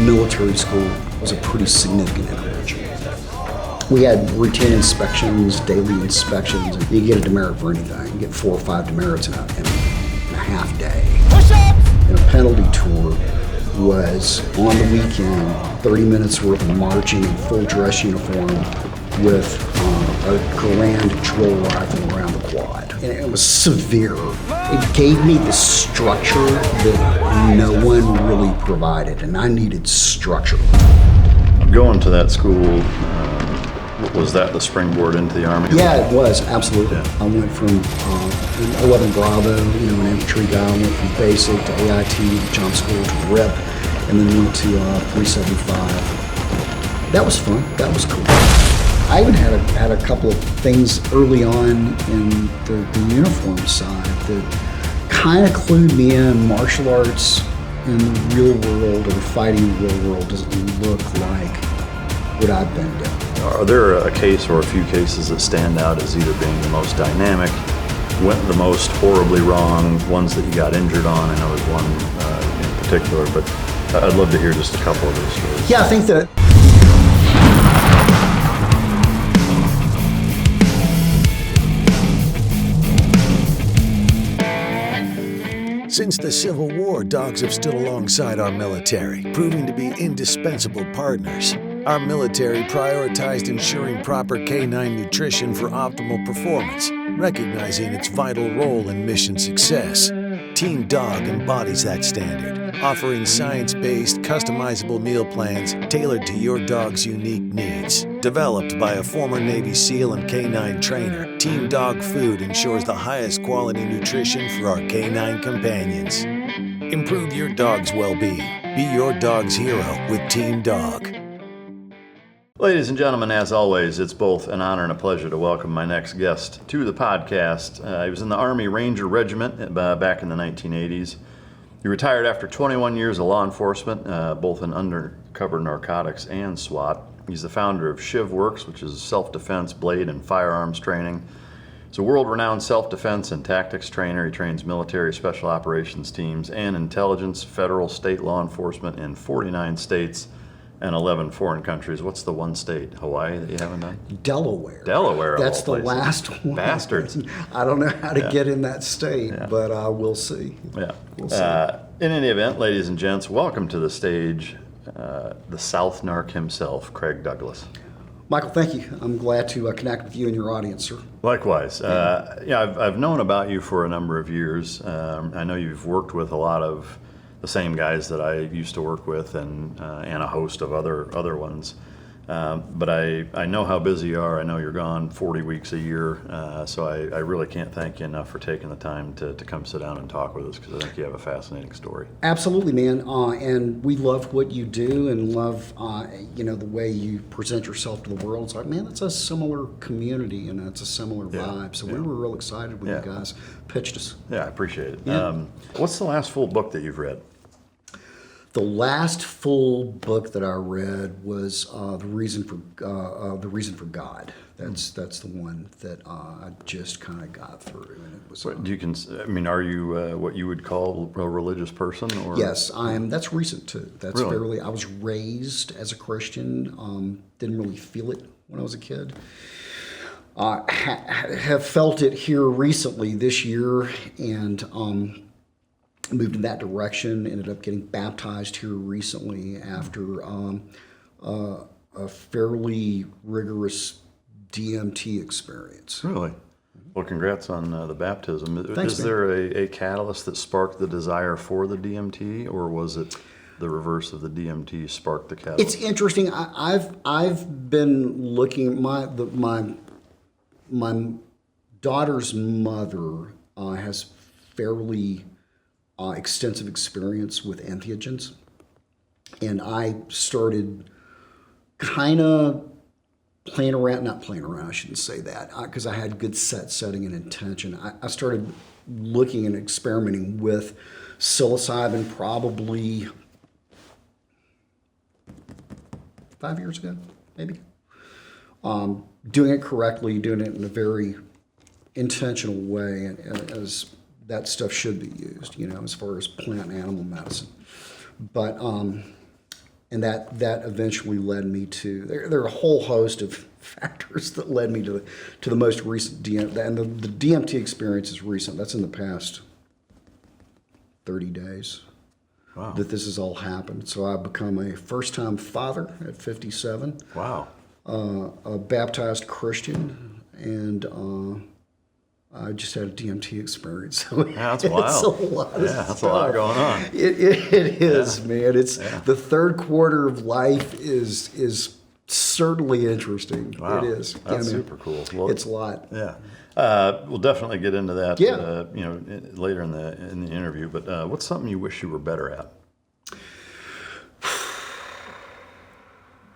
military school was a pretty significant intervention. We had routine inspections, daily inspections, and you get a demerit for anything. You get 4 or 5 demerits in a half day. And a penalty tour was on the weekend, 30 minutes worth of marching in full dress uniform with a grand drill rifle around the quad. And it was severe. It gave me the structure that no one really provided, and I needed structure. Going to that school, was that the springboard into the Army? Yeah, it was, absolutely. Yeah. I went from 11 Bravo, an infantry guy. I went from basic to AIT, to jump school, to RIP, and then went to 375. That was fun. That was cool. I even had a couple of things early on in the uniform side that kind of clued me in. Martial arts in the real world, or fighting in the real world, doesn't look like what I've been doing. Are there a case or a few cases that stand out as either being the most dynamic, went the most horribly wrong, ones that you got injured on? I know there's one in particular, but I'd love to hear just a couple of those stories. Yeah, I think that Since the Civil War, dogs have stood alongside our military, proving to be indispensable partners. Our military prioritized ensuring proper K9 nutrition for optimal performance, recognizing its vital role in mission success. Team Dog embodies that standard, offering science-based, customizable meal plans tailored to your dog's unique needs. Developed by a former Navy SEAL and K9 trainer, Team Dog Food ensures the highest quality nutrition for our K9 companions. Improve your dog's well-being. Be your dog's hero with Team Dog. Ladies and gentlemen, as always, it's both an honor and a pleasure to welcome my next guest to the podcast. He was in the Army Ranger Regiment back in the 1980s. He retired after 21 years of law enforcement, both in undercover narcotics and SWAT. He's the founder of ShivWorks, which is self-defense, blade, and firearms training. He's a world-renowned self-defense and tactics trainer. He trains military special operations teams and intelligence, federal, state law enforcement in 49 states and 11 foreign countries. What's the one state, Hawaii, that you haven't done? Delaware. Delaware, that's the places. last one. Bastards. I don't know how to get in that state, but we'll see. Yeah. We'll see. In any event, ladies and gents, welcome to the stage the SouthNarc himself, Craig Douglas. Michael, thank you. I'm glad to connect with you and your audience, sir. Likewise. I've known about you for a number of years. I know you've worked with a lot of the same guys that I used to work with, and a host of other ones. But I know how busy you are. I know you're gone 40 weeks a year, so I really can't thank you enough for taking the time to come sit down and talk with us, because I think you have a fascinating story. Absolutely, man. And we love what you do, and love the way you present yourself to the world. It's like, man, it's a similar community and it's a similar vibe. So we were real excited when you guys pitched us. Yeah, I appreciate it. Yeah. What's the last full book that you've read? The last full book that I read was the Reason for God. That's the one that I just kind of got through, and it was. Are you what you would call a religious person? Or? Yes, I am. That's recent too. That's really? fairly. I was raised as a Christian. Didn't really feel it when I was a kid. Have felt it here recently this year, and moved in that direction. Ended up getting baptized here recently after a fairly rigorous DMT experience. Really? Well, congrats on the baptism. Thanks, Is there a catalyst that sparked the desire for the DMT, or was it the reverse of the DMT sparked the catalyst? It's interesting. I've been looking. My daughter's mother has fairly extensive experience with entheogens, and I started kind of not playing around, I shouldn't say that, because I had good setting and intention. I started looking and experimenting with psilocybin probably 5 years ago, maybe. Doing it correctly, doing it in a very intentional way, as that stuff should be used, as far as plant and animal medicine. But and that eventually led me to there are a whole host of factors that led me to the most recent DMT, and the DMT experience is recent. That's in the past 30 days. Wow. That this has all happened. So I've become a first-time father at 57. Wow. A baptized Christian, and I just had a DMT experience. So Yeah, that's wild. It's a lot of that's a lot going on. It is, man. It's the third quarter of life is certainly interesting. Wow. It is. That's super cool. Well, it's a lot. Yeah. We'll definitely get into that Yeah. Later in the interview, but what's something you wish you were better at?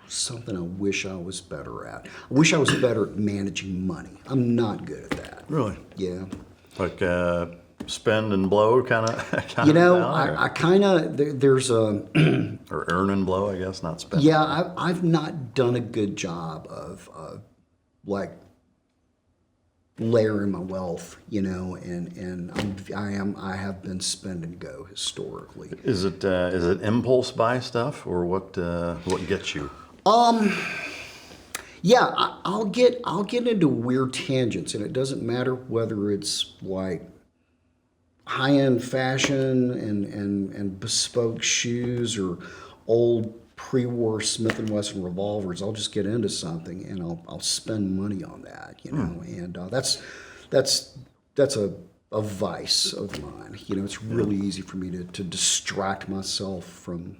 Something I wish I was better at. I wish I was better at managing money. I'm not good at that. Really? Yeah. Like spend and blow kind of I kind of, there's a... or earn and blow, I guess, not spend. Yeah, I've not done a good job of like layering my wealth, and I have been spend and go historically. Is it impulse buy stuff, or what gets you? Yeah, I'll get into weird tangents, and it doesn't matter whether it's like high-end fashion and bespoke shoes or old pre-war Smith & Wesson revolvers. I'll just get into something and I'll spend money on that, and that's a vice of mine. It's really easy for me to distract myself from.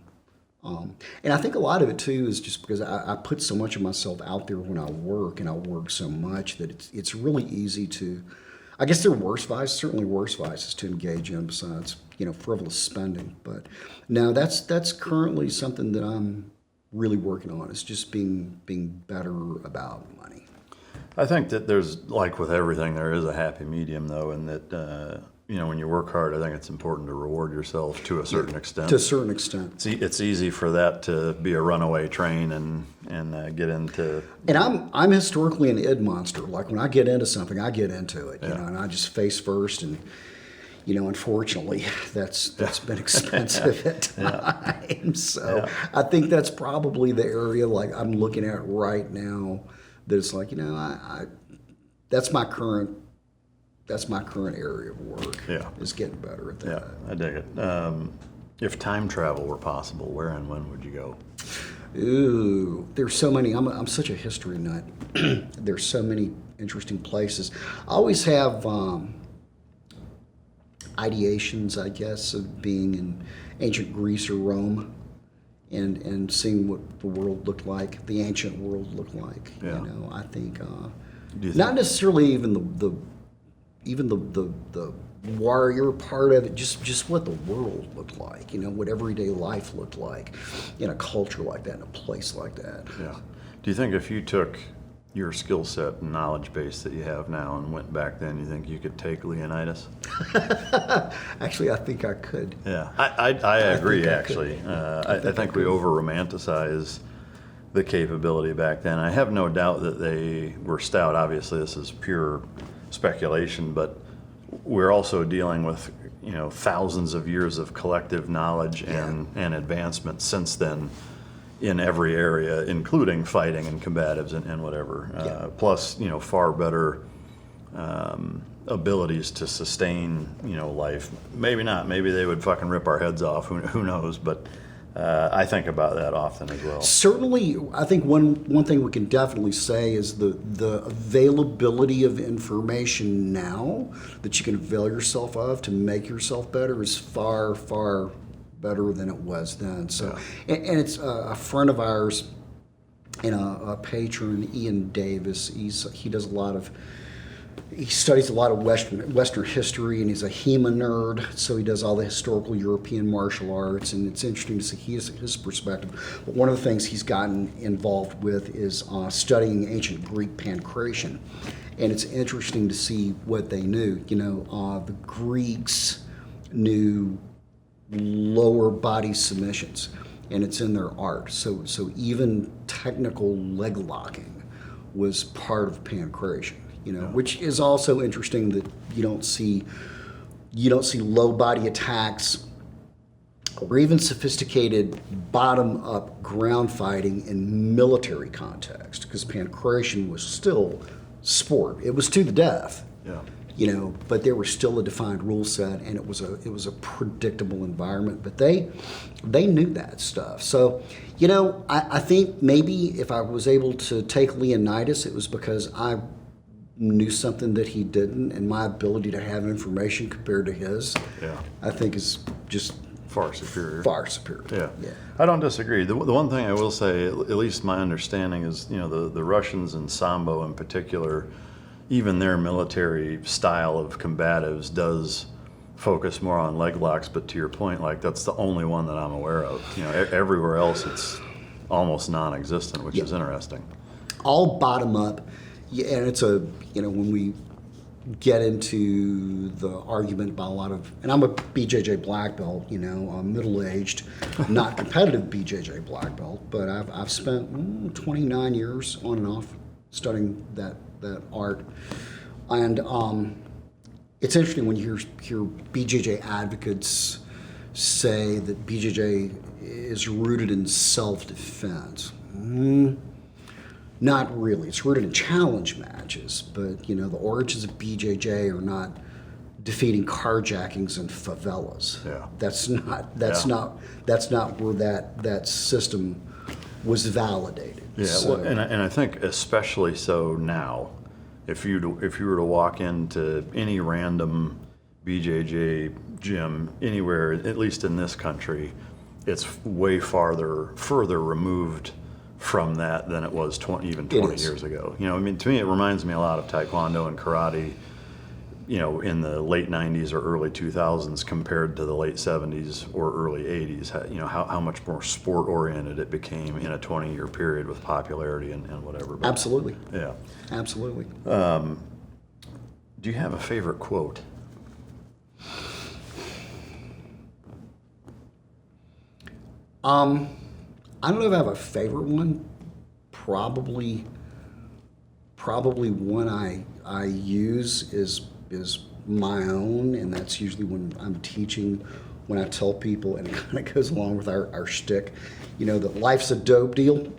And I think a lot of it too is just because I put so much of myself out there when I work, and I work so much that it's really easy to. I guess there are worse vices, certainly worse vices to engage in besides frivolous spending. But no, that's currently something that I'm really working on. Is just being better about money. I think that there's, like with everything, there is a happy medium though, and that when you work hard, I think it's important to reward yourself to a certain extent. To a certain extent. It's easy for that to be a runaway train and get into. And I'm historically an id monster. Like when I get into something, I get into it, and I just face first. And unfortunately, that's been expensive at times. So I think that's probably the area like I'm looking at right now. That it's like that's my current area of work. Yeah, is getting better at that. Yeah, I dig it. If time travel were possible, where and when would you go? Ooh, there's so many. I'm such a history nut. There's so many interesting places. I always have ideations, I guess, of being in ancient Greece or Rome, and seeing what the world looked like, the ancient world looked like. Yeah. I think Do you not think- necessarily even the warrior part of it, just what the world looked like, what everyday life looked like in a culture like that, in a place like that. Yeah. Do you think if you took your skill set and knowledge base that you have now and went back then, you think you could take Leonidas? Actually, I think I could. Yeah, I agree, think I actually. could. I think we over-romanticize the capability back then. I have no doubt that they were stout. Obviously, this is pure speculation, but we're also dealing with thousands of years of collective knowledge and advancement since then in every area, including fighting and combatives and whatever. Plus, far better abilities to sustain, life. Maybe not. Maybe they would fucking rip our heads off. Who knows? But I think about that often as well. Certainly, I think one thing we can definitely say is the availability of information now that you can avail yourself of to make yourself better is far, far better than it was then. So, and it's a friend of ours and a patron, Ian Davis. He does a lot of. He studies a lot of Western history, and he's a HEMA nerd, so he does all the historical European martial arts, and it's interesting to see his perspective. But one of the things he's gotten involved with is studying ancient Greek pancration, and it's interesting to see what they knew. The Greeks knew lower body submissions, and it's in their art. So even technical leg locking was part of pancration. Which is also interesting that you don't see low body attacks or even sophisticated bottom-up ground fighting in military context, because pancration was still sport. It was to the death. Yeah. You know, but there was still a defined rule set, and it was a predictable environment. But they knew that stuff. So, you know, I think maybe if I was able to take Leonidas, it was because I knew something that he didn't, and my ability to have information compared to his, I think is just far superior. Far superior. Yeah. I don't disagree. The one thing I will say, at least my understanding is, you know, the Russians and Sambo in particular, even their military style of combatives does focus more on leg locks, but to your point, like, that's the only one that I'm aware of. You know, everywhere else it's almost non-existent, which is interesting. All bottom up, and it's a, you know, when we get into the argument about a lot of, and I'm a BJJ black belt, you know, I'm middle-aged, not competitive BJJ black belt, but I've spent 29 years on and off studying that art. And it's interesting when you hear BJJ advocates say that BJJ is rooted in self-defense. Not really. It's rooted in challenge matches, but, you know, the origins of BJJ are not defeating carjackings in favelas. Yeah. That's not where that system was validated. Yeah, So, well, and I think especially so now, if you were to walk into any random BJJ gym anywhere, at least in this country, it's way further removed from that than it was 20 years ago. You know, I mean, to me, it reminds me a lot of Taekwondo and karate, you know, in the late 90s or early 2000s compared to the late 70s or early 80s. You know, how much more sport-oriented it became in a 20-year period with popularity and whatever. But, absolutely. yeah. Absolutely. Do you have a favorite quote? I don't know if I have a favorite one. Probably one I use is my own, and that's usually when I'm teaching, when I tell people, and it kind of goes along with our shtick, you know, that life's a dope deal.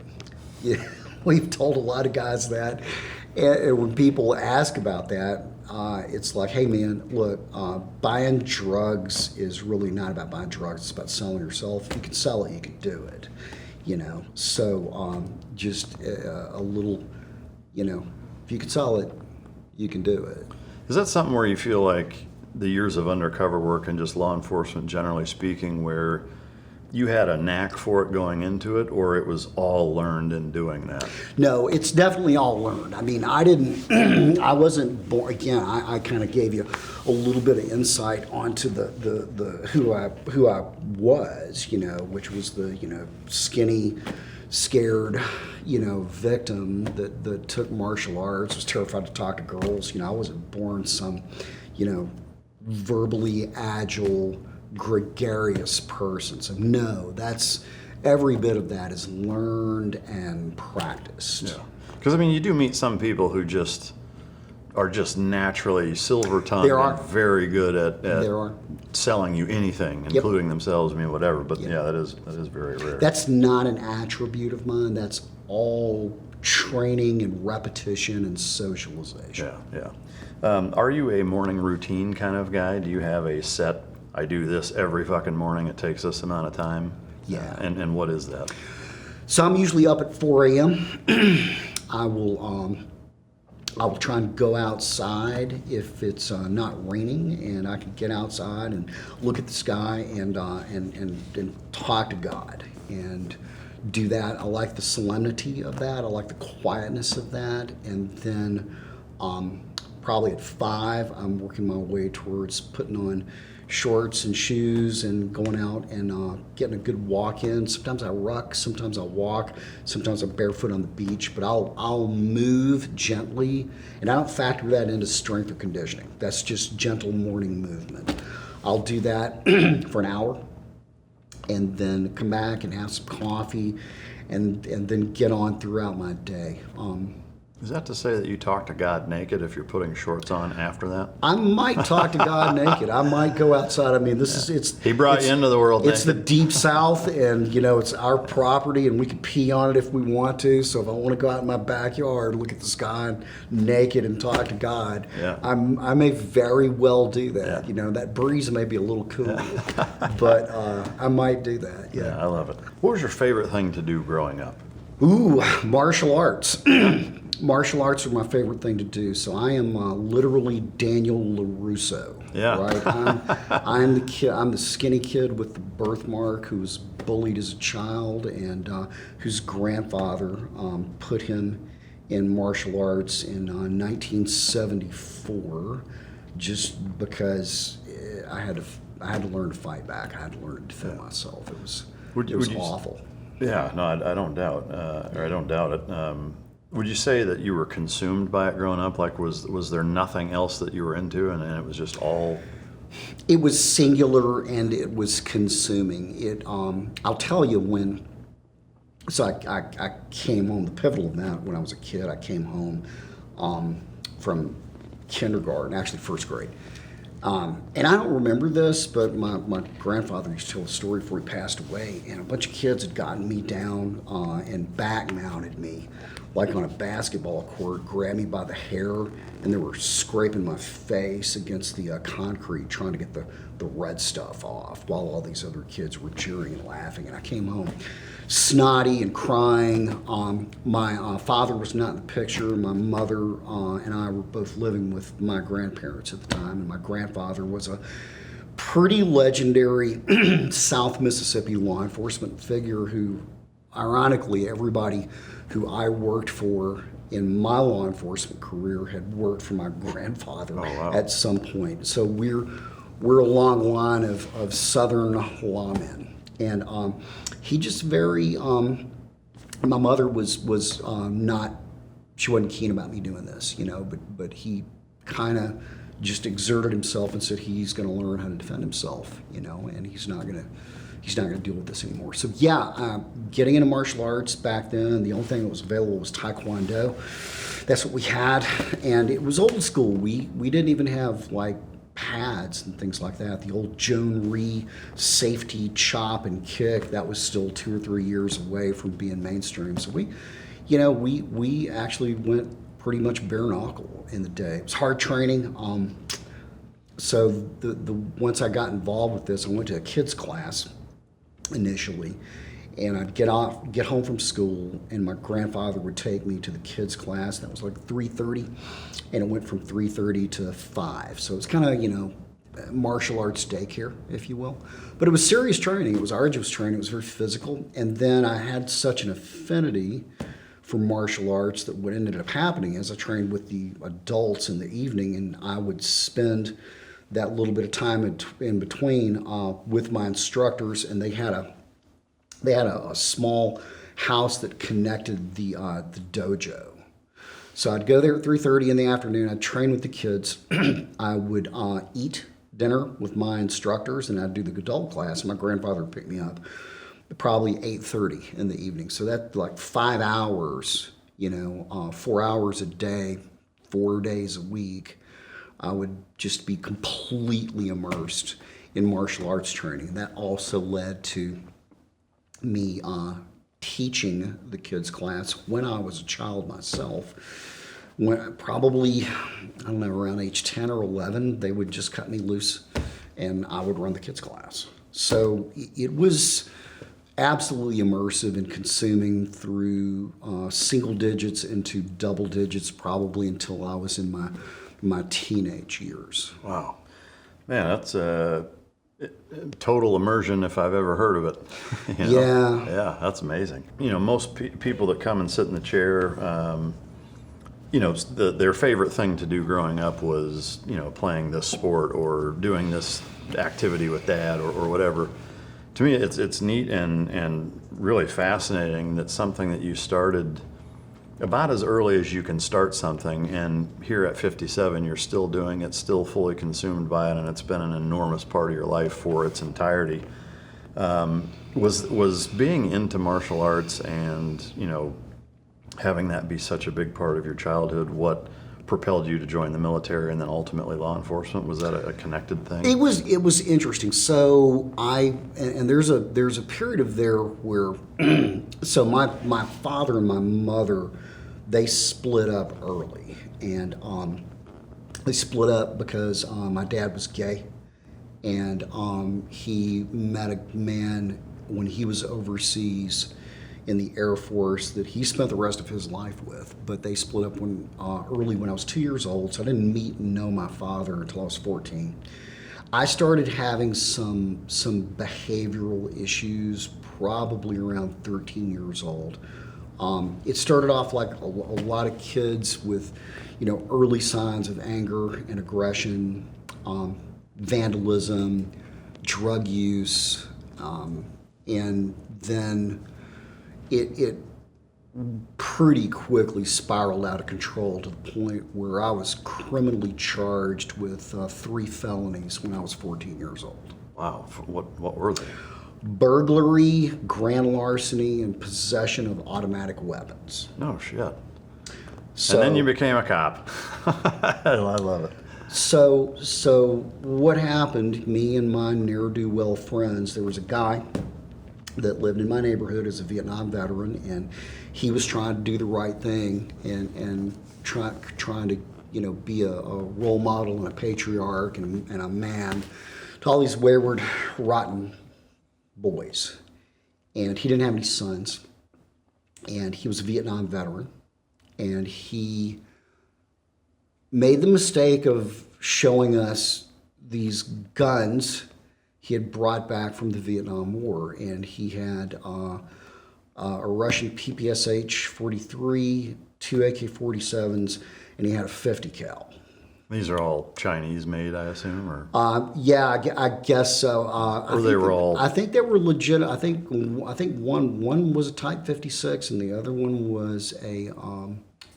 Yeah, we've told a lot of guys that, and when people ask about that, it's like, hey man, look, buying drugs is really not about buying drugs, it's about selling yourself. If you can sell it, you can do it. You know, so just a little, you know, if you can sell it, you can do it. Is that something where you feel like the years of undercover work and just law enforcement generally speaking, where you had a knack for it going into it, or it was all learned in doing that? No, it's definitely all learned. I mean, I wasn't born, again, I kind of gave you a little bit of insight onto the who I was, you know, which was the, you know, skinny, scared, you know, victim that took martial arts, was terrified to talk to girls. You know, I wasn't born some, you know, verbally agile, gregarious person. So no, that's, every bit of that is learned and practiced. Yeah, because I mean, you do meet some people who just are just naturally silver-tongued and very good at selling you anything, including themselves. I mean, whatever. But yeah, that is very rare. That's not an attribute of mine. That's all training and repetition and socialization. Yeah. Are you a morning routine kind of guy? Do you have a set, I do this every fucking morning, it takes this amount of time? Yeah. And what is that? So I'm usually up at 4 a.m. I will try and go outside if it's not raining, and I can get outside and look at the sky and talk to God and do that. I like the solemnity of that. I like the quietness of that. And then probably at 5, I'm working my way towards putting on shorts and shoes and going out and getting a good walk in. Sometimes I ruck, sometimes I walk, sometimes I'm barefoot on the beach, but I'll move gently, and I don't factor that into strength or conditioning. That's just gentle morning movement. I'll do that for an hour and then come back and have some coffee and then get on throughout my day. Is that to say that you talk to God naked if you're putting shorts on after that? I might talk to God naked. I might go outside. I mean, He brought you into the world It's the naked. deep South, and it's our property, and we can pee on it if we want to. So if I want to go out in my backyard, look at the sky naked and talk to God, Yeah. I may very well do that. Yeah. That breeze may be a little cool, but I might do that. Yeah, I love it. What was your favorite thing to do growing up? Ooh, martial arts. Martial arts are my favorite thing to do. So I am literally Daniel LaRusso. Yeah. Right. I'm the kid. I'm the skinny kid with the birthmark who was bullied as a child, and whose grandfather put him in martial arts in 1974, just because I had to learn to fight back. I had to learn to defend myself. It was awful. Yeah, no, I don't doubt, or I don't doubt it. Would you say that you were consumed by it growing up? Like, was there nothing else that you were into, and it was just all? It was singular, and it was consuming. I'll tell you when. So I came home. The pivotal event when I was a kid. I came home from kindergarten, actually first grade. And I don't remember this, but my grandfather used to tell a story before he passed away, and a bunch of kids had gotten me down and back mounted me, like on a basketball court, grabbed me by the hair, and they were scraping my face against the concrete, trying to get the red stuff off, while all these other kids were cheering and laughing. And I came home snotty and crying. My father was not in the picture. My mother and I were both living with my grandparents at the time, and my grandfather was a pretty legendary South Mississippi law enforcement figure who, ironically, everybody who I worked for in my law enforcement career had worked for my grandfather at some point. So we're a long line of Southern lawmen. And he just very, my mother was not, she wasn't keen about me doing this, but he kind of just exerted himself and said he's going to learn how to defend himself, and he's not going to deal with this anymore. So yeah, getting into martial arts back then, the only thing that was available was Taekwondo. That's what we had, and it was old school. We didn't even have like pads and things like that. The old Joan Rhee safety chop and kick, that was still 2 or 3 years away from being mainstream. So we actually went pretty much bare knuckle in the day. It was hard training. So the once I got involved with this, I went to a kids class initially, and I'd get home from school, and my grandfather would take me to the kids class. That was like 3:30, and it went from 3:30 to 5. So it's kind of martial arts daycare, if you will. But it was serious training. It was arduous training. It was very physical. And then I had such an affinity for martial arts that what ended up happening is I trained with the adults in the evening, and I would spend that little bit of time in between with my instructors, and they had a small house that connected the dojo. So I'd go there at 3:30 in the afternoon. I'd train with the kids. I would eat dinner with my instructors, and I'd do the adult class. My grandfather would pick me up at probably 8:30 in the evening. So that's like 5 hours, 4 hours a day, 4 days a week. I would just be completely immersed in martial arts training. And that also led to me teaching the kids class when I was a child myself. When probably, around age 10 or 11, they would just cut me loose and I would run the kids class. So it was absolutely immersive and consuming through single digits into double digits, probably until I was in my teenage years. Wow. Man, that's total immersion if I've ever heard of it. Yeah. Yeah, that's amazing. Most people that come and sit in the chair, their favorite thing to do growing up was, playing this sport or doing this activity with dad or whatever. To me, it's neat and really fascinating that something that you started about as early as you can start something, and here at 57, you're still doing it, still fully consumed by it, and it's been an enormous part of your life for its entirety. Was being into martial arts and, having that be such a big part of your childhood, what propelled you to join the military and then ultimately law enforcement? Was that a connected thing? It was interesting. So there's a period of there where so my father and my mother, they split up early, and they split up because my dad was gay, and he met a man when he was overseas in the Air Force that he spent the rest of his life with. But they split up early when I was 2 years old, so I didn't meet and know my father until I was 14. I started having some behavioral issues probably around 13 years old. It started off like a lot of kids with, early signs of anger and aggression, vandalism, drug use, and then it pretty quickly spiraled out of control to the point where I was criminally charged with 3 felonies when I was 14 years old. Wow. What were they? Burglary, grand larceny, and possession of automatic weapons. No shit. So, and then you became a cop. I love it. So what happened, me and my ne'er-do-well friends, there was a guy that lived in my neighborhood as a Vietnam veteran, and he was trying to do the right thing and trying to be a role model and a patriarch and a man to all these wayward, rotten boys. And he didn't have any sons, and he was a Vietnam veteran, and he made the mistake of showing us these guns he had brought back from the Vietnam War, and he had a Russian PPSH 43, 2 AK-47s, and he had a 50 cal. These are all Chinese made, I assume, or? Yeah, I guess so. I think they were legit. I think one was a Type 56, and the other one was I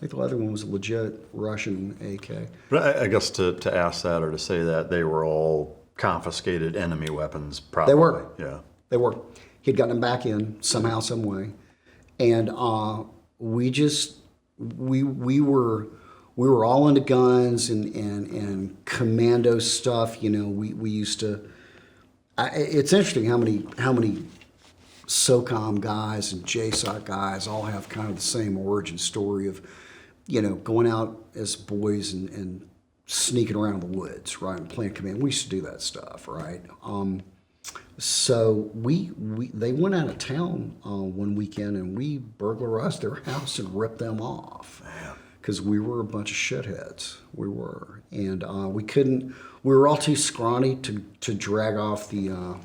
think the other one was a legit Russian AK. But I guess to ask that or to say that they were all confiscated enemy weapons, probably. They were. Yeah. They were. He'd gotten them back in somehow, some way, and we were all into guns and commando stuff. We used to. It's interesting how many SOCOM guys and JSOC guys all have kind of the same origin story of, going out as boys and sneaking around in the woods, right, and playing command. We used to do that stuff, right? So they went out of town one weekend, and we burglarized their house and ripped them off. Because we were a bunch of shitheads. We were, and we were all too scrawny to drag off the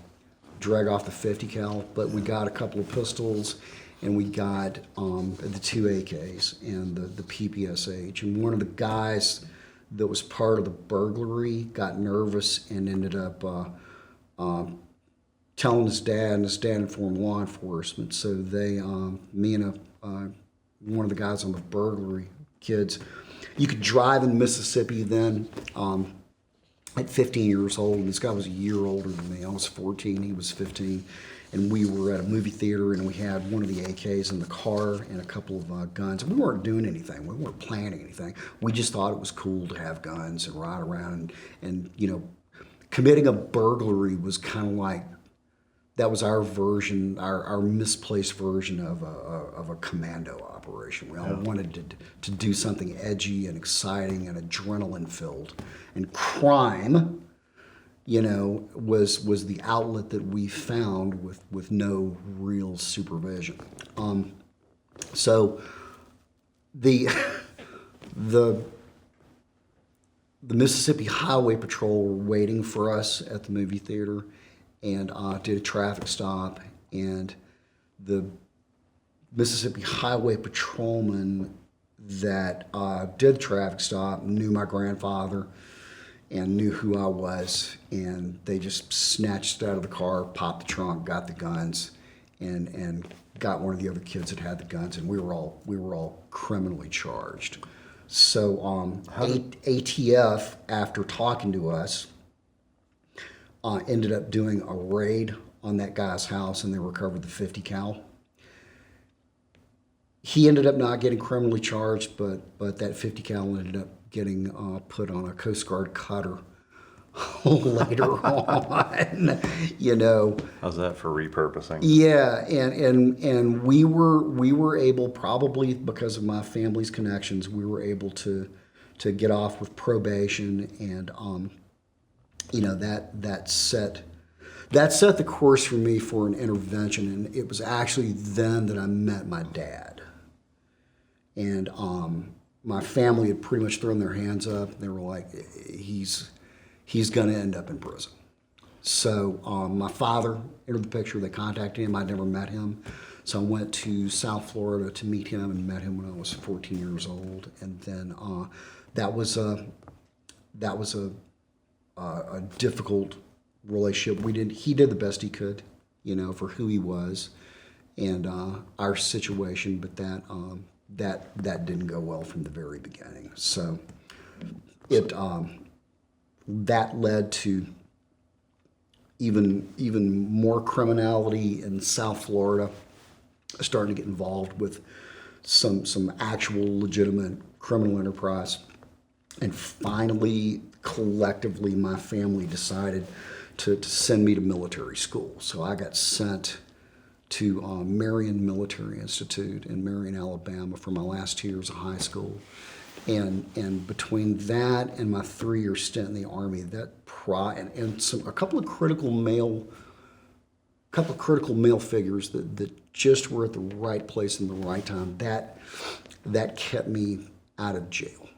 50 cal, but we got a couple of pistols, and we got the 2 AKs and the PPSH. And one of the guys that was part of the burglary got nervous and ended up telling his dad, and his dad informed law enforcement. So they, me and one of the guys on the burglary kids, you could drive in Mississippi then at 15 years old, and this guy was a year older than me. I was 14, he was 15, and we were at a movie theater, and we had one of the AKs in the car and a couple of guns. And we weren't doing anything. We weren't planning anything. We just thought it was cool to have guns and ride around, and committing a burglary was kind of like, that was our version, our misplaced version of a commando operation. We all wanted to do something edgy and exciting and adrenaline filled, and crime, was the outlet that we found with no real supervision. So the Mississippi Highway Patrol were waiting for us at the movie theater, and did a traffic stop, and the Mississippi Highway Patrolman that did the traffic stop knew my grandfather and knew who I was, and they just snatched it out of the car, popped the trunk, got the guns, and got one of the other kids that had the guns, and we were all criminally charged. So ATF, after talking to us, ended up doing a raid on that guy's house, and they recovered the 50 cal. He ended up not getting criminally charged, but that 50 cal ended up getting put on a Coast Guard cutter later on. How's that for repurposing? Yeah, and we were able, probably because of my family's connections, we were able to get off with probation, and that set the course for me for an intervention. And it was actually then that I met my dad. And my family had pretty much thrown their hands up. They were like, he's going to end up in prison. So my father entered the picture. They contacted him. I'd never met him. So I went to South Florida to meet him, and met him when I was 14 years old. And then that was a difficult relationship. He did the best he could, for who he was and our situation, but that didn't go well from the very beginning. So that led to even more criminality in South Florida. Starting to get involved with some actual legitimate criminal enterprise. And finally, collectively, my family decided to send me to military school. So I got sent to Marion Military Institute in Marion, Alabama for my last 2 years of high school. And between that and my 3-year stint in the Army, a couple of critical male figures that just were at the right place in the right time, that kept me out of jail.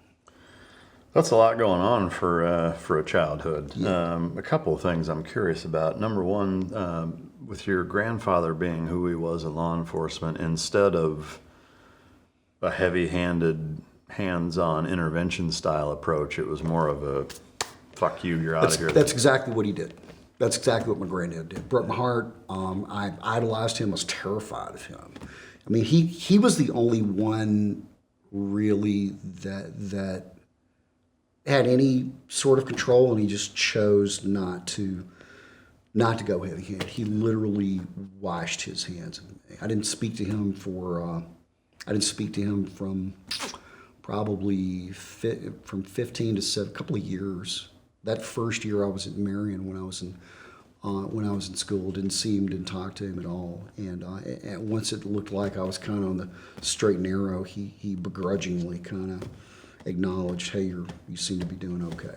That's a lot going on for a childhood. Yeah. A couple of things I'm curious about. Number one, with your grandfather being who he was in law enforcement, instead of a heavy-handed, hands-on intervention style approach, it was more of a fuck you, you're out of here. That's exactly what he did. That's exactly what my granddad did. Broke my heart. I idolized him. Was terrified of him. I mean, he was the only one really that had any sort of control, and he just chose not to go heavy-handed. He literally washed his hands of me. I didn't speak to him from probably from 15 to a couple of years. That first year I was at Marion when I was in school, didn't talk to him at all. And once it looked like I was kind of on the straight and narrow, he begrudgingly kind of acknowledged, hey, you seem to be doing okay.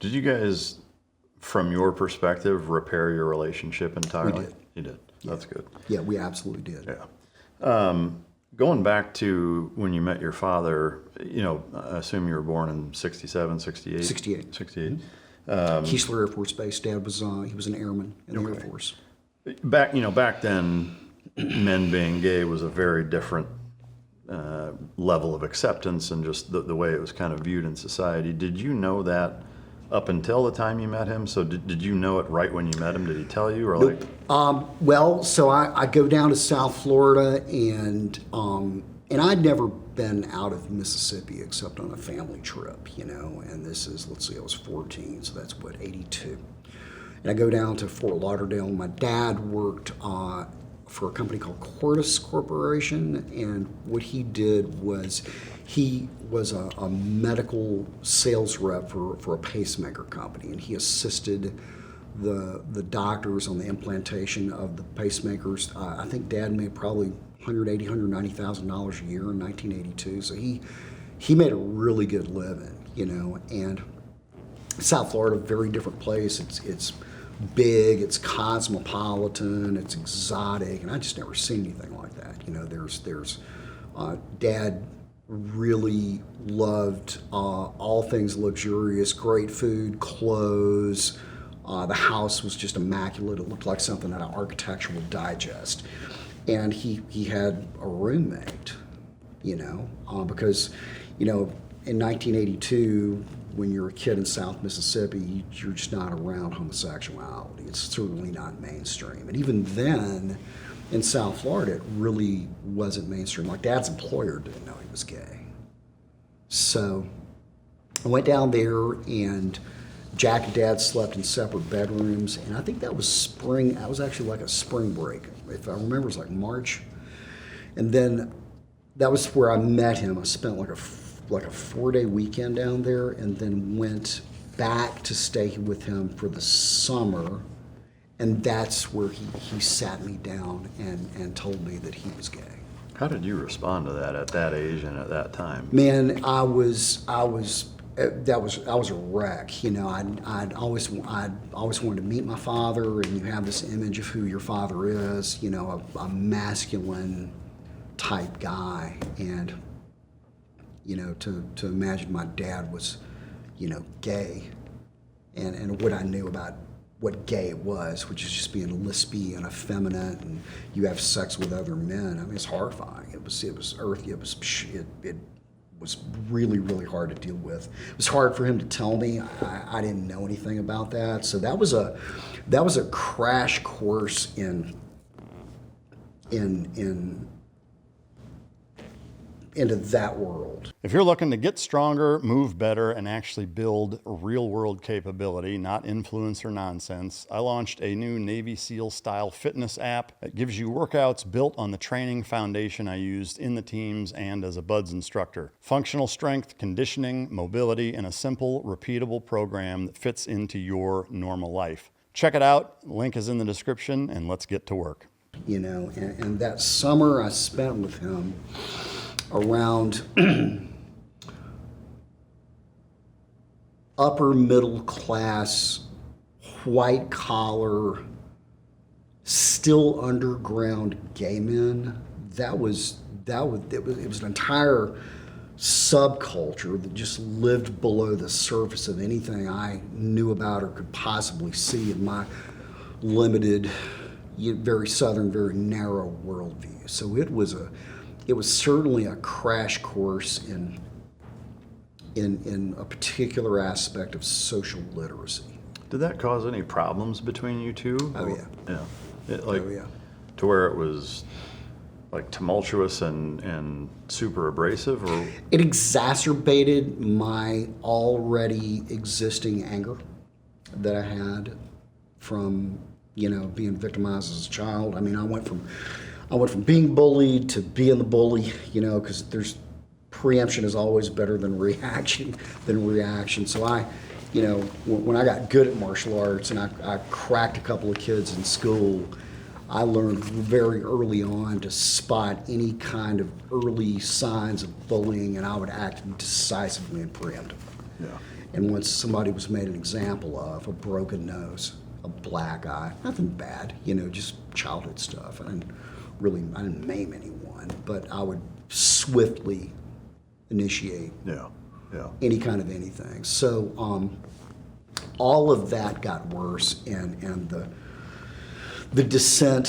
Did you guys, from your perspective, repair your relationship entirely? We did. You did. Yeah. That's good. Yeah, we absolutely did. Yeah. Going back to when you met your father, I assume you were born in 67, 68? 68. 68. Keesler Air Force Base. Dad was he was an airman in the Air Force. Back then, men being gay was a very different level of acceptance and just the way it was kind of viewed in society. Did you know that up until the time you met him? So did you know it right when you met him? Did he tell you, or nope. Well, so I go down to South Florida, and I'd never been out of Mississippi except on a family trip, and this is, let's see, I was 14, so that's 82. And I go down to Fort Lauderdale. My dad worked for a company called Cordis Corporation, and what he did was he was a medical sales rep for a pacemaker company, and he assisted the doctors on the implantation of the pacemakers. I think Dad made probably $180,000, $190,000 a year in 1982, so he made a really good living, and South Florida, very different place. It's big, it's cosmopolitan, it's exotic, and I just never seen anything like that. There's Dad really loved all things luxurious, great food, clothes. The house was just immaculate. It looked like something out of Architectural Digest. And he had a roommate, because, in 1982, when you're a kid in South Mississippi, you're just not around homosexuality. It's certainly not mainstream. And even then, in South Florida, it really wasn't mainstream. Like, Dad's employer didn't know he was gay. So I went down there, and Jack and Dad slept in separate bedrooms, and I think that was spring. That was actually like a spring break. If I remember, it was like March. And then that was where I met him. I spent like a 4-day weekend down there, and then went back to stay with him for the summer. And that's where he sat me down and told me that he was gay. How did you respond to that at that age and at that time? Man, I was a wreck. You know, I'd always wanted to meet my father, and you have this image of who your father is. You know, a masculine type guy, and you know, to imagine my dad was, you know, gay, and what I knew about what gay was, which is just being lispy and effeminate, and you have sex with other men. I mean, it's horrifying. It was earthy. It was really, really hard to deal with. It was hard for him to tell me. I didn't know anything about that. So that was a crash course into that world. If you're looking to get stronger, move better, and actually build real-world capability, not influencer nonsense, I launched a new Navy SEAL-style fitness app that gives you workouts built on the training foundation I used in the teams and as a BUDS instructor. Functional strength, conditioning, mobility, and a simple, repeatable program that fits into your normal life. Check it out. Link is in the description, and let's get to work. You know, and that summer I spent with him around upper middle class, white collar, still underground gay men. It was an entire subculture that just lived below the surface of anything I knew about or could possibly see in my limited, very southern, very narrow worldview. So it was certainly a crash course in a particular aspect of social literacy. Did that cause any problems between you two? Oh yeah. Yeah. Oh yeah. To where it was like tumultuous and super abrasive, or? It exacerbated my already existing anger that I had from, you know, being victimized as a child. I mean, I went from being bullied to being the bully, you know, because there's preemption is always better than reaction. So I, you know, when I got good at martial arts and I cracked a couple of kids in school, I learned very early on to spot any kind of early signs of bullying, and I would act decisively and preemptively. Yeah. And once somebody was made an example of, a broken nose, a black eye, nothing bad, you know, just childhood stuff. I didn't maim anyone, but I would swiftly initiate any kind of anything. So all of that got worse, and the descent,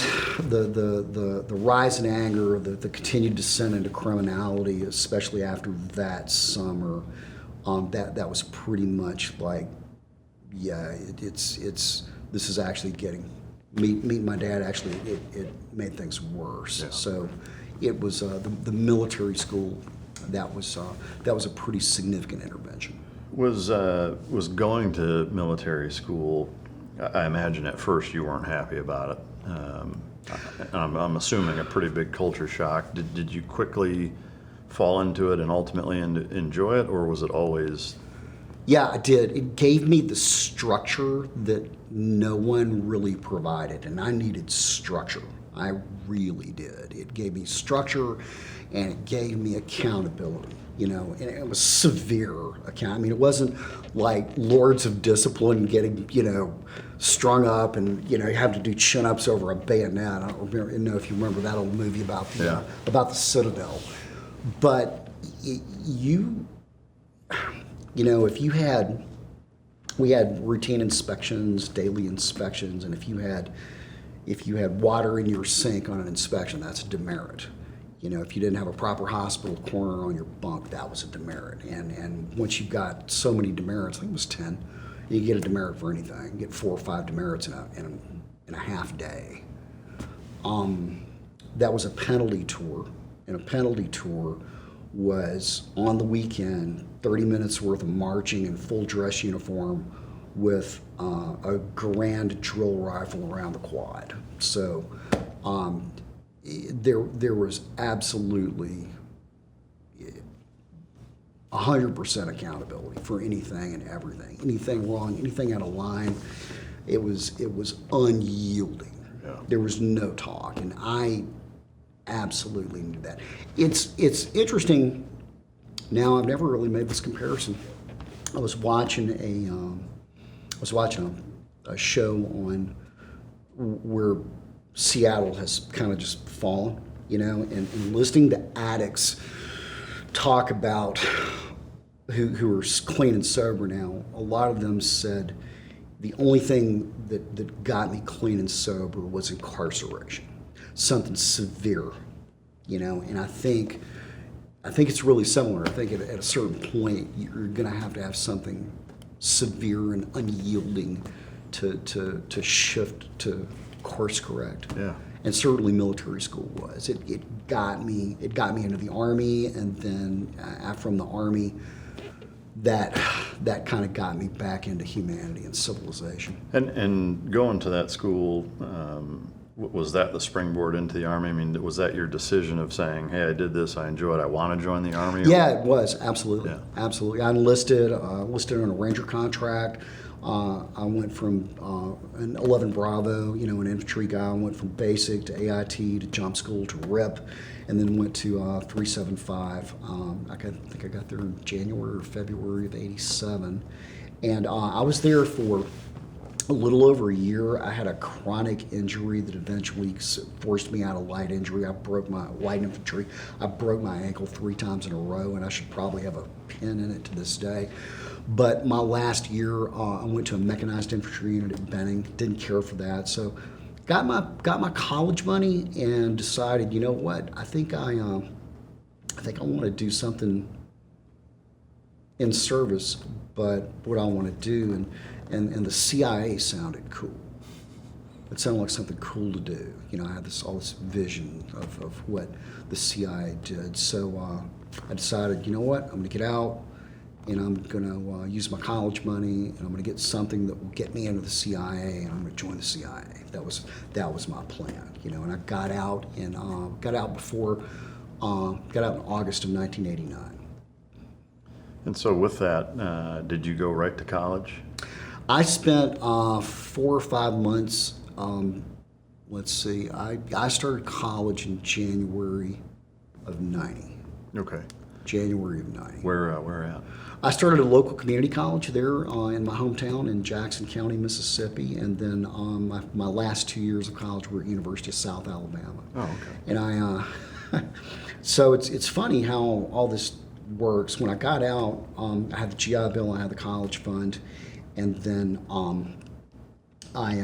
the rise in anger, the continued descent into criminality, especially after that summer, that was pretty much like, yeah, this is actually getting. Meeting my dad, actually, it made things worse. Yeah. So it was the military school, that was a pretty significant intervention. Was going to military school, I imagine at first you weren't happy about it. I'm assuming a pretty big culture shock. Did you quickly fall into it and ultimately enjoy it, or was it always? Yeah, I did. It gave me the structure that no one really provided, and I needed structure. I really did. It gave me structure, and it gave me accountability, you know, and it was severe account. I mean, it wasn't like Lords of Discipline getting, you know, strung up and, you know, you have to do chin-ups over a bayonet. I don't know if you remember that old movie about the Citadel. But you know, if we had routine inspections, daily inspections, and if you had water in your sink on an inspection, that's a demerit. You know, if you didn't have a proper hospital corner on your bunk, that was a demerit. And once you got so many demerits, I think it was 10, you get a demerit for anything. You get 4 or 5 demerits in a half day. That was a penalty tour, and a penalty tour was on the weekend, 30 minutes worth of marching in full dress uniform with a grand drill rifle around the quad. So there was absolutely 100% accountability for anything and everything. Anything wrong, anything out of line, it was unyielding. Yeah. There was no talk, and I absolutely knew that. It's interesting. Now, I've never really made this comparison. I was watching a show on where Seattle has kind of just fallen, and listening to addicts talk about who are clean and sober now. A lot of them said the only thing that got me clean and sober was incarceration, something severe, and I think it's really similar. I think at a certain point, you're going to have something severe and unyielding to shift to course correct. Yeah. And certainly military school was. It got me into the Army, and then from the Army, that kind of got me back into humanity and civilization. And going to that school, was that the springboard into the Army? I mean, was that your decision of saying, hey, I did this, I enjoy it, I want to join the Army? Yeah, it was, absolutely. Yeah. Absolutely. I enlisted on a Ranger contract. I went from an 11 Bravo, an infantry guy. I went from basic to AIT to jump school to RIP, and then went to 375. I think I got there in January or February of '87, and I was there for a little over a year. I had a chronic injury that eventually forced me out of light injury. I broke my light infantry. I broke my ankle 3 times in a row, and I should probably have a pin in it to this day. But my last year, I went to a mechanized infantry unit at Benning. Didn't care for that, so got my college money and decided, you know what? I think I want to do something in service, but what I want to do, and the CIA sounded cool. It sounded like something cool to do. I had all this vision of what the CIA did. So I decided, you know what? I'm going to get out, and I'm going to use my college money, and I'm going to get something that will get me into the CIA, and I'm going to join the CIA. That was my plan, And I got out in August of 1989. And so with that, did you go right to college? I spent 4 or 5 months. Let's see. I started college in January of '90. Okay. January of '90. Where at? I started a local community college there in my hometown in Jackson County, Mississippi, and then my last 2 years of college were at University of South Alabama. Oh, okay. And I, so it's funny how all this works. When I got out, I had the GI Bill, I had the college fund, and then I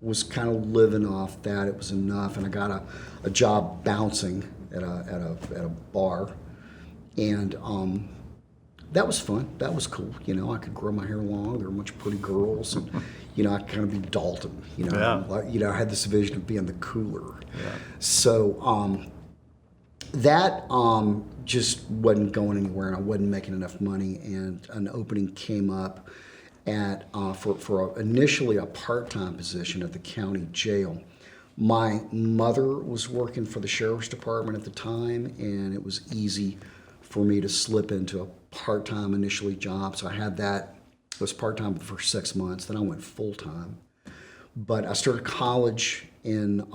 was kind of living off that. It was enough, and I got a job bouncing at a bar, and that was fun. That was cool. I could grow my hair long. There were a bunch of pretty girls, and I could kind of be Dalton. Yeah. I had this vision of being the cooler. Yeah. So that just wasn't going anywhere, and I wasn't making enough money. And an opening came up at for initially a part-time position at the county jail. My mother was working for the sheriff's department at the time, and it was easy for me to slip into a part-time initially job. So I had that. It was part-time for 6 months. Then I went full-time. But I started college in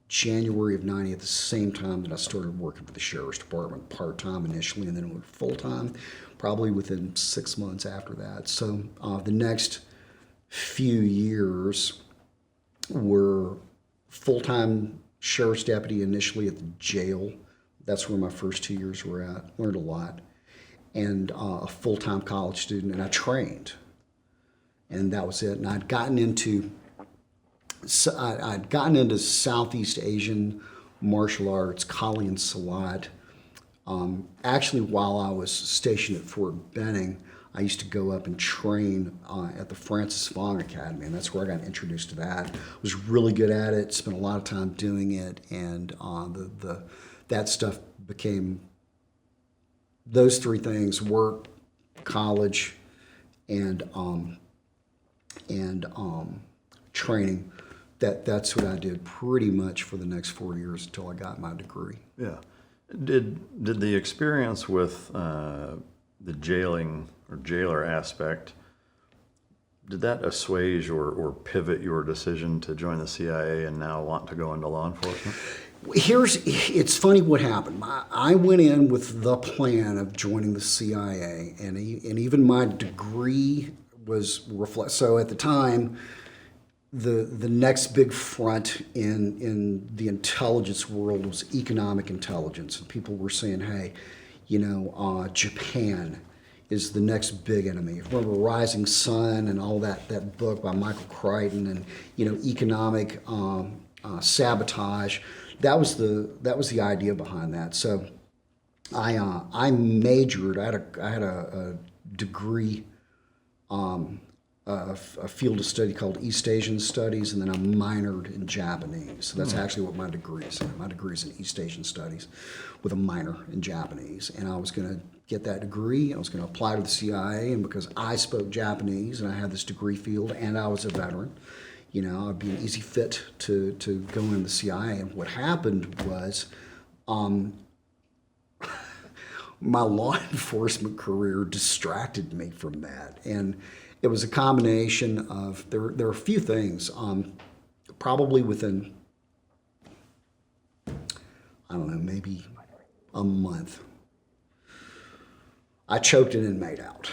January of '90 at the same time that I started working for the sheriff's department, part-time initially, and then went full-time probably within 6 months after that. So the next few years were full-time sheriff's deputy initially at the jail. That's where my first 2 years were at. Learned a lot. And a full-time college student, and I trained. And that was it. And I'd gotten into Southeast Asian martial arts, Kali and Salat. Actually, while I was stationed at Fort Benning, I used to go up and train at the Francis Fong Academy, and that's where I got introduced to that. Was really good at it, spent a lot of time doing it, and that stuff became those 3 things: work, college, and training. That's what I did pretty much for the next 4 years until I got my degree. Yeah. Did the experience with the jailing or jailer aspect, did that assuage or pivot your decision to join the CIA and now want to go into law enforcement? It's funny what happened. I went in with the plan of joining the CIA, and even my degree was so at the time, the next big front in the intelligence world was economic intelligence, and people were saying, hey, Japan is the next big enemy. Remember Rising Sun and all that book by Michael Crichton, and economic sabotage. That was the idea behind that. So I majored. I had a degree, a field of study called East Asian Studies, and then I minored in Japanese. So that's actually what my degree is in. My degree is in East Asian Studies with a minor in Japanese. And I was going to get that degree. I was going to apply to the CIA, and because I spoke Japanese and I had this degree field and I was a veteran, I'd be an easy fit to go in the CIA. And what happened was my law enforcement career distracted me from that. And it was a combination of, there are a few things, probably within, I don't know, maybe a month, I choked an inmate out.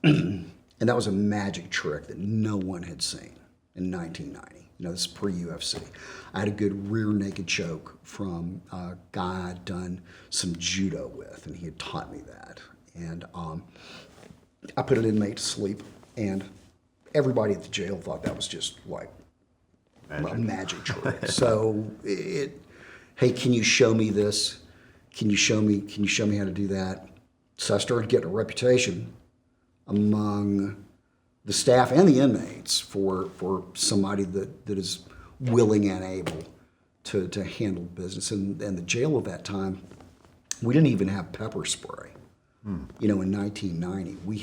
And that was a magic trick that no one had seen in 1990. This is pre-UFC. I had a good rear naked choke from a guy I'd done some judo with, and he had taught me that. And I put an inmate to sleep, and everybody at the jail thought that was just like a magic trick. So hey, can you show me this? Can you show me how to do that? So I started getting a reputation among the staff and the inmates for somebody that is willing and able to handle business. And the jail at that time, we didn't even have pepper spray. In 1990, we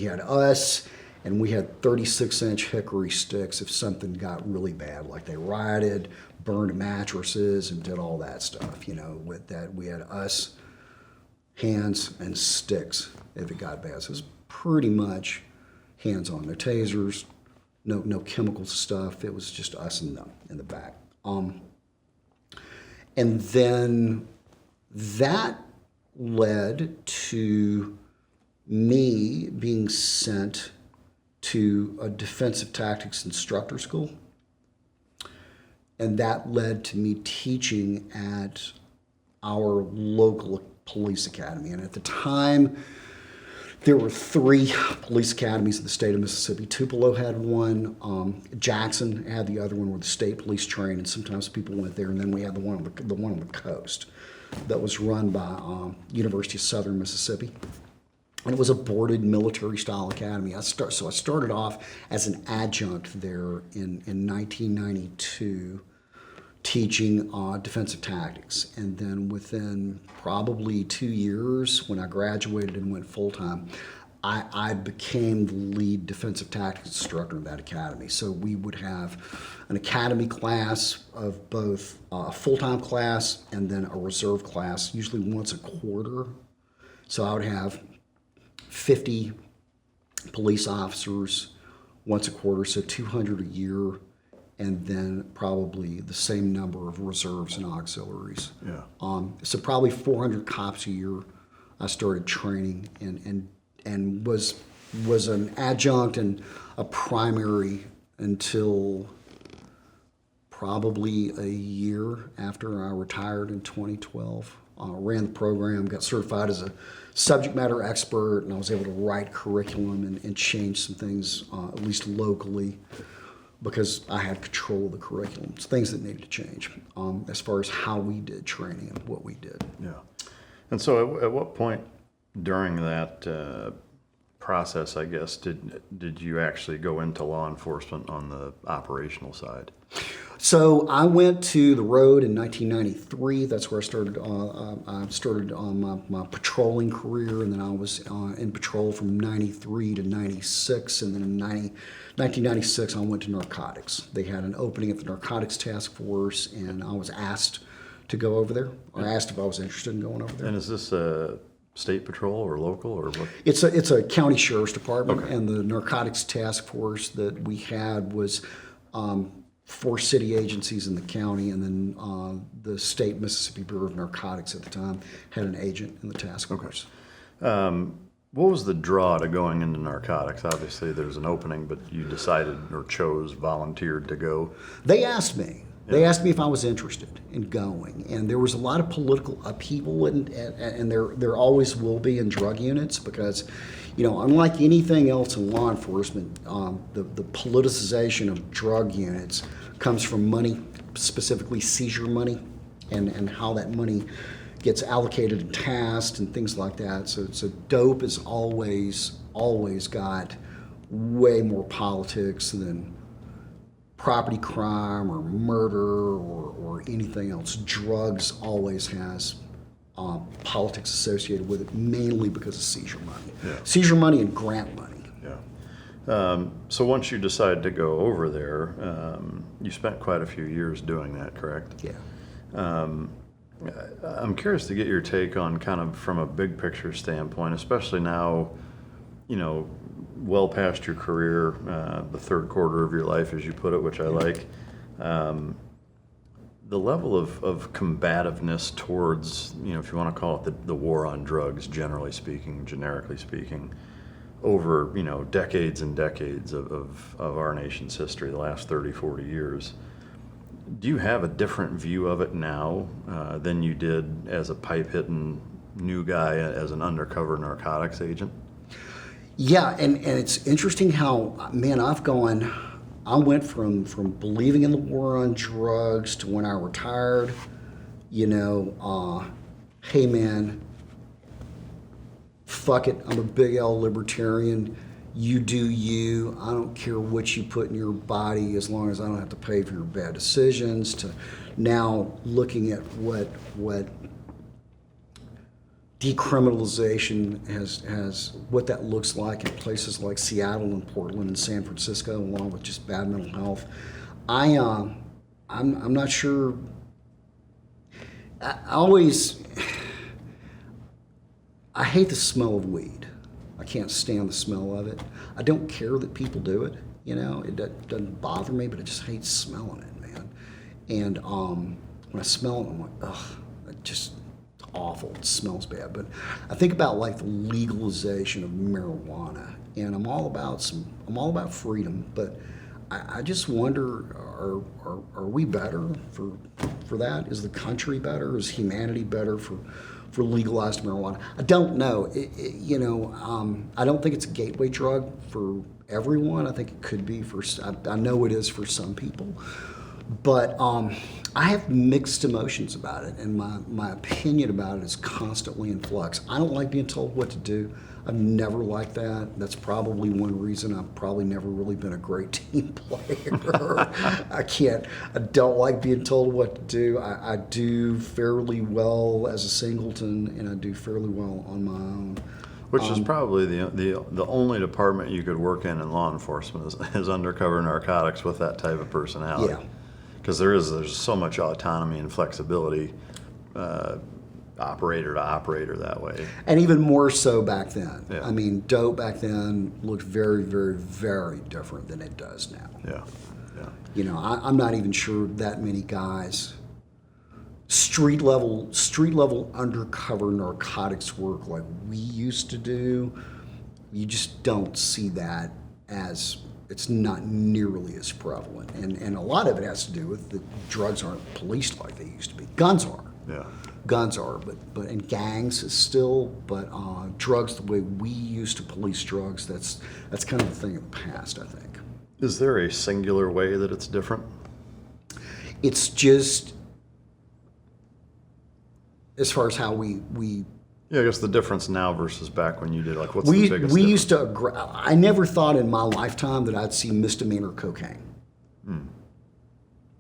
had us, and we had 36-inch hickory sticks if something got really bad, like they rioted, burned mattresses, and did all that stuff. With that, we had us, hands, and sticks if it got bad. So it was pretty much hands-on, no tasers, no chemical stuff. It was just us and them in the back. And then that led to me being sent to a defensive tactics instructor school. And that led to me teaching at our local police academy. And at the time, there were 3 police academies in the state of Mississippi. Tupelo had one, Jackson had the other one where the state police trained, and sometimes people went there. And then we had the one on the coast that was run by University of Southern Mississippi. And it was a boarded military-style academy. So I started off as an adjunct there in 1992, teaching defensive tactics. And then within probably 2 years, when I graduated and went full-time, I became the lead defensive tactics instructor in that academy. So we would have an academy class of both a full-time class and then a reserve class, usually once a quarter. So I would have 50 police officers once a quarter, so 200 a year, and then probably the same number of reserves and auxiliaries. Yeah. So probably 400 cops a year. I started training and was an adjunct and a primary until probably a year after I retired in 2012. Ran the program, got certified as a subject matter expert, and I was able to write curriculum and change some things, at least locally, because I had control of the curriculum. It's things that needed to change as far as how we did training and what we did. Yeah. And so at what point during that process, I guess, did you actually go into law enforcement on the operational side? So I went to the road in 1993. That's where I started. I started my patrolling career, and then I was in patrol from 93 to 96. And then in 1996, I went to Narcotics. They had an opening at the Narcotics Task Force, and I was asked to go over there. I asked if I was interested in going over there. And is this a state patrol or local or what? It's a county sheriff's department, Okay. and the narcotics task force that we had was 4 city agencies in the county, and then the state Mississippi Bureau of Narcotics at the time had an agent in the task force. What was the draw to going into narcotics? Obviously, there's an opening, but you decided or chose, volunteered to go. They asked me. They asked me if I was interested in going, and there was a lot of political upheaval, and there always will be in drug units because, unlike anything else in law enforcement, the politicization of drug units comes from money, specifically seizure money, and how that money gets allocated and tasked and things like that. So dope has always got way more politics than property crime or murder or anything else. Drugs always has politics associated with it, mainly because of seizure money. Yeah. Seizure money and grant money. Yeah. So once you decided to go over there, you spent quite a few years doing that, correct? Yeah. I'm curious to get your take on kind of from a big picture standpoint, especially now, well past your career, the third quarter of your life, as you put it, which I like. The level of combativeness towards, if you want to call it the war on drugs, generally speaking, generically speaking, over, decades and decades of our nation's history, the last 30, 40 years. Do you have a different view of it now than you did as a pipe-hitting new guy, as an undercover narcotics agent? Yeah, and it's interesting how, man, I went from believing in the war on drugs to when I retired, hey man, fuck it, I'm a big L libertarian. You do you. I don't care what you put in your body as long as I don't have to pay for your bad decisions, to now looking at what decriminalization has what that looks like in places like Seattle and Portland and San Francisco, along with just bad mental health. I'm not sure. I hate the smell of weed. I can't stand the smell of it. I don't care that people do it. It doesn't bother me, but I just hate smelling it, man. And when I smell it, I'm like, ugh, it just awful. It smells bad. But I think about like the legalization of marijuana, and I'm all about freedom. But I just wonder, are we better for that? Is the country better? Is humanity better for legalized marijuana? I don't know. I don't think it's a gateway drug for everyone. I think it could be I know it is for some people. But I have mixed emotions about it, and my opinion about it is constantly in flux. I don't like being told what to do. I've never liked that. That's probably one reason I've probably never really been a great team player. I don't like being told what to do. I do fairly well as a singleton, and I do fairly well on my own. Which is probably the only department you could work in law enforcement is undercover narcotics with that type of personality. Yeah. Because there's so much autonomy and flexibility, operator to operator that way. And even more so back then. Yeah. I mean, dope back then looked very, very, very different than it does now. Yeah. I'm not even sure that many guys street level undercover narcotics work like we used to do. You just don't see that as. It's not nearly as prevalent. And a lot of it has to do with the drugs aren't policed like they used to be. Guns are. Yeah. Guns are, but in gangs is still, but drugs, the way we used to police drugs, that's kind of a thing of the past, I think. Is there a singular way that it's different? It's just, as far as how we Yeah, I guess the difference now versus back when you did, like, what's the biggest we difference? used to. I never thought in my lifetime that I'd see misdemeanor cocaine.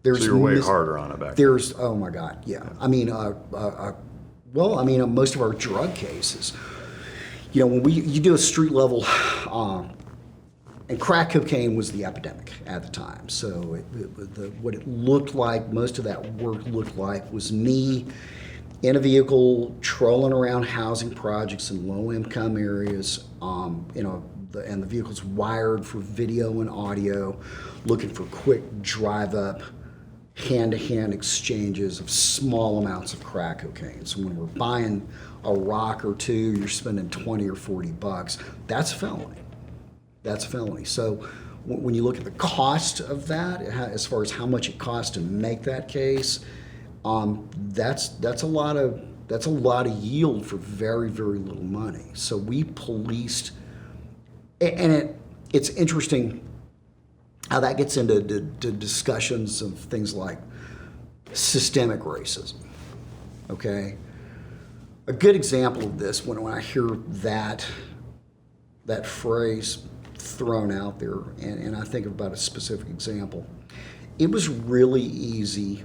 So you're way harder on it back then. There's, oh my God, yeah. I mean, most of our drug cases, when you do a street level And crack cocaine was the epidemic at the time. So what it looked like, most of that work looked like, was me in a vehicle trolling around housing projects in low-income areas, and the vehicle's wired for video and audio, looking for quick drive-up, hand-to-hand exchanges of small amounts of crack cocaine. So when we're buying a rock or two, you're spending $20 or $40. That's a felony. That's a felony. So when you look at the cost of that, as far as how much it costs to make that case, that's a lot of yield for very, very little money. So we policed, and it's interesting how that gets into discussions of things like systemic racism. Okay, a good example of this when I hear that phrase thrown out there, and I think about a specific example. It was really easy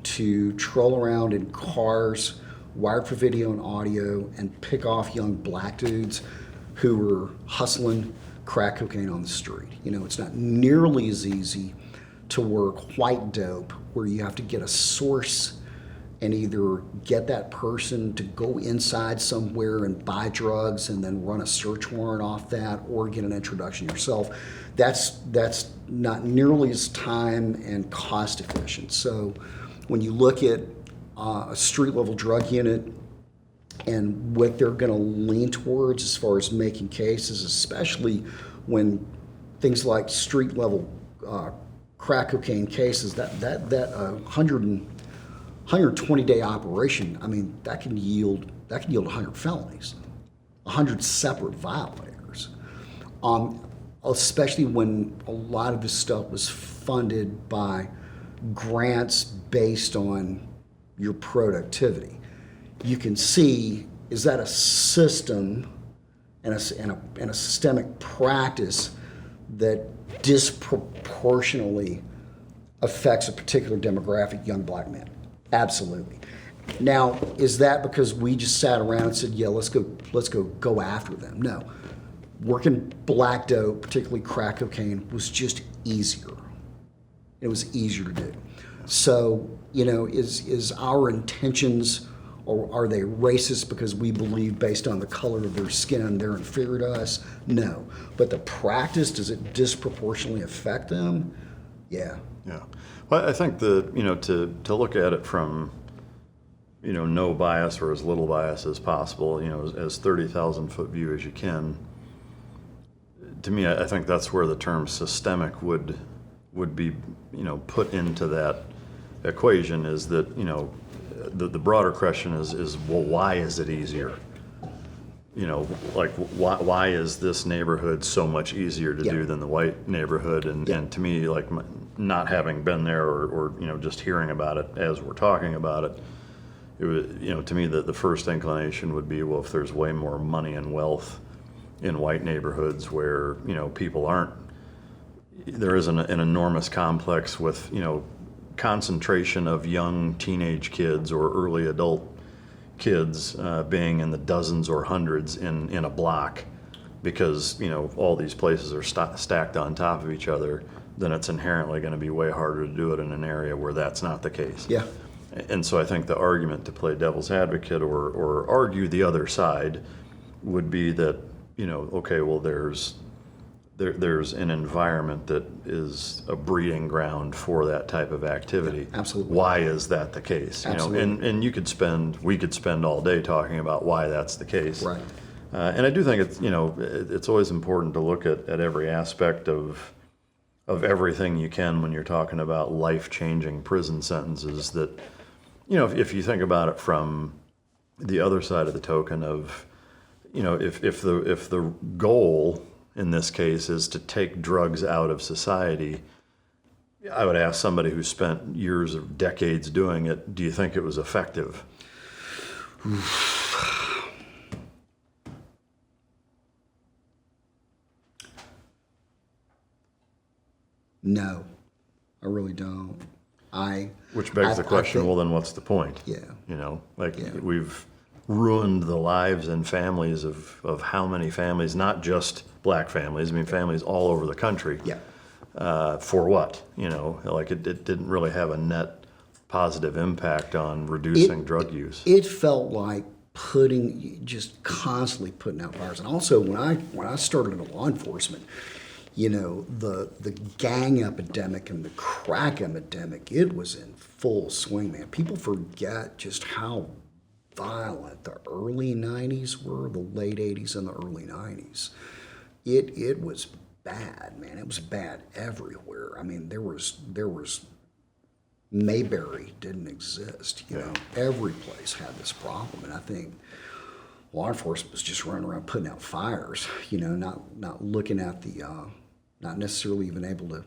to troll around in cars wired for video and audio and pick off young black dudes who were hustling crack cocaine on the street. It's not nearly as easy to work white dope, where you have to get a source and either get that person to go inside somewhere and buy drugs and then run a search warrant off that, or get an introduction yourself. That's not nearly as time and cost efficient. So when you look at a street level drug unit and what they're going to lean towards as far as making cases, especially when things like street level crack cocaine cases, that 120-day operation, I mean, that can yield 100 felonies, 100 separate violators. Especially when a lot of this stuff was funded by grants based on your productivity. You can see, is that a system and a systemic practice that disproportionately affects a particular demographic, young black men? Absolutely. Now, is that because we just sat around and said, yeah, let's go after them? No. Working black dope, particularly crack cocaine, was just easier. It was easier to do. So, is our intentions, or are they racist because we believe based on the color of their skin they're inferior to us? No. But the practice, does it disproportionately affect them? Yeah. Yeah. Well, I think to look at it from, no bias or as little bias as possible, as 30,000-foot view as you can. To me, I think that's where the term systemic would be, put into that equation, is that, the broader question is, well, why is it easier? Why is this neighborhood so much easier to do than the white neighborhood? And to me, like, not having been there or just hearing about it as we're talking about it, it was, to me, the first inclination would be, well, if there's way more money and wealth in white neighborhoods where, people aren't, there is an enormous complex with, concentration of young teenage kids or early adult kids being in the dozens or hundreds in a block, because all these places are stacked on top of each other, then it's inherently going to be way harder to do it in an area where that's not the case. Yeah. And so I think the argument, to play devil's advocate or argue the other side, would be that okay, well, there's an environment that is a breeding ground for that type of activity. Yeah, absolutely. Why is that the case? Absolutely. And we could spend all day talking about why that's the case. Right. And I do think it's always important to look at every aspect of everything you can when you're talking about life-changing prison sentences. That if you think about it from the other side of the token of if the goal in this case is to take drugs out of society, I would ask somebody who spent years or decades doing it, do you think it was effective? No, I really don't. Which begs the question, well, then what's the point? Yeah. We've ruined the lives and families of how many families, not just black families, I mean families all over the country. Yeah. For what? Like it didn't really have a net positive impact on reducing drug use. It felt like just constantly putting out fires. And also when I started in law enforcement, the gang epidemic and the crack epidemic, it was in full swing, man. People forget just how violent the early 90s were, the late 80s and the early 90s. It was bad, man. It was bad everywhere. I mean, there was Mayberry didn't exist. Every place had this problem, and I think law enforcement was just running around putting out fires. Not looking at the, not necessarily even able to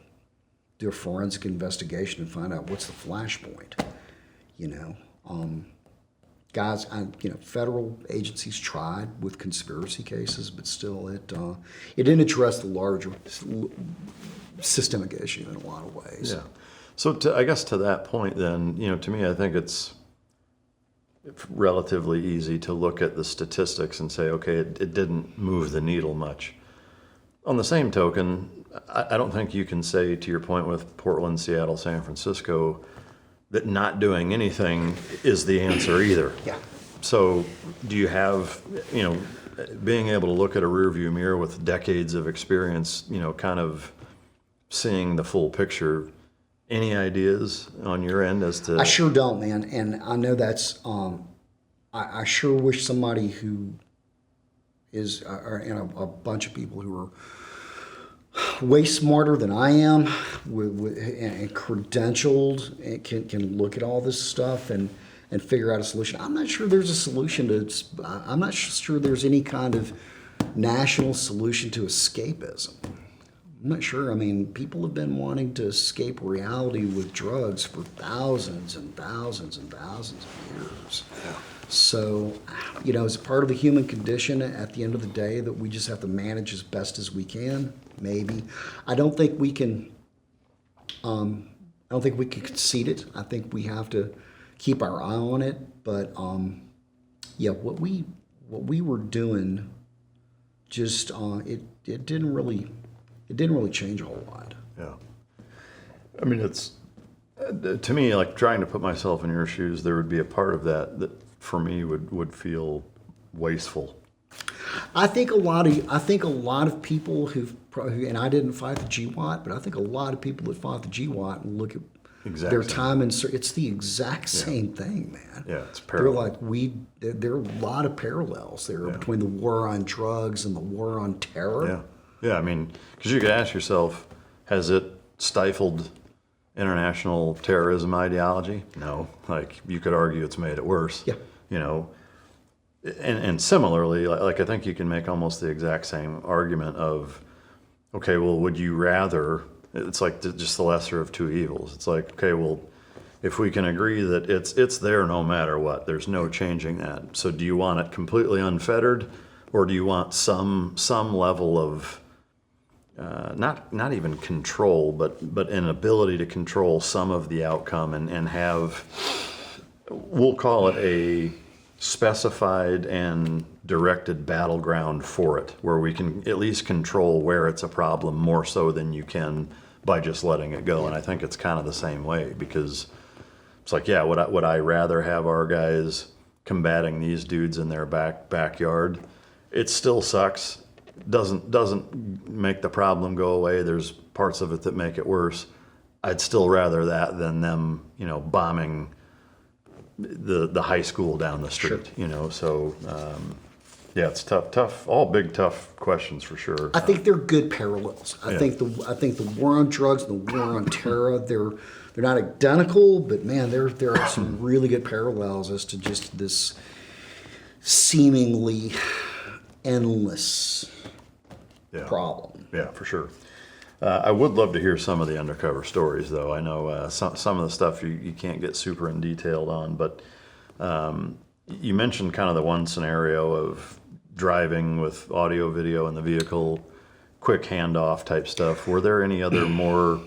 do a forensic investigation and find out what's the flashpoint. Guys, federal agencies tried with conspiracy cases, but still, it didn't address the larger systemic issue in a lot of ways. Yeah. So I guess to that point, then, to me, I think it's relatively easy to look at the statistics and say, okay, it didn't move the needle much. On the same token, I don't think you can say, to your point with Portland, Seattle, San Francisco, that not doing anything is the answer either. Yeah. So do you have, being able to look at a rearview mirror with decades of experience, kind of seeing the full picture, any ideas on your end as to... I sure don't, man. And I know that's, I sure wish somebody who is, and a bunch of people who are way smarter than I am and credentialed and can look at all this stuff and figure out a solution. I'm not sure there's a solution I'm not sure there's any kind of national solution to escapism. I'm not sure. I mean, people have been wanting to escape reality with drugs for thousands and thousands and thousands of years. Yeah. So, it's part of the human condition at the end of the day that we just have to manage as best as we can, maybe. I don't think we can concede it. I think we have to keep our eye on it. But, what we were doing just, it didn't really change a whole lot. Yeah. I mean, it's, to me, like trying to put myself in your shoes, there would be a part of that for me would feel wasteful. I think a lot of people and I didn't fight the GWAT, but I think a lot of people that fought the GWAT and look at their time it's the exact same thing, man. Yeah, it's parallel. There are a lot of parallels there between the war on drugs and the war on terror. Yeah. Yeah, I mean, because you could ask yourself, has it stifled international terrorism ideology? No. Like, you could argue it's made it worse. Yeah. And similarly, like I think you can make almost the exact same argument of, okay, well, would you rather, it's like just the lesser of two evils. It's like, okay, well, if we can agree that it's there no matter what, there's no changing that. So do you want it completely unfettered, or do you want some level of not even control, but an ability to control some of the outcome and have, we'll call it a specified and directed battleground for it, where we can at least control where it's a problem more so than you can by just letting it go. And I think it's kind of the same way, because it's like, yeah, would I rather have our guys combating these dudes in their backyard? It still sucks. Doesn't make the problem go away. There's parts of it that make it worse. I'd still rather that than them, bombing the high school down the street. Sure. So yeah, it's tough, all big tough questions for sure. I think they're good parallels. I think the war on drugs and the war on terror, they're not identical, but man, there are some really good parallels as to just this seemingly endless problem. Yeah, for sure. I would love to hear some of the undercover stories, though. I know some of the stuff you can't get super in detailed on, but you mentioned kind of the one scenario of driving with audio, video in the vehicle, quick handoff type stuff. Were there any other more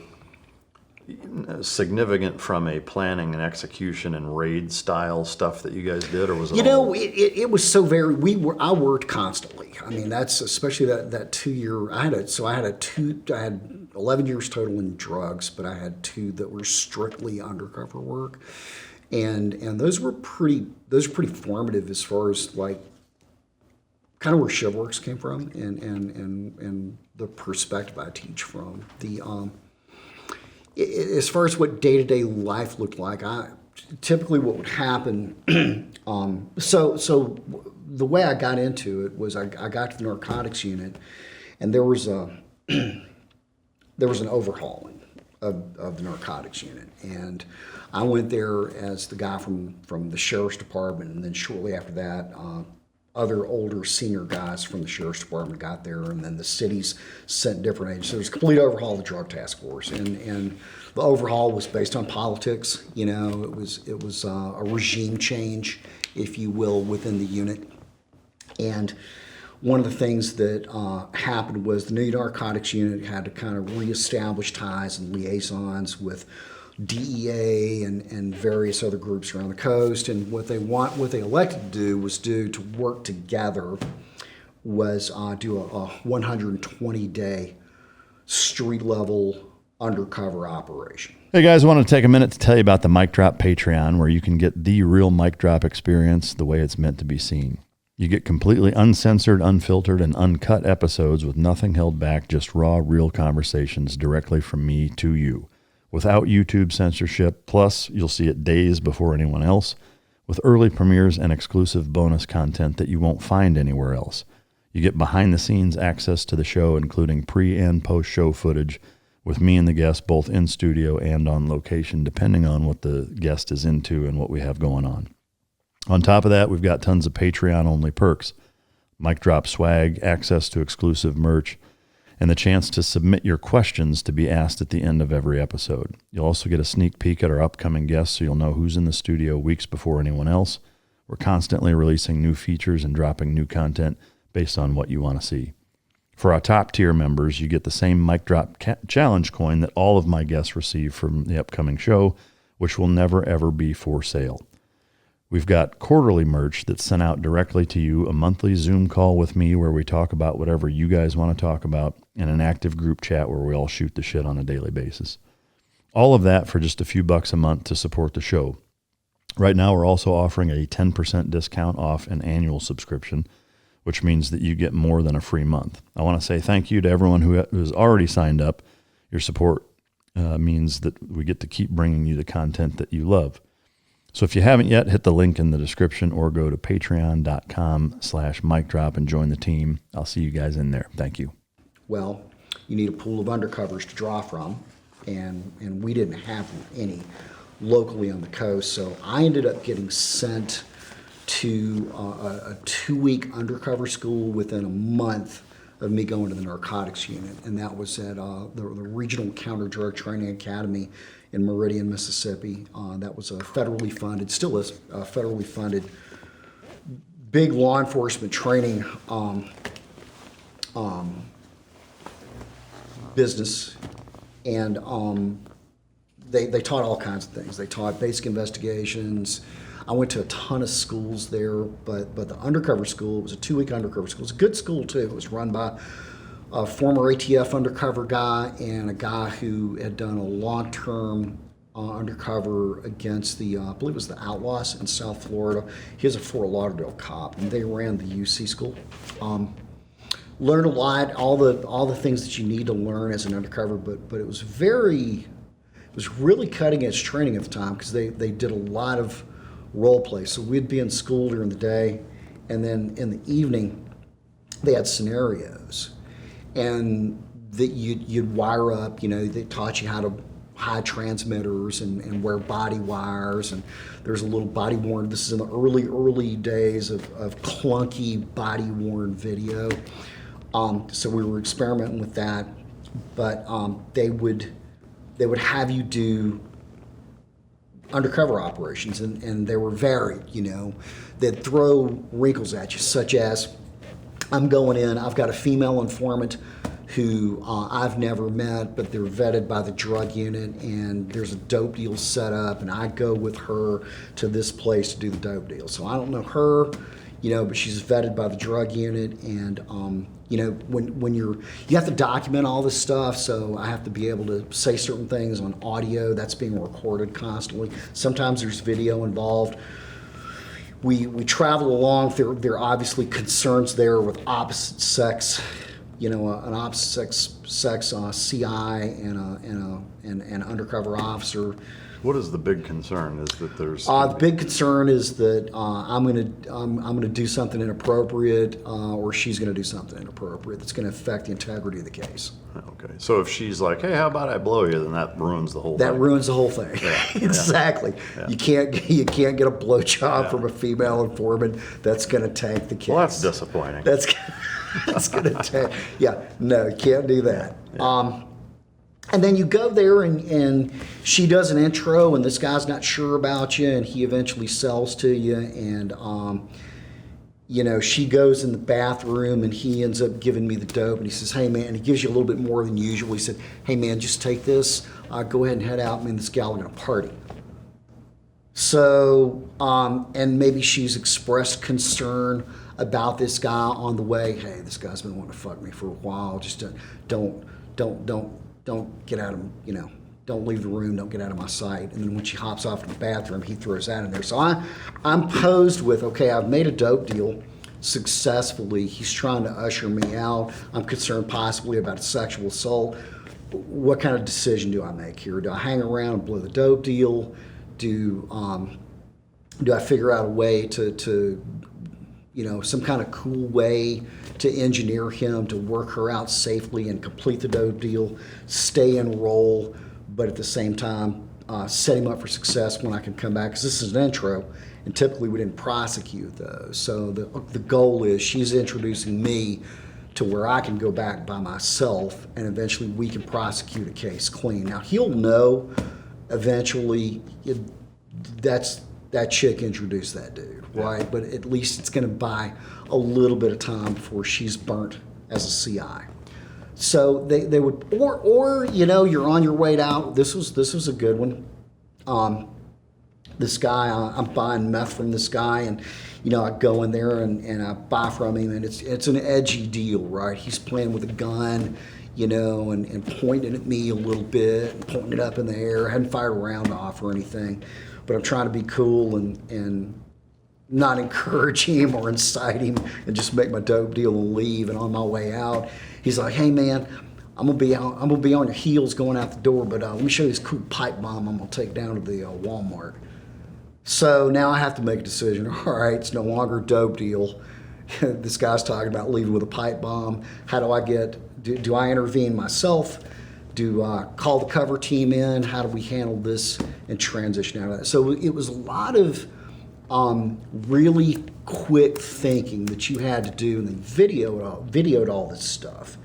significant from a planning and execution and raid style stuff that you guys did, or was it? It was so very. I worked constantly. I mean, that's especially that 2 year. I had 11 years total in drugs, but I had 2 that were strictly undercover work, and those were pretty formative as far as like kind of where ShivWorks came from and the perspective I teach from. As far as what day-to-day life looked like, typically what would happen, so the way I got into it was I got to the narcotics unit, and there was an overhauling of the narcotics unit, and I went there as the guy from the sheriff's department, and then shortly after that, other older senior guys from the sheriff's department got there, and then the cities sent different agents. So it was a complete overhaul of the drug task force, and the overhaul was based on politics. You know, it was a regime change, if you will, within the unit. And one of the things that happened was the new narcotics unit had to kind of reestablish ties and liaisons with DEA and various other groups around the coast, and what they elected to do was to work together was do a 120-day street level undercover operation. Hey guys, I want to take a minute to tell you about the Mic Drop Patreon, where you can get the real mic drop experience the way it's meant to be seen. You get completely uncensored, unfiltered, and uncut episodes with nothing held back, just raw, real conversations directly from me to you, without YouTube censorship. Plus, you'll see it days before anyone else, with early premieres and exclusive bonus content that you won't find anywhere else. You get behind-the-scenes access to the show, including pre- and post-show footage, with me and the guest both in studio and on location, depending on what the guest is into and what we have going on. On top of that, we've got tons of Patreon-only perks, mic drop swag, access to exclusive merch, and the chance to submit your questions to be asked at the end of every episode. You'll also get a sneak peek at our upcoming guests, so you'll know who's in the studio weeks before anyone else. We're constantly releasing new features and dropping new content based on what you want to see. For our top tier members, you get the same mic drop challenge coin that all of my guests receive from the upcoming show, which will never ever be for sale. We've got quarterly merch that's sent out directly to you, a monthly Zoom call with me where we talk about whatever you guys want to talk about, and an active group chat where we all shoot the shit on a daily basis. All of that for just a few bucks a month to support the show. Right now, we're also offering a 10% discount off an annual subscription, which means that you get more than a free month. I want to say thank you to everyone who has already signed up. Your support means that we get to keep bringing you the content that you love. So if you haven't yet, hit the link in the description or go to patreon.com/micdrop and join the team. I'll see you guys in there. Thank you. Well, you need a pool of undercovers to draw from, and we didn't have any locally on the coast, so I ended up getting sent to a 2-week undercover school within a month of me going to the narcotics unit, and that was at the Regional Counter-Drug Training Academy in Meridian, Mississippi. That was a federally funded, still is a federally funded, big law enforcement training business, and they taught all kinds of things. They taught basic investigations. I went to a ton of schools there, but the undercover school, it was a 2-week undercover school. It was a good school too. It was run by a former ATF undercover guy and a guy who had done a long-term undercover against the, I believe it was the Outlaws in South Florida. He was a Fort Lauderdale cop, and they ran the UC school. Learned a lot, all the things that you need to learn as an undercover, but it was really cutting edge training at the time, because they did a lot of role play. So we'd be in school during the day, and then in the evening they had scenarios, and that you'd wire up. You know, they taught you how to hide transmitters and wear body wires, and there's a little body worn. This is in the early days of clunky body worn video. So we were experimenting with that, but they would have you do undercover operations, and they were varied. You know, they'd throw wrinkles at you, such as, I'm going in, I've got a female informant who I've never met, but they're vetted by the drug unit, and there's a dope deal set up, and I go with her to this place to do the dope deal. So I don't know her, but she's vetted by the drug unit, and when you have to document all this stuff, so I have to be able to say certain things on audio that's being recorded constantly. Sometimes there's video involved. We travel along. There are obviously concerns there with opposite sex, an opposite sex CI and an undercover officer. What is the big concern? Is that there's the big concern is that I'm gonna do something inappropriate, or she's gonna do something inappropriate that's gonna affect the integrity of the case. Okay, so if she's like, "Hey, how about I blow you?" then that ruins the whole thing. That ruins the whole thing. Yeah. Exactly. Yeah. You can't get a blowjob from a female informant. That's gonna tank the case. Well, that's disappointing. That's gonna tank. Yeah, no, you can't do that. Yeah. And then you go there and she does an intro, and this guy's not sure about you, and he eventually sells to you, and she goes in the bathroom, and he ends up giving me the dope, and he says, "Hey man," and he gives you a little bit more than usual. He said, "Hey man, just take this, go ahead and head out, me and this gal are gonna party." So, and maybe she's expressed concern about this guy on the way. "Hey, this guy's been wanting to fuck me for a while, just don't get out of, don't leave the room, don't get out of my sight." And then when she hops off to the bathroom, he throws that in there. So I'm posed with, okay, I've made a dope deal successfully. He's trying to usher me out. I'm concerned possibly about a sexual assault. What kind of decision do I make here? Do I hang around and blow the dope deal? Do I figure out a way to some kind of cool way to engineer him to work her out safely and complete the dope deal, stay in role, but at the same time set him up for success when I can come back? Because this is an intro, and typically we didn't prosecute those. So the goal is she's introducing me to where I can go back by myself, and eventually we can prosecute a case clean. Now he'll know eventually that chick introduced that dude, right? But at least it's going to buy a little bit of time before she's burnt as a CI. So they would, or you're on your way out. This was a good one. This guy, I'm buying meth from this guy, and I go in there and I buy from him, and it's an edgy deal, right? He's playing with a gun, and pointing at me a little bit, and pointing it up in the air. I hadn't fired a round off or anything, but I'm trying to be cool and not encourage him or incite him, and just make my dope deal and leave. And on my way out, he's like, "Hey man, I'm gonna be on your heels going out the door, but let me show you this cool pipe bomb I'm gonna take down to the Walmart." So now I have to make a decision. All right, it's no longer a dope deal. This guy's talking about leaving with a pipe bomb. How do I do I intervene myself? Do I call the cover team in? How do we handle this and transition out of that? So it was a lot of really quick thinking that you had to do, and they videoed all this stuff.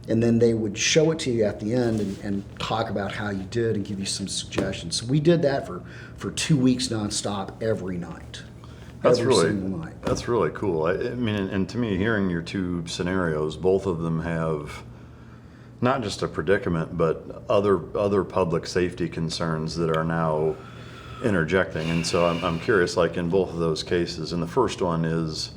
And then they would show it to you at the end and talk about how you did and give you some suggestions. So we did that for 2 weeks nonstop every night. That's every single night. That's really cool. I mean, and to me, hearing your two scenarios, both of them have not just a predicament, but other public safety concerns that are now interjecting. And so I'm curious, like in both of those cases, and the first one is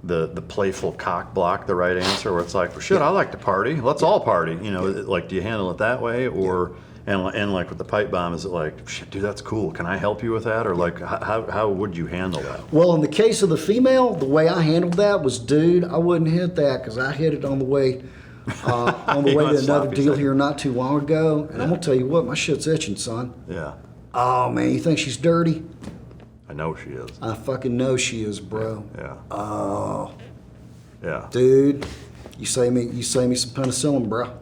the playful cock block, the right answer, where it's like, well, shit, I like to party. Let's all party. Like, do you handle it that way? Or, and like with the pipe bomb, is it like, shit, dude, that's cool. Can I help you with that? Or like, how would you handle that? Well, in the case of the female, the way I handled that was, dude, I wouldn't hit that because I hit it on the way to another deal here not too long ago. And I'm going to tell you what, my shit's itching, son. Yeah. Oh, man, you think she's dirty? I know she is. I fucking know she is, bro. Yeah. Oh. Yeah. Dude, you save me some penicillin, bro.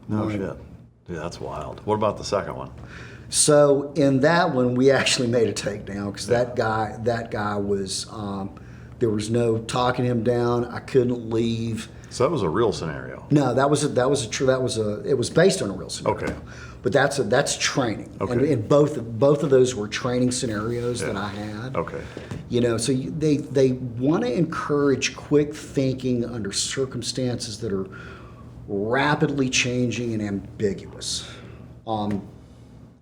No shit. Dude, that's wild. What about the second one? So in that one, we actually made a takedown because that guy was, there was no talking him down. I couldn't leave. So that was a real scenario. No, it was based on a real scenario. Okay. But that's training. Okay. And both of those were training scenarios that I had. Okay. So they want to encourage quick thinking under circumstances that are rapidly changing and ambiguous.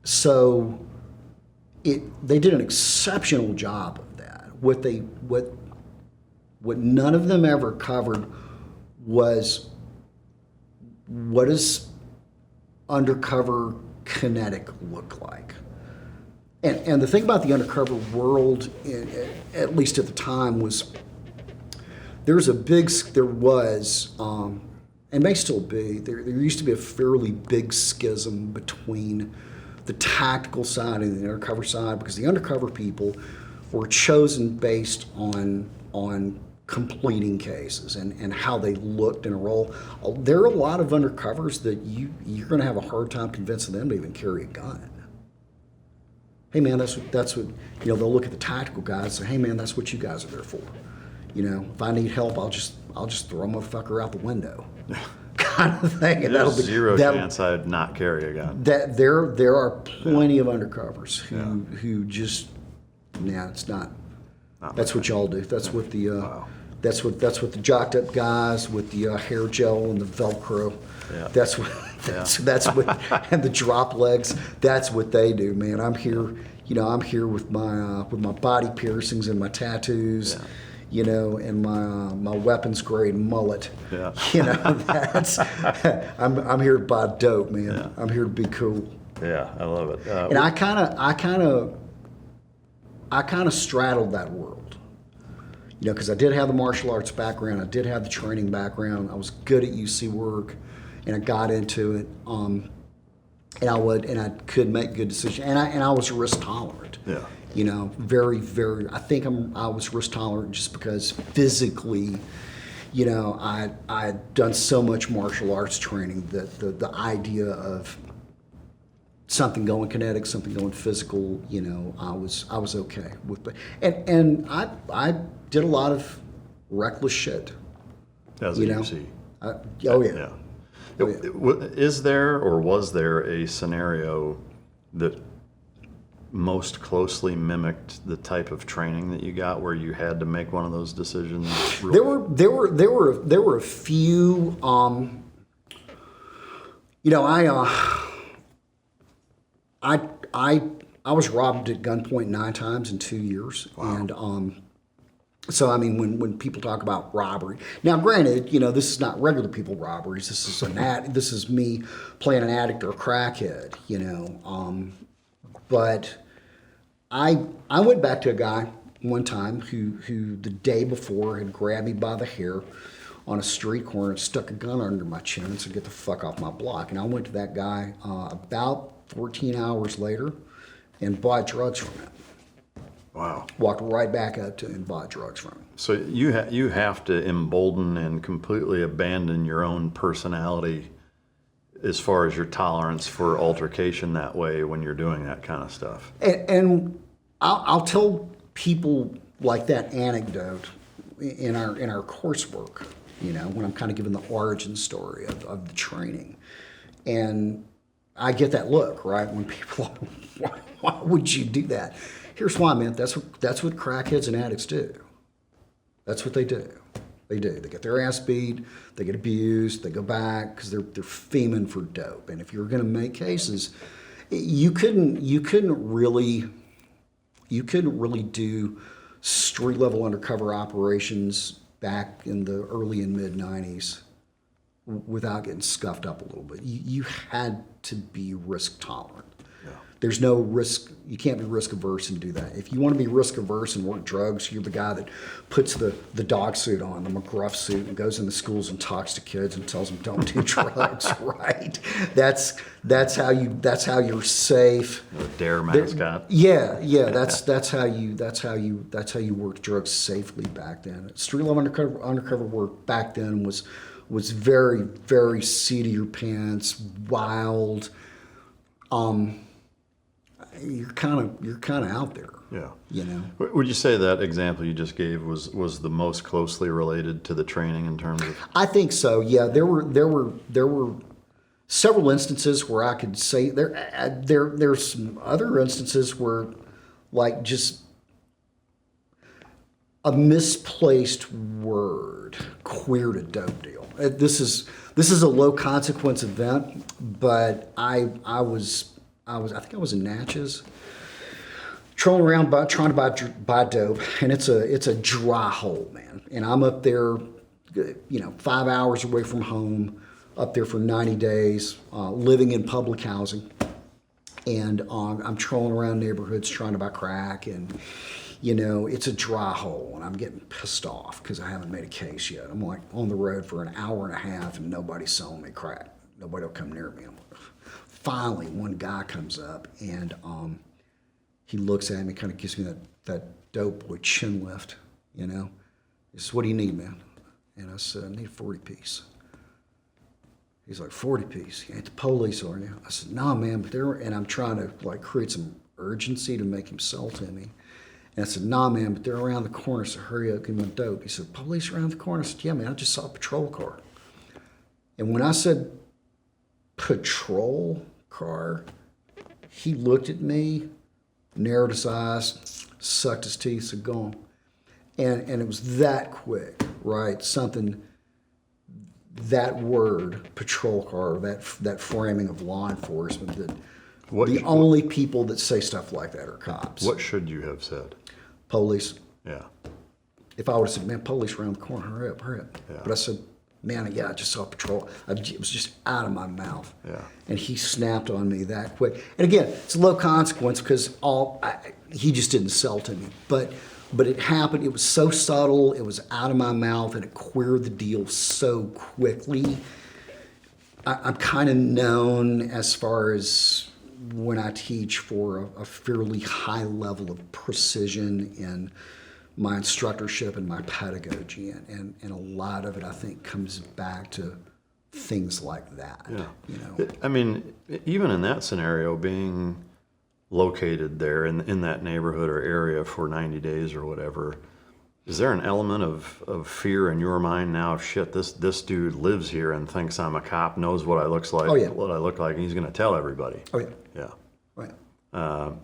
So they did an exceptional job of that. What none of them ever covered was, what does undercover Kinetic look like? And the thing about the undercover world, at least at the time, was there was, and may still be, there used to be a fairly big schism between the tactical side and the undercover side, because the undercover people were chosen based on completing cases and how they looked in a role. There are a lot of undercovers that you're going to have a hard time convincing them to even carry a gun. Hey man, that's what they'll look at the tactical guys and say, hey man, that's what you guys are there for. If I need help, I'll just throw a motherfucker out the window. Kind of thing. And There's zero chance I'd not carry a gun. There are plenty of undercovers who just, it's not that's what y'all do. That's what the that's what the jocked up guys with the hair gel and the Velcro. Yeah. That's what and the drop legs. That's what they do, man. I'm here. I'm here with my body piercings and my tattoos. Yeah. And my weapons grade mullet. Yeah. That's I'm here to buy dope, man. Yeah. I'm here to be cool. Yeah, I love it. And I kind of straddled that world. Because I did have the martial arts background, I did have the training background, I was good at UC work, and I got into it. And I could make good decisions, and I was risk tolerant. Yeah. Very, very. I think I was risk tolerant just because physically, I'd done so much martial arts training that the idea of something going kinetic, something going physical, I was okay with it. And I did a lot of reckless shit. As you see. Oh yeah. Is there or was there a scenario that most closely mimicked the type of training that you got, where you had to make one of those decisions? There were a few. I was robbed at gunpoint 9 times in 2 years. Wow. And so I mean, when people talk about robbery, now granted, this is not regular people robberies. This is this is me playing an addict or a crackhead. But I went back to a guy one time who the day before had grabbed me by the hair on a street corner and stuck a gun under my chin and said, "Get the fuck off my block." And I went to that guy about 14 hours later and bought drugs from him. Wow. Walked right back up to him and bought drugs from him. So you have to embolden and completely abandon your own personality as far as your tolerance for altercation that way when you're doing that kind of stuff. And I'll tell people like that anecdote in our coursework, when I'm kind of giving the origin story of the training. And I get that look, right? When people are, why would you do that? Here's why, man. That's what crackheads and addicts do. That's what they do. They do. They get their ass beat. They get abused. They go back because they're fiending for dope. And if you're going to make cases, you couldn't really do street level undercover operations back in the early and mid 90s without getting scuffed up a little bit. You had to be risk tolerant. Yeah. There's no risk. You can't be risk averse and do that. If you want to be risk averse and work drugs, you're the guy that puts the dog suit on, the McGruff suit, and goes into schools and talks to kids and tells them don't do drugs. Right? That's how you're safe. The dare mascot. Yeah. That's how you worked drugs safely back then. Street level undercover work back then was very, very seat of your pants, wild. You're kind of out there. Yeah. Would you say that example you just gave was the most closely related to the training in terms of? I think so. Yeah. There were several instances where I could say there's some other instances where, like, just a misplaced word, queered a dope deal. This is a low consequence event, but I think I was in Natchez, trolling around trying to buy dope, and it's a dry hole, man. And I'm up there, 5 hours away from home, up there for 90 days, living in public housing, and I'm trolling around neighborhoods trying to buy crack, and it's a dry hole, and I'm getting pissed off because I haven't made a case yet. I'm like on the road for an hour and a half, and nobody's selling me crack. Nobody will come near me. Finally, one guy comes up, and he looks at me, kind of gives me that dope boy chin lift, He says, "What do you need, man?" And I said, "I need a 40-piece. He's like, "40-piece? You ain't the police, are you?" I said, "Nah, man, but they're," and I'm trying to create some urgency to make him sell to me. And I said, "Nah, man, but they're around the corner, so hurry up, give me my dope." He said, "Police around the corner?" I said, "Yeah, man, I just saw a patrol car." And when I said patrol car, he looked at me, narrowed his eyes, sucked his teeth, said, "Go on." And it was that quick, right? Something, that word, patrol car, that framing of law enforcement, that only people that say stuff like that are cops. What should you have said? Police. Yeah. If I would have said, "Man, police around the corner, hurry up, hurry up." Yeah. But I said, "Man, yeah, I just saw a patrol." It was just out of my mouth. Yeah. And he snapped on me that quick. And again, it's low consequence because he just didn't sell to me. But it happened. It was so subtle. It was out of my mouth, and it queered the deal so quickly. I'm kind of known as far as when I teach for a fairly high level of precision in my instructorship and my pedagogy, and a lot of it, I think, comes back to things like that. Yeah. I mean, even in that scenario, being located there in that neighborhood or area for 90 days or whatever, is there an element of fear in your mind now? Shit, this dude lives here and thinks I'm a cop, knows what I look like, and he's going to tell everybody. Oh, yeah. Yeah. Right.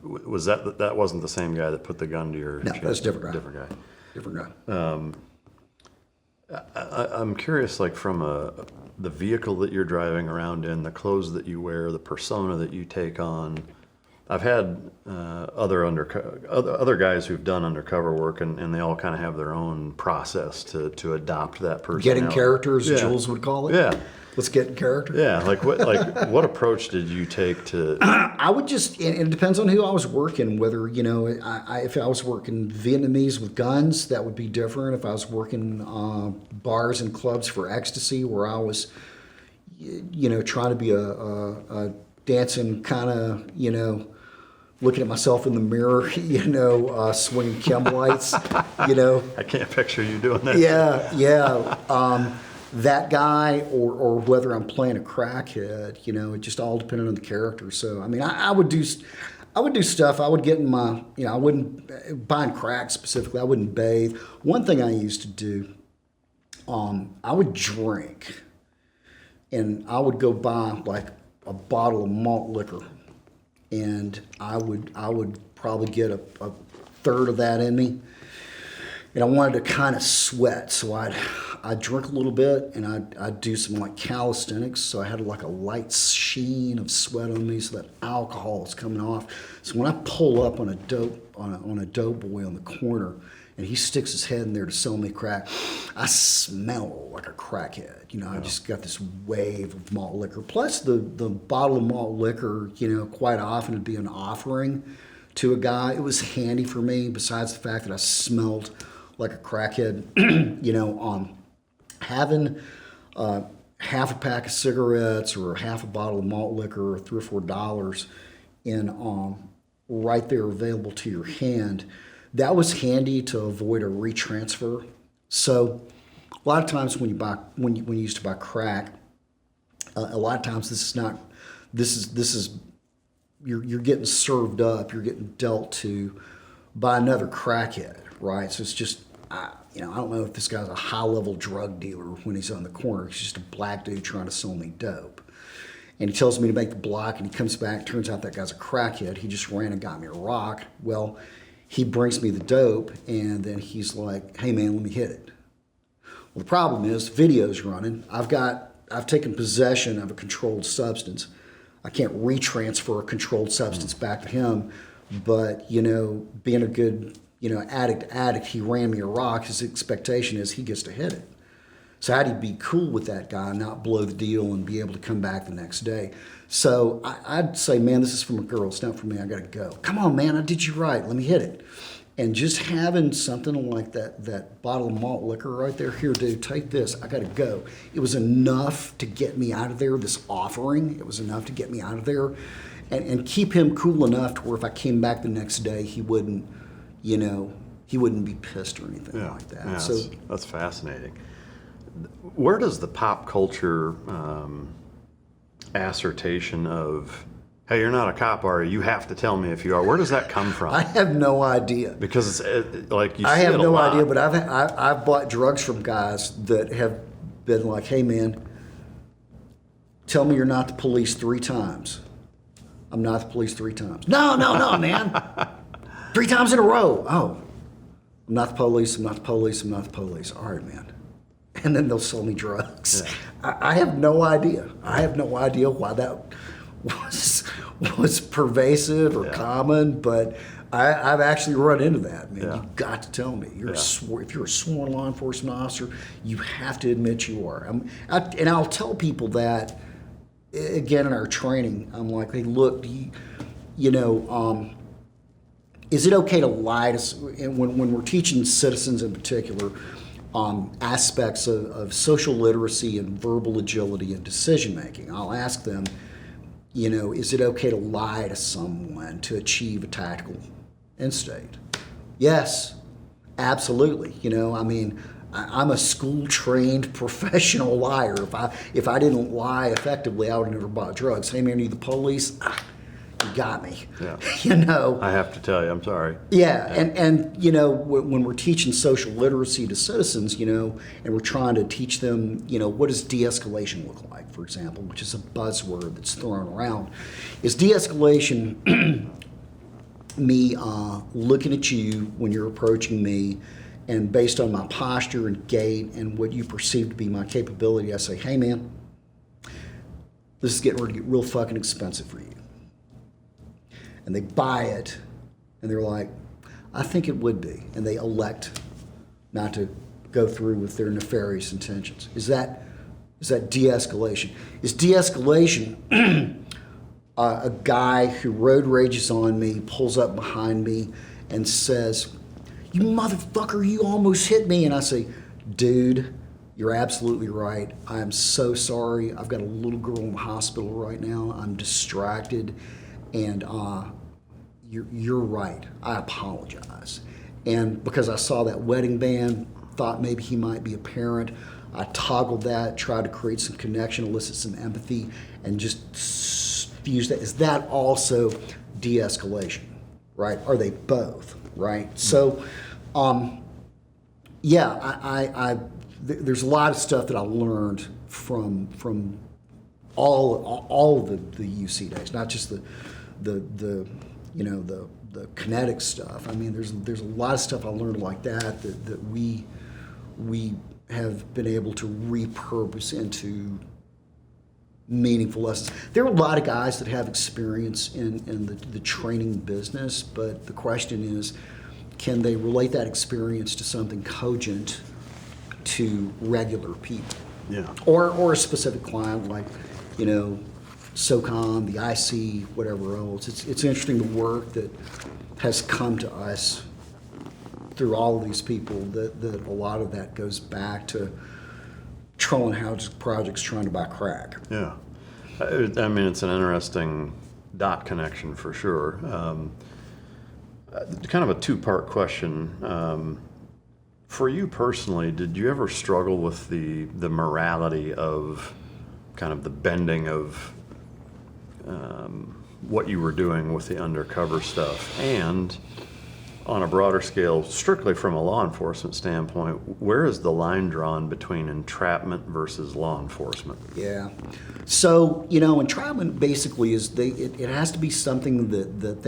Was that wasn't the same guy that put the gun to your No, chest? that's a different guy. Different guy. I'm curious, from the vehicle that you're driving around in, the clothes that you wear, the persona that you take on. I've had other guys who've done undercover work, and they all kind of have their own process to adopt that personality. Getting characters, Jules would call it. Yeah. Let's get in character. Yeah, what approach did you take to? I would just, and it depends on who I was working. Whether if I was working Vietnamese with guns, that would be different. If I was working bars and clubs for ecstasy, where I was, trying to be a dancing kind of, looking at myself in the mirror, swinging chem lights, I can't picture you doing that. Yeah. That guy, or whether I'm playing a crackhead, it just all depended on the character. So, I mean, I would do stuff. I would get in my, I wouldn't, buying crack specifically, I wouldn't bathe. One thing I used to do, I would drink, and I would go buy a bottle of malt liquor, and I would probably get a third of that in me. And I wanted to kind of sweat, so I'd drink a little bit, and I'd do some calisthenics, so I had a light sheen of sweat on me, so that alcohol is coming off. So when I pull up on a dope boy on the corner, and he sticks his head in there to sell me crack, I smell like a crackhead. I just got this wave of malt liquor. Plus the bottle of malt liquor, quite often would be an offering to a guy. It was handy for me, besides the fact that I smelled like a crackhead. Having half a pack of cigarettes or half a bottle of malt liquor or $3 or $4 in right there available to your hand, that was handy to avoid a retransfer. So a lot of times when you used to buy crack, a lot of times you're getting served up, you're getting dealt to by another crackhead, right? So it's just, I don't know if this guy's a high-level drug dealer when he's on the corner. He's just a black dude trying to sell me dope. And he tells me to make the block, and he comes back. Turns out that guy's a crackhead. He just ran and got me a rock. Well, he brings me the dope, and then he's like, hey man, let me hit it. Well, the problem is, video's running. I've taken possession of a controlled substance. I can't retransfer a controlled substance back to him, but, being a good, addict, he ran me a rock. His expectation is he gets to hit it. So how'd he be cool with that guy, not blow the deal and be able to come back the next day? So I'd say, man, this is from a girl. It's not for me. I got to go. Come on, man. I did you right. Let me hit it. And just having something like that bottle of malt liquor right there, here, dude, take this. I got to go. It was enough to get me out of there, this offering. It was enough to get me out of there and keep him cool enough to where if I came back the next day, he wouldn't, he wouldn't be pissed or anything like that. Yeah, so that's fascinating. Where does the pop culture assertion of, hey, you're not a cop, are you? You have to tell me if you are. Where does that come from? I have no idea. Because it's like you see I have it a no lot. idea, but I've bought drugs from guys that have been like, hey man, tell me you're not the police 3 times. I'm not the police 3 times. No, man. 3 times in a row. Oh, I'm not the police, I'm not the police, I'm not the police. All right, man. And then they'll sell me drugs. Yeah. I have no idea. I have no idea why that was pervasive or common, but I've actually run into that, man. Yeah. You've got to tell me. If you're a sworn law enforcement officer, you have to admit you are. And I'll tell people that, again, in our training. I'm like, hey, look, is it okay to lie to, and when we're teaching citizens in particular, aspects of social literacy and verbal agility and decision making, I'll ask them, is it okay to lie to someone to achieve a tactical end state? Yes, absolutely. I'm a school-trained professional liar. If I didn't lie effectively, I would have never bought drugs. Hey man, are you the police? You got me. Yeah. I have to tell you, I'm sorry. Yeah. And when we're teaching social literacy to citizens, and we're trying to teach them, what does de-escalation look like, for example, which is a buzzword that's thrown around. Is de-escalation me looking at you when you're approaching me, and based on my posture and gait and what you perceive to be my capability, I say, hey man, this is getting ready to get real fucking expensive for you. And they buy it, and they're like, I think it would be. And they elect not to go through with their nefarious intentions. Is that de-escalation? Is de-escalation a guy who road rages on me, pulls up behind me, and says, you motherfucker, you almost hit me. And I say, dude, you're absolutely right. I'm so sorry. I've got a little girl in the hospital right now. I'm distracted. And you're right. I apologize. And because I saw that wedding band, thought maybe he might be a parent, I toggled that, tried to create some connection, elicit some empathy, and just fuse that. Is that also de-escalation, right? Are they both, right? So, there's a lot of stuff that I learned from all of the UC days, not just the Kinetic stuff. I mean, there's a lot of stuff I learned like that we have been able to repurpose into meaningful lessons. There are a lot of guys that have experience in the training business, but the question is, can they relate that experience to something cogent to regular people? Yeah. Or a specific client like, SOCOM, the IC, whatever else. It's interesting the work that has come to us through all of these people, that a lot of that goes back to trolling house projects trying to buy crack. Yeah. I mean, it's an interesting dot connection for sure. Kind of a two-part question. For you personally, did you ever struggle with the morality of kind of the bending of what you were doing with the undercover stuff? And on a broader scale, strictly from a law enforcement standpoint, where is the line drawn between entrapment versus law enforcement? Yeah. So, entrapment basically is it has to be something that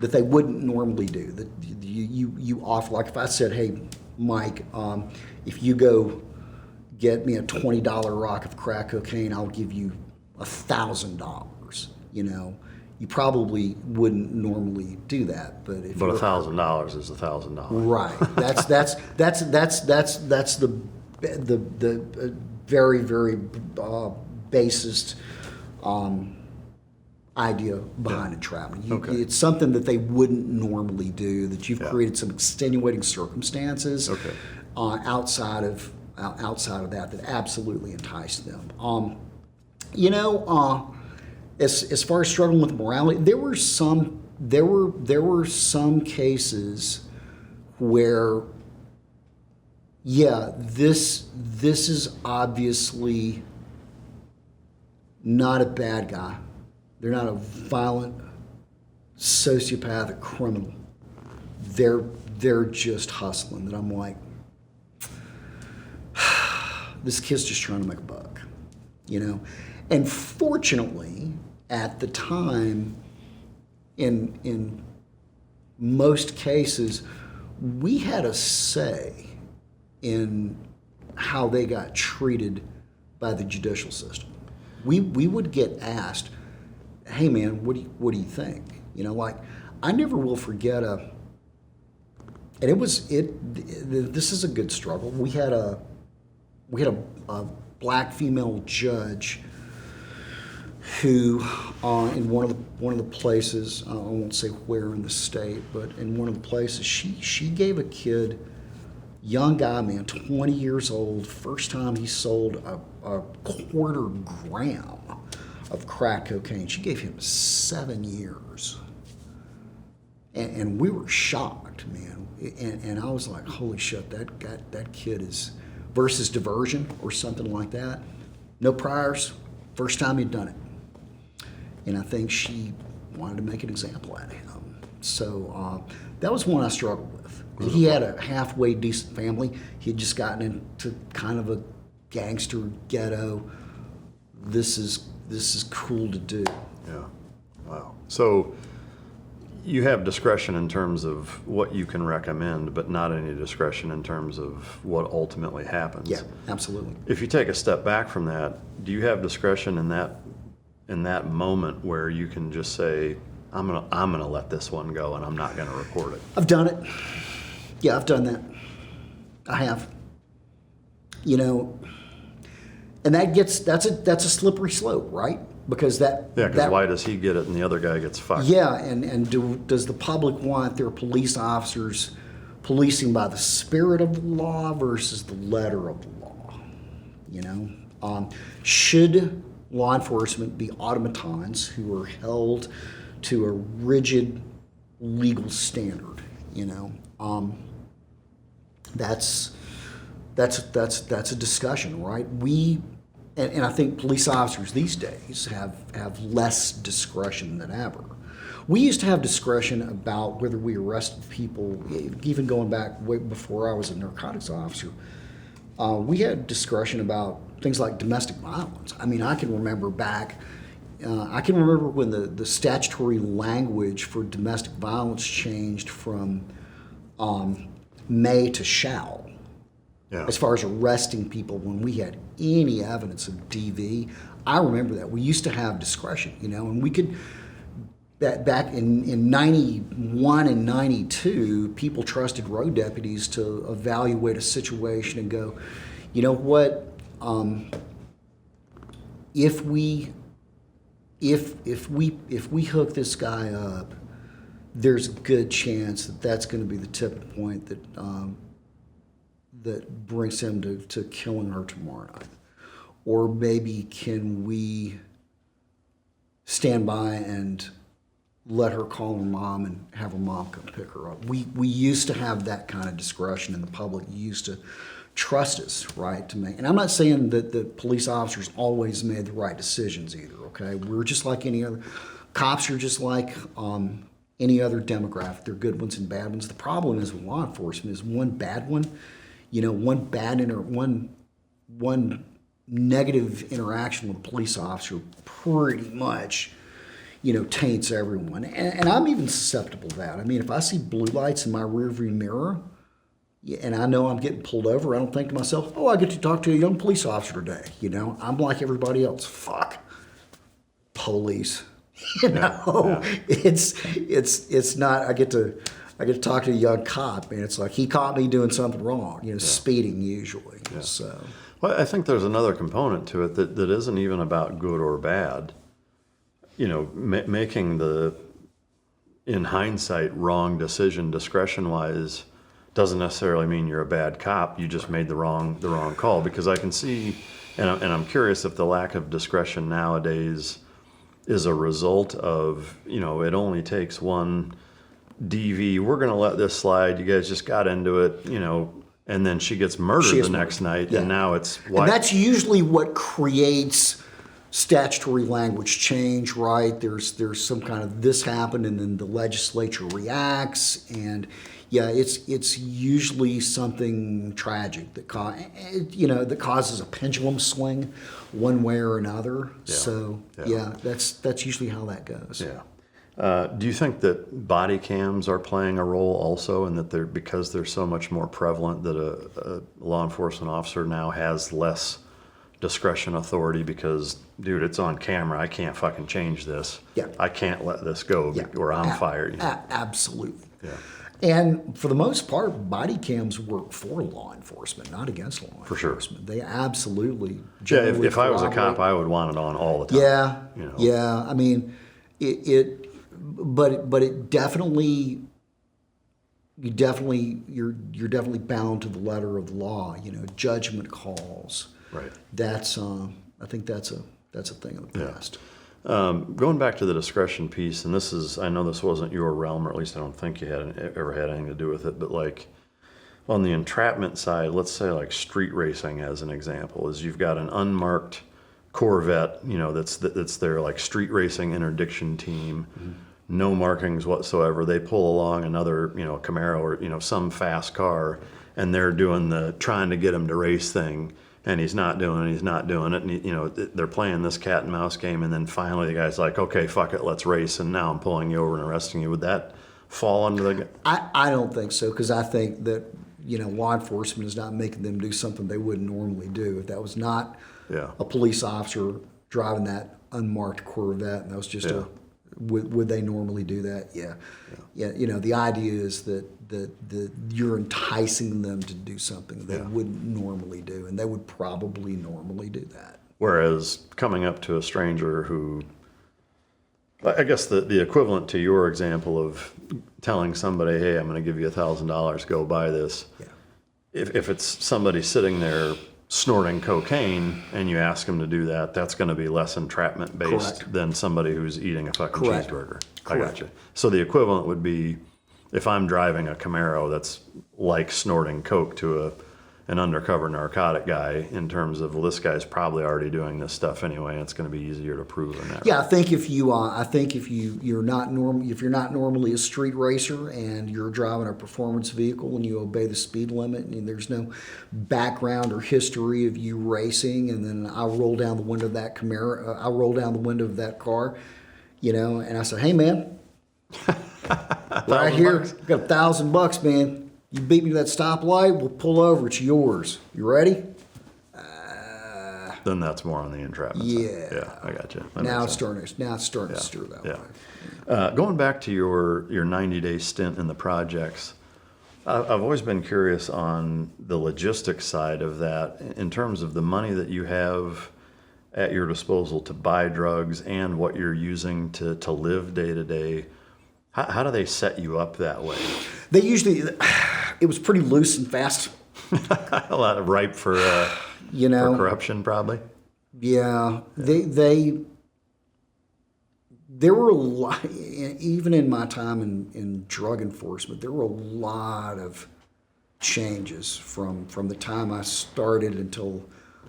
that they wouldn't normally do. That you offer, like if I said, hey, Mike, if you go get me a $20 rock of crack cocaine, I'll give you $1,000. You know, you probably wouldn't normally do that, but if But $1,000 is $1,000. right, that's the very basest idea behind entrapment. It's something that they wouldn't normally do. That you've created some extenuating circumstances outside of that absolutely entice them. As far as struggling with morality, there were some cases where, this is obviously not a bad guy. They're not a violent, sociopathic criminal. They're just hustling. That I'm like, this kid's just trying to make a buck, you know? And fortunately, at the time, in most cases, we had a say in how they got treated by the judicial system. We would get asked, hey man, what do you think? You know, like, I never will forget this is a good struggle. We had a black female judge who, in one of the places, I won't say where in the state, but in one of the places, she gave a kid, young guy, man, 20 years old, first time he sold a quarter gram of crack cocaine. She gave him 7 years. And we were shocked, man. And I was like, holy shit, that kid is, versus diversion or something like that. No priors, first time he'd done it. And I think she wanted to make an example out of him. So that was one I struggled with. He had a halfway decent family. He had just gotten into kind of a gangster ghetto. This is cool to do. Yeah. Wow. So you have discretion in terms of what you can recommend, but not any discretion in terms of what ultimately happens. Yeah, absolutely. If you take a step back from that, do you have discretion in that moment where you can just say, I'm gonna let this one go and I'm not gonna report it? I've done it. Yeah, I've done that. I have. You know, and that's a slippery slope, right? Because why does he get it and the other guy gets fucked? Yeah, does the public want their police officers policing by the spirit of the law versus the letter of the law? You know, should law enforcement be automatons who are held to a rigid legal standard? You know, that's a discussion, right? And I think police officers these days have less discretion than ever. We used to have discretion about whether we arrested people, even going back way before I was a narcotics officer. We had discretion about things like domestic violence. I mean, I can remember when the statutory language for domestic violence changed from may to shall. Yeah. As far as arresting people when we had any evidence of DV. I remember that. We used to have discretion, you know, and we could, back in 91 and 92, people trusted road deputies to evaluate a situation and go, you know what, if we hook this guy up, there's a good chance that's going to be the tipping point that brings him to killing her tomorrow night. Or maybe can we stand by and let her call her mom and have her mom come pick her up? We used to have that kind of discretion, and the public used to trust us, right, to make. And I'm not saying that the police officers always made the right decisions either, okay? We're just like any other. Cops are just like any other demographic. They're good ones and bad ones. The problem is with law enforcement is one bad one, you know, one negative interaction with a police officer pretty much, taints everyone. And I'm even susceptible to that. I mean, if I see blue lights in my rearview mirror and I know I'm getting pulled over, I don't think to myself, oh, I get to talk to a young police officer today. I'm like everybody else. Fuck. Police. It's not, I get to talk to a young cop, and it's like he caught me doing something wrong, speeding usually. Yeah. So. Well, I think there's another component to it that isn't even about good or bad. Making the, in hindsight, wrong decision discretion-wise doesn't necessarily mean you're a bad cop. You just made the wrong call. Because I can see, and I'm curious if the lack of discretion nowadays is a result of, it only takes one DV. We're going to let this slide. You guys just got into it, and then she gets murdered the next night. Yeah. And now it's and that's usually what creates statutory language change, right? There's some kind of this happened, and then the legislature reacts, and it's usually something tragic that causes a pendulum swing one way or another. Yeah. So that's usually how that goes. Yeah. Do you think that body cams are playing a role also, and that because they're so much more prevalent, that a law enforcement officer now has less discretion authority because, dude, it's on camera. I can't fucking change this. Yeah. I can't let this go or I'm fired. Absolutely. Yeah. And for the most part, body cams work for law enforcement, not against law enforcement. Sure. They absolutely. Yeah. If I was a cop, I would want it on all the time. Yeah. Yeah. I mean, but it definitely. You're definitely bound to the letter of the law. Judgment calls. Right. I think that's a thing of the past. Going back to the discretion piece, and I know this wasn't your realm, or at least I don't think you ever had anything to do with it, but like on the entrapment side, let's say like street racing as an example, is you've got an unmarked Corvette, that's their like street racing interdiction team, no markings whatsoever. They pull along another, Camaro or, some fast car, and they're doing trying to get him to race thing. And he's not doing it, and they're playing this cat and mouse game, and then finally the guy's like, okay, fuck it, let's race, and now I'm pulling you over and arresting you. Would that fall under the... I don't think so, because I think that, law enforcement is not making them do something they wouldn't normally do. If that was not a police officer driving that unmarked Corvette, and that was just would they normally do that? Yeah. The idea is that you're enticing them to do something they wouldn't normally do, and they would probably normally do that. Whereas coming up to a stranger who, I guess the equivalent to your example of telling somebody, hey, I'm going to give you $1,000, go buy this. Yeah. If it's somebody sitting there snorting cocaine and you ask them to do that, that's going to be less entrapment based than somebody who's eating a fucking cheeseburger. I got you. So the equivalent would be if I'm driving a Camaro that's like snorting coke to an undercover narcotic guy, in terms of, well, this guy's probably already doing this stuff anyway, and it's going to be easier to prove than that. Yeah, I think if you're not normally a street racer and you're driving a performance vehicle and you obey the speed limit and there's no background or history of you racing, and then I roll down the window of that Camaro, I roll down the window of that car, and I say, hey man, right here, got $1,000, man. You beat me to that stoplight, we'll pull over, it's yours. You ready? Then that's more on the entrapment side. Yeah, I got you. Now it's starting to steer that way. Going back to your 90-day stint in the projects, I've always been curious on the logistics side of that, in terms of the money that you have at your disposal to buy drugs and what you're using to live day to day. How do they set you up that way? They usually, it was pretty loose and fast. A lot of ripe for corruption, probably. Yeah, there were a lot, even in my time in drug enforcement, there were a lot of changes from the time I started until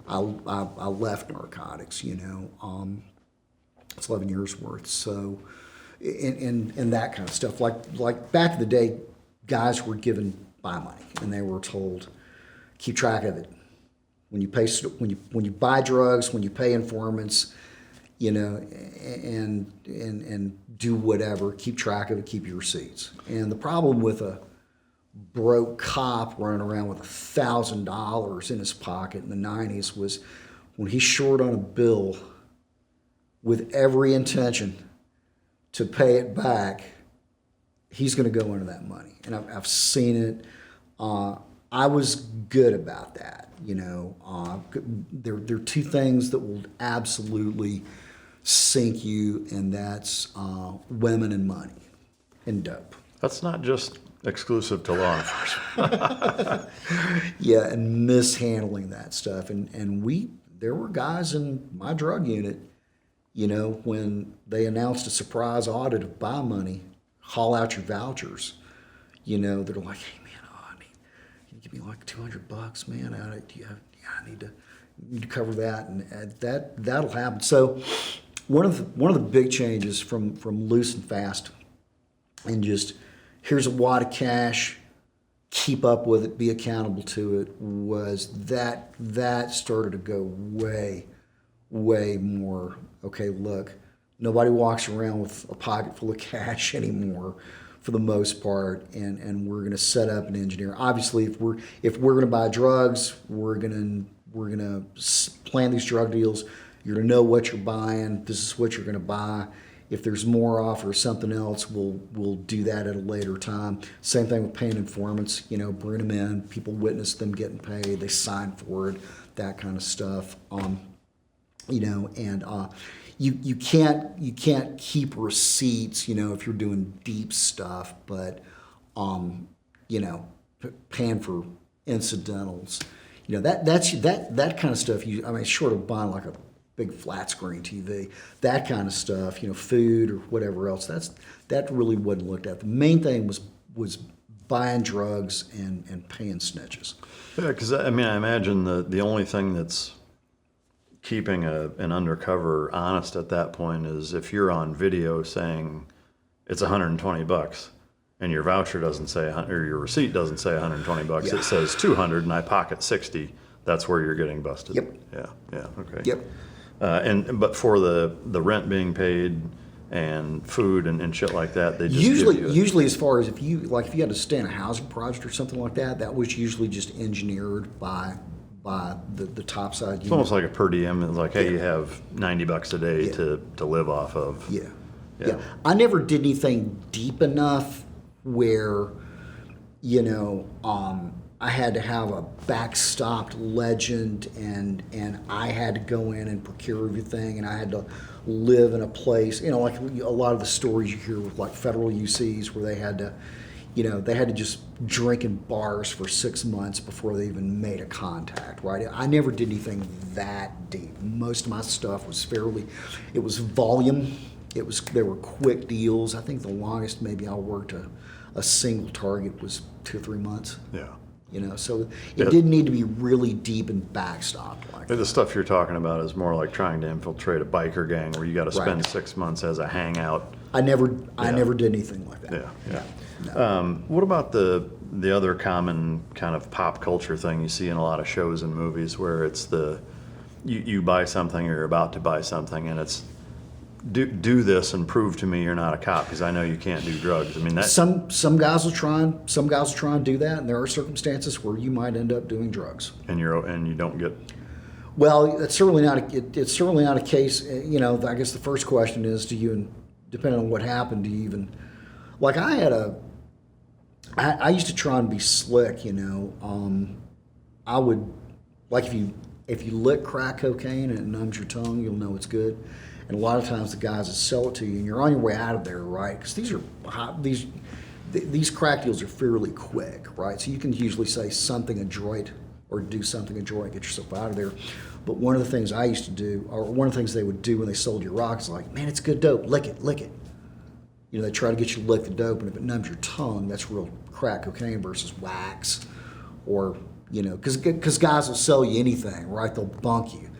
I left narcotics. It's 11 years worth. So. And that kind of stuff. Like back in the day, guys were given buy money, and they were told, keep track of it. When you buy drugs, when you pay informants, and do whatever, keep track of it, keep your receipts. And the problem with a broke cop running around with $1,000 in his pocket in the 90s was when he's short on a bill with every intention to pay it back, he's going to go into that money. And I've seen it. I was good about that. There are two things that will absolutely sink you, and that's women and money and dope. That's not just exclusive to law enforcement. Yeah, and mishandling that stuff. And there were guys in my drug unit, when they announced a surprise audit of buy money, haul out your vouchers. They're like, hey man, can you give me like $200, man? I need to cover that, and that'll happen. So one of the big changes from loose and fast, and just here's a wad of cash, keep up with it, be accountable to it, was that started to go way more. Okay, look, nobody walks around with a pocket full of cash anymore, for the most part, and we're going to set up an engineer. Obviously, if we're going to buy drugs, we're going to plan these drug deals. You're going to know what you're buying. This is what you're going to buy. If there's more off or something else, we'll do that at a later time. Same thing with paying informants. Bring them in. People witness them getting paid. They sign for it. That kind of stuff. You can't keep receipts, if you're doing deep stuff, but paying for incidentals, that kind of stuff. Short of buying like a big flat screen TV, that kind of stuff, food or whatever else. That really wasn't looked at. The main thing was buying drugs and paying snitches. Yeah, because I imagine the only thing that's keeping an undercover honest at that point is if you're on video saying it's $120 and your voucher doesn't say, or your receipt doesn't say $120, yeah. It says $200 and I pocket 60. That's where you're getting busted. Yep. Yeah. Okay. Yep. But for the rent being paid and food and shit like that, they just usually as far as if you had to stay in a housing project or something like that, that was usually just engineered by the top side. It's almost like a per diem. It's like, hey, you have $90 a day to live off of. Yeah. I never did anything deep enough where, I had to have a backstopped legend and I had to go in and procure everything, and I had to live in a place, like a lot of the stories you hear with like federal UCs where they had to just drink in bars for 6 months before they even made a contact, right? I never did anything that deep. Most of my stuff was it was volume. There were quick deals. I think the longest maybe I worked a single target was 2 or 3 months. Yeah. So it didn't need to be really deep and backstopped like that. The stuff you're talking about is more like trying to infiltrate a biker gang where you got to spend 6 months as a hangout. I never did anything like that. Yeah. No. What about the other common kind of pop culture thing you see in a lot of shows and movies where it's you buy something or you're about to buy something and it's do this and prove to me you're not a cop because I know you can't do drugs. Some guys will try and do that, and there are circumstances where you might end up doing drugs. And you don't get. Well, it's certainly not a case. I guess the first question is, depending on what happened, do you even like? I used to try and be slick. I would like if you lick crack cocaine and it numbs your tongue, you'll know it's good. And a lot of times the guys that sell it to you, and you're on your way out of there, right? Because these crack deals are fairly quick, right? So you can usually say something adroit or do something adroit, get yourself out of there. But one of the things I used to do, or one of the things they would do when they sold you rock is like, man, it's good dope, lick it. They try to get you to lick the dope, and if it numbs your tongue, that's real crack cocaine versus wax, or because guys will sell you anything, right? They'll bunk you.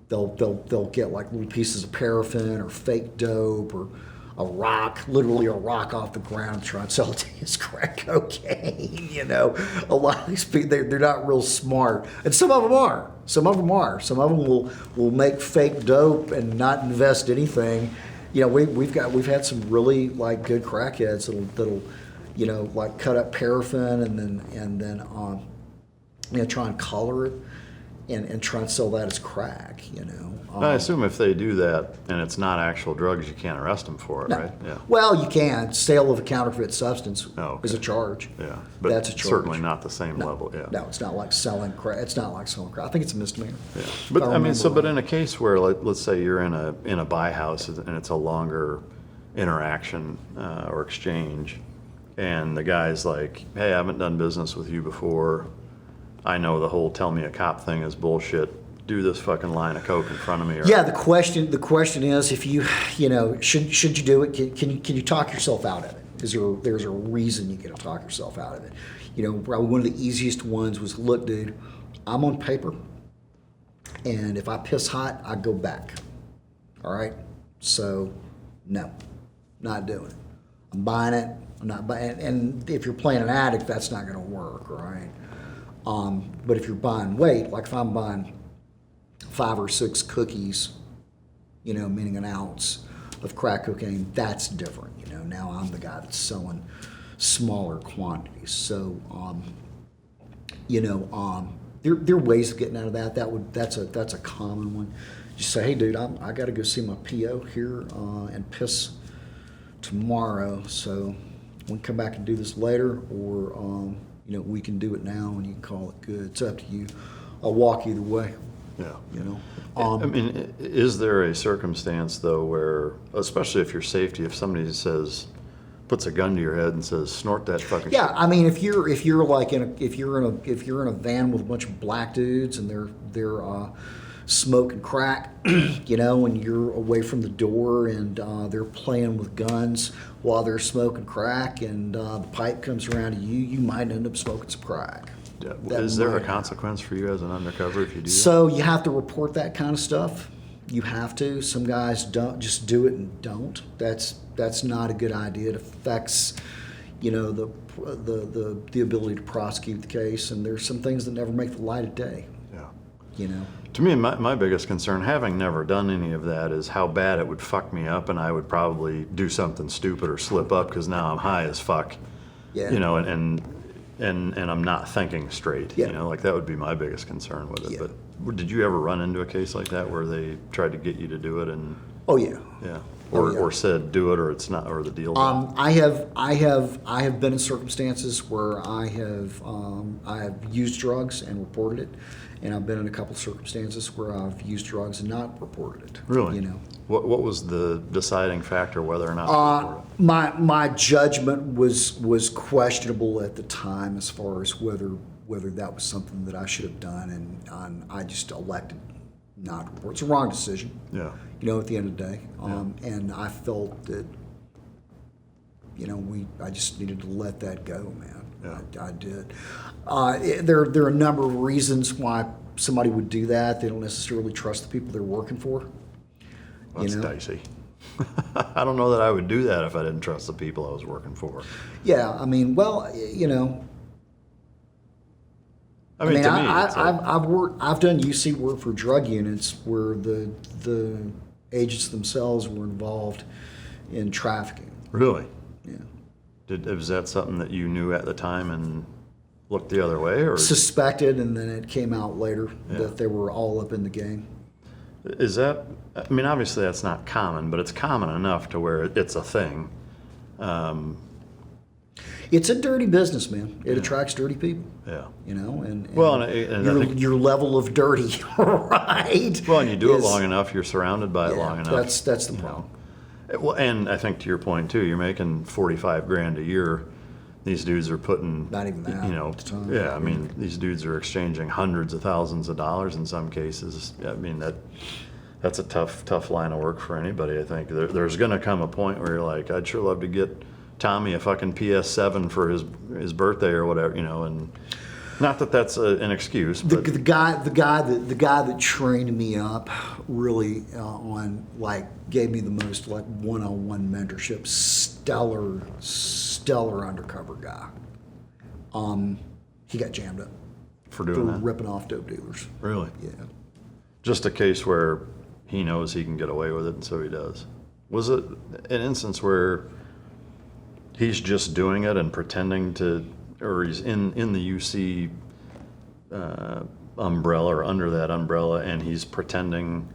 They'll get like little pieces of paraffin or fake dope or literally a rock off the ground and try and sell it to you as crack cocaine. You know, a lot of these people, they're not real smart. And some of them are. Some of them will make fake dope and not invest anything. You know, we've had some really like good crackheads that'll you know, like cut up paraffin and then you know, try and color it and try and sell that as crack, you know. I assume if they do that and it's not actual drugs, you can't arrest them for it, No. right? Yeah. Well, you can. Sale of a counterfeit substance Okay. is a charge. Yeah, but That's a charge. certainly not the same level. Yeah. No, it's not like selling crack. It's not like selling crack. I think it's a misdemeanor. Yeah. But I mean, remember but in a case where let's say you're in a buy house and it's a longer interaction or exchange, and the guy's like, "Hey, I haven't done business with you before. I know the whole tell me a cop thing is bullshit. Do this fucking line of coke in front of me." Or, Yeah, the question is, if you know, should you do it? Can you talk yourself out of it? There's a reason you get to talk yourself out of it. You know, probably one of the easiest ones was, look, dude, I'm on paper, and if I piss hot, I go back. All right, so no, not doing it. I'm buying it. I'm not buying. And if you're playing an addict, that's not going to work, right? But if you're buying weight, like if I'm buying 5 or 6 cookies, you know, meaning an ounce of crack cocaine, that's different. You know, now I'm the guy that's selling smaller quantities. So, you know, there are ways of getting out of that. That's a common one. Just say, hey, dude, I got to go see my PO here and piss tomorrow. So we can come back and do this later, or you know, we can do it now and you can call it good. It's up to you. I'll walk either way. Yeah. You know. I mean, is there a circumstance though where, especially if your safety, if somebody puts a gun to your head and says, "Snort that fucking shit." Yeah, I mean, if you're like if you're in a van with a bunch of black dudes and they're smoking crack, you know, and you're away from the door and they're playing with guns while they're smoking crack, and the pipe comes around to you, you might end up smoking some crack. Yeah. That Is there a might consequence for you as an undercover if you do that? So you have to report that kind of stuff. You have to. Some guys don't just do it and don't. That's not a good idea. It affects, you know, the ability to prosecute the case, and there's some things that never make the light of day. Yeah. You know. To me, my biggest concern, having never done any of that, is how bad it would fuck me up, and I would probably do something stupid or slip up because now I'm high as fuck. Yeah. You know, and I'm not thinking straight. Yeah. You know, like that would be my biggest concern with it. Yeah. But did you ever run into a case like that where they tried to get you to do it and Oh yeah. yeah, Oh, yeah. or said do it or it's not, or the deal? I have been in circumstances where I have used drugs and reported it, and I've been in a couple circumstances where I've used drugs and not reported it. Really? You know. What was the deciding factor whether or not to report it? My judgment was questionable at the time as far as whether that was something that I should have done, and I just elected not to report. It's a wrong decision. Yeah. You know, at the end of the day, and I felt that, you know, I just needed to let that go, man. Yeah. I did. There are a number of reasons why somebody would do that. They don't necessarily trust the people they're working for. That's dicey. I don't know that I would do that if I didn't trust the people I was working for. Yeah, I mean, well, you know. I mean, to me, I've done UC work for drug units where the agents themselves were involved in trafficking. Really? Yeah. Was that something that you knew at the time and looked the other way, or Suspected, and then it came out later that they were all up in the game. is that? I mean, obviously that's not common, but it's common enough to where it's a thing. It's a dirty business, man. It attracts dirty people. Yeah. You know, and Well, and I think, your level of dirty, right? well, and you do it is- long enough, you're surrounded by it yeah, long enough. That's the problem. Well, and I think to your point too, you're making $45,000 a year. These dudes are putting, Not even that you know, at the time. yeah. I mean, these dudes are exchanging hundreds of thousands of dollars in some cases. I mean, that's a tough line of work for anybody. I think there's going to come a point where you're like, I'd sure love to get Tommy a fucking PS7 for his birthday or whatever, you know, and Not that that's an excuse, The, but the guy that trained me up really on like gave me the most like one-on-one mentorship. Stellar undercover guy. He got jammed up for doing that. ripping off dope dealers. Really? Yeah. Just a case where he knows he can get away with it, and so he does. Was it an instance where he's just doing it and pretending to, or he's in the UC umbrella or under that umbrella, and he's pretending,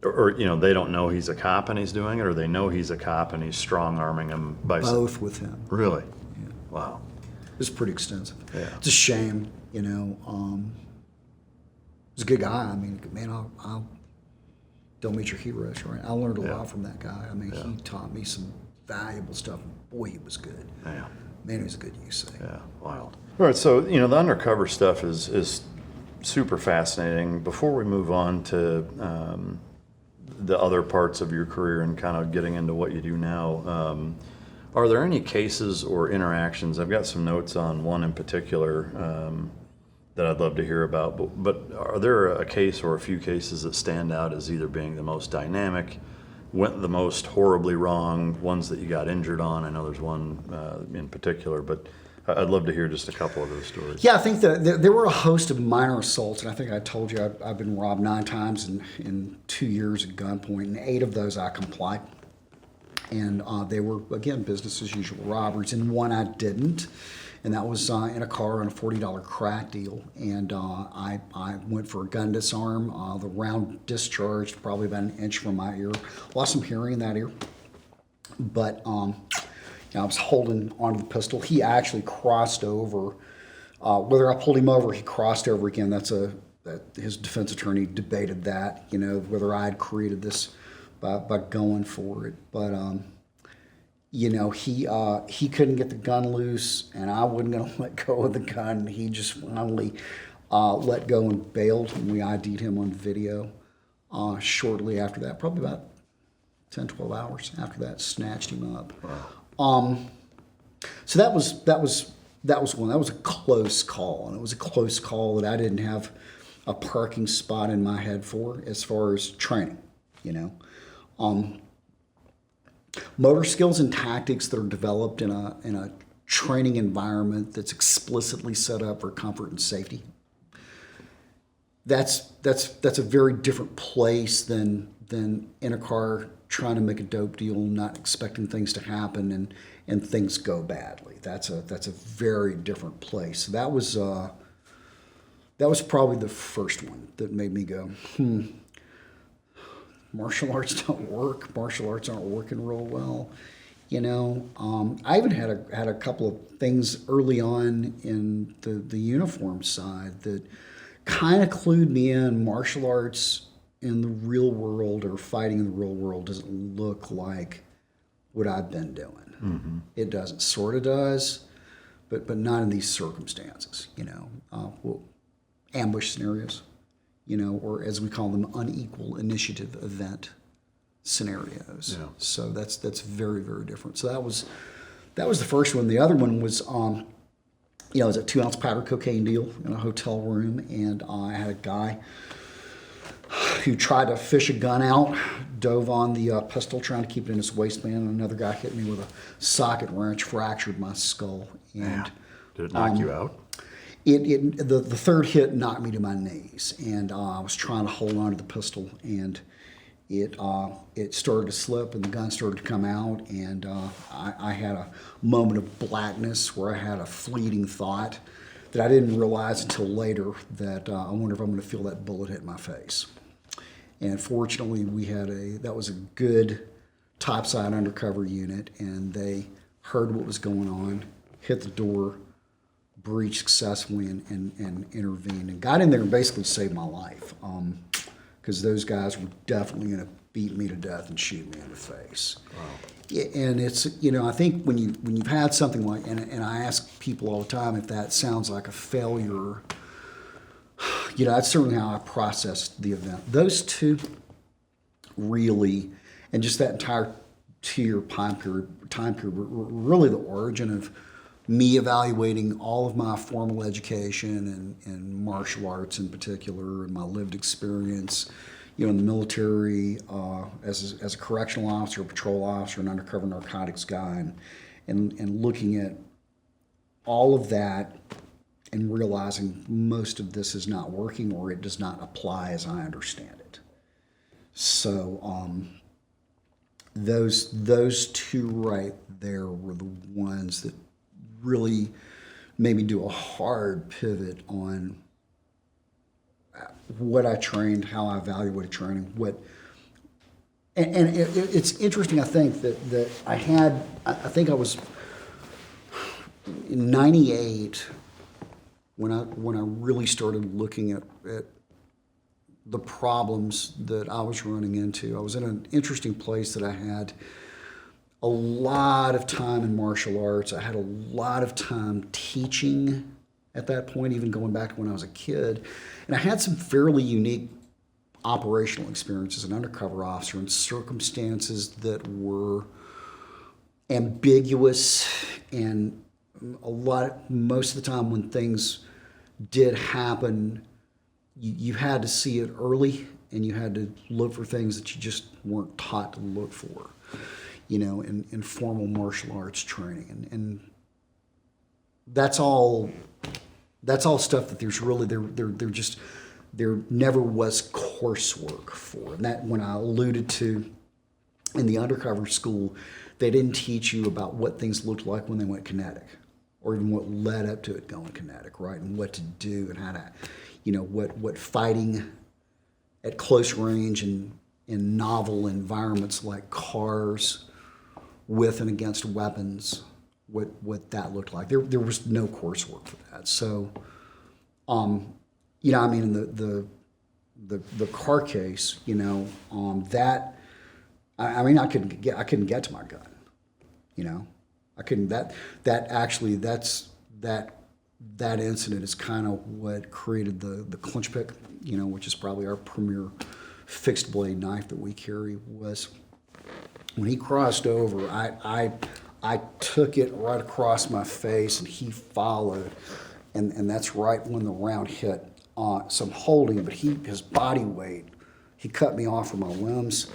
or they don't know he's a cop and he's doing it, or they know he's a cop and he's strong-arming him by Both with him. Really? Yeah. Wow. It's pretty extensive. Yeah. It's a shame, He's a good guy. I mean, man, I'll don't meet your heroes, right? I learned a lot from that guy. I mean, he taught me some valuable stuff. Boy, he was good. Yeah. Man, he was a good UC. Yeah, wild. All right, so the undercover stuff is super fascinating. Before we move on to the other parts of your career and kind of getting into what you do now, are there any cases or interactions? I've got some notes on one in particular that I'd love to hear about, but are there a case or a few cases that stand out as either being the most dynamic, went the most horribly wrong, ones that you got injured on? I know there's one in particular, but I'd love to hear just a couple of those stories. Yeah, I think that there were a host of minor assaults, and I think I told you I've been robbed 9 times in 2 years at gunpoint, and 8 of those I complied. And they were, again, business as usual robberies, and one I didn't. And that was in a car on a $40 crack deal. And I went for a gun disarm. The round discharged probably about an inch from my ear. Lost some hearing in that ear. But I was holding onto the pistol. He actually crossed over. Whether I pulled him over, he crossed over again. That his defense attorney debated that, whether I had created this by going for it. But he couldn't get the gun loose, and I wasn't going to let go of the gun. He just finally let go and bailed, and we ID'd him on video shortly after that, probably about 10, 12 hours after that, snatched him up. Wow. So that was one. That was a close call, and it was a close call that I didn't have a parking spot in my head for as far as training, Motor skills and tactics that are developed in a training environment that's explicitly set up for comfort and safety. That's a very different place than in a car trying to make a dope deal, not expecting things to happen and things go badly. That's a very different place. That was probably the first one that made me go, martial arts don't work. Martial arts aren't working real well. I even had a couple of things early on in the uniform side that kind of clued me in. Martial arts in the real world or fighting in the real world doesn't look like what I've been doing. Mm-hmm. It doesn't. Sort of does, but not in these circumstances. Ambush scenarios. Or as we call them, unequal initiative event scenarios. Yeah. So that's very, very different. So that was the first one. The other one was, it was a 2-ounce powder cocaine deal in a hotel room, and I had a guy who tried to fish a gun out, dove on the pistol, trying to keep it in his waistband, and another guy hit me with a socket wrench, fractured my skull. And yeah. Did it knock you out? The third hit knocked me to my knees, and I was trying to hold on to the pistol, and it started to slip, and the gun started to come out, and I had a moment of blackness where I had a fleeting thought that I didn't realize until later that I wonder if I'm going to feel that bullet hit my face. And fortunately, that was a good topside undercover unit, and they heard what was going on, hit the door, breached successfully, and intervened and got in there and basically saved my life, because those guys were definitely going to beat me to death and shoot me in the face. Wow. And it's, I think when you've had something like, and I ask people all the time if that sounds like a failure, that's certainly how I processed the event. Those two really, and just that entire 2-year time period were really the origin of me evaluating all of my formal education and martial arts in particular, and my lived experience, in the military, as a correctional officer, a patrol officer, an undercover narcotics guy, and looking at all of that and realizing most of this is not working, or it does not apply as I understand it. So those two right there were the ones that really made me do a hard pivot on what I trained, how I evaluated training, it's interesting. I think that I think I was in '98 when I really started looking at the problems that I was running into. I was in an interesting place that I had a lot of time in martial arts. I had a lot of time teaching at that point, even going back to when I was a kid. And I had some fairly unique operational experiences as an undercover officer in circumstances that were ambiguous, and most of the time when things did happen, you had to see it early, and you had to look for things that you just weren't taught to look for, in formal martial arts training. And that's all stuff that there's really, there never was coursework for. And that, when I alluded to in the Undercover School, they didn't teach you about what things looked like when they went kinetic, or even what led up to it going kinetic, right? And what to do, and how to, what fighting at close range and in novel environments like cars with and against weapons, what that looked like. There was no coursework for that. So, in the car case, that, I couldn't get to my gun, I couldn't, that incident is kind of what created the Clinch pick, which is probably our premier fixed blade knife that we carry. Was when he crossed over, I took it right across my face, and he followed, and that's right when the round hit. So I'm holding, but his body weight, he cut me off from my limbs,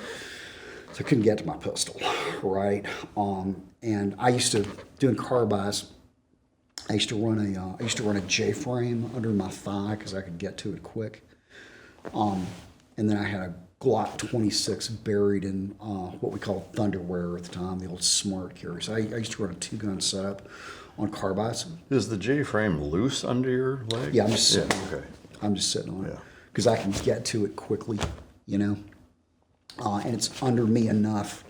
so I couldn't get to my pistol, right? And I used to, doing carbines, I used to run a J-frame under my thigh because I could get to it quick. And then I had a Glock 26 buried in what we called Thunderwear at the time, the old smart carry. So I used to run a two-gun setup on carbines. Is the J-frame loose under your leg? Yeah, I'm just sitting on it. Okay. I'm just sitting on it because I can get to it quickly, and it's under me enough.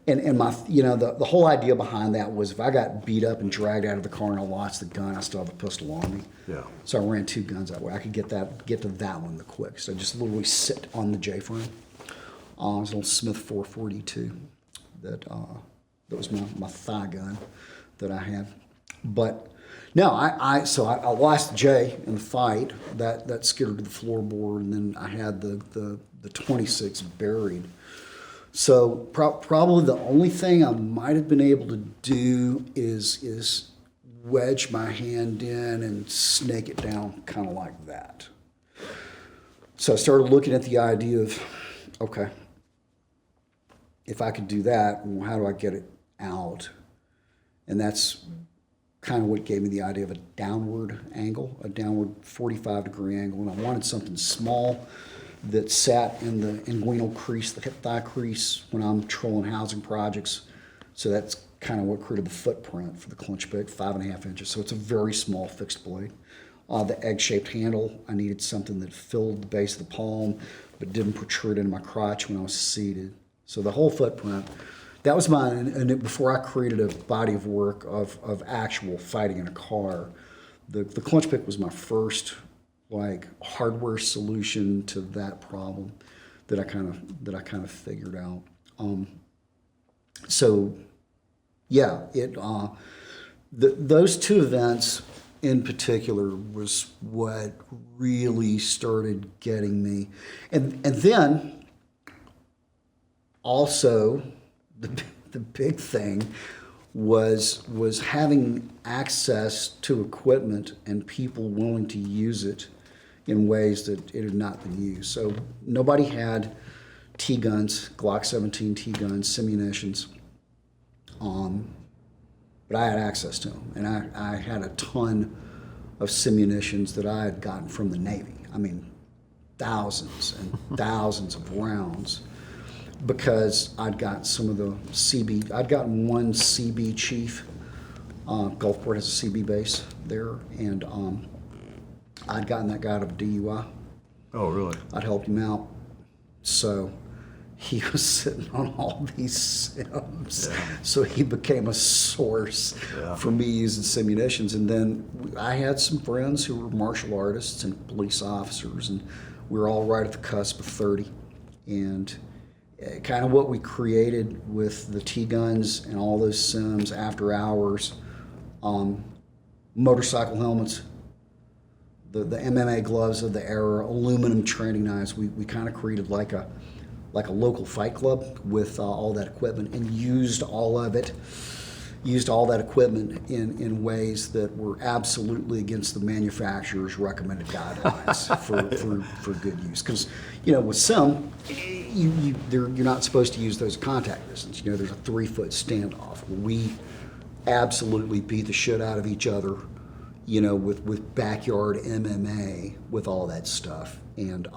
And my, the whole idea behind that was if I got beat up and dragged out of the car and I lost the gun, I still have a pistol on me. Yeah. So I ran two guns that way. I could get to that one the quick. So I just literally sit on the J-frame. It was an old Smith 442 that was my thigh gun that I had. But no, I lost J in the fight. That skidded to the floorboard, and then I had the 26 buried. So probably the only thing I might have been able to do is wedge my hand in and snake it down kind of like that. So I started looking at the idea of, okay, if I could do that, well, how do I get it out? And that's kind of what gave me the idea of a downward angle, a downward 45-degree angle. And I wanted something small that sat in the inguinal crease, the hip thigh crease, when I'm trolling housing projects. So that's kind of what created the footprint for the Clinch pick, 5.5 inches. So it's a very small fixed blade. The egg-shaped handle, I needed something that filled the base of the palm, but didn't protrude into my crotch when I was seated. So the whole footprint, that was mine. And before I created a body of work of actual fighting in a car, the Clinch pick was my first hardware solution to that problem that I kind of figured out. So yeah, those two events in particular was what really started getting me, and then also the big thing was having access to equipment and people willing to use it in ways that it had not been used. So nobody had T-guns, Glock 17 T-guns, simunitions, but I had access to them. And I had a ton of simunitions that I had gotten from the Navy. I mean, thousands and thousands of rounds, because I'd got some of the CB, I'd gotten one CB chief. Gulfport has a CB base there, and I'd gotten that guy out of a DUI. Oh, really? I'd helped him out. So he was sitting on all these sims. Yeah. So he became a source for me using simunitions. And then I had some friends who were martial artists and police officers, and we were all right at the cusp of 30. And kind of what we created with the T-guns and all those sims, after hours, motorcycle helmets, the MMA gloves of the era, aluminum training knives. We kind of created like a local fight club with all that equipment, and used all that equipment in ways that were absolutely against the manufacturer's recommended guidelines for good use. Because, with some, you're not supposed to use those at contact distance. There's a 3-foot standoff. We absolutely beat the shit out of each other, with backyard MMA, with all that stuff. And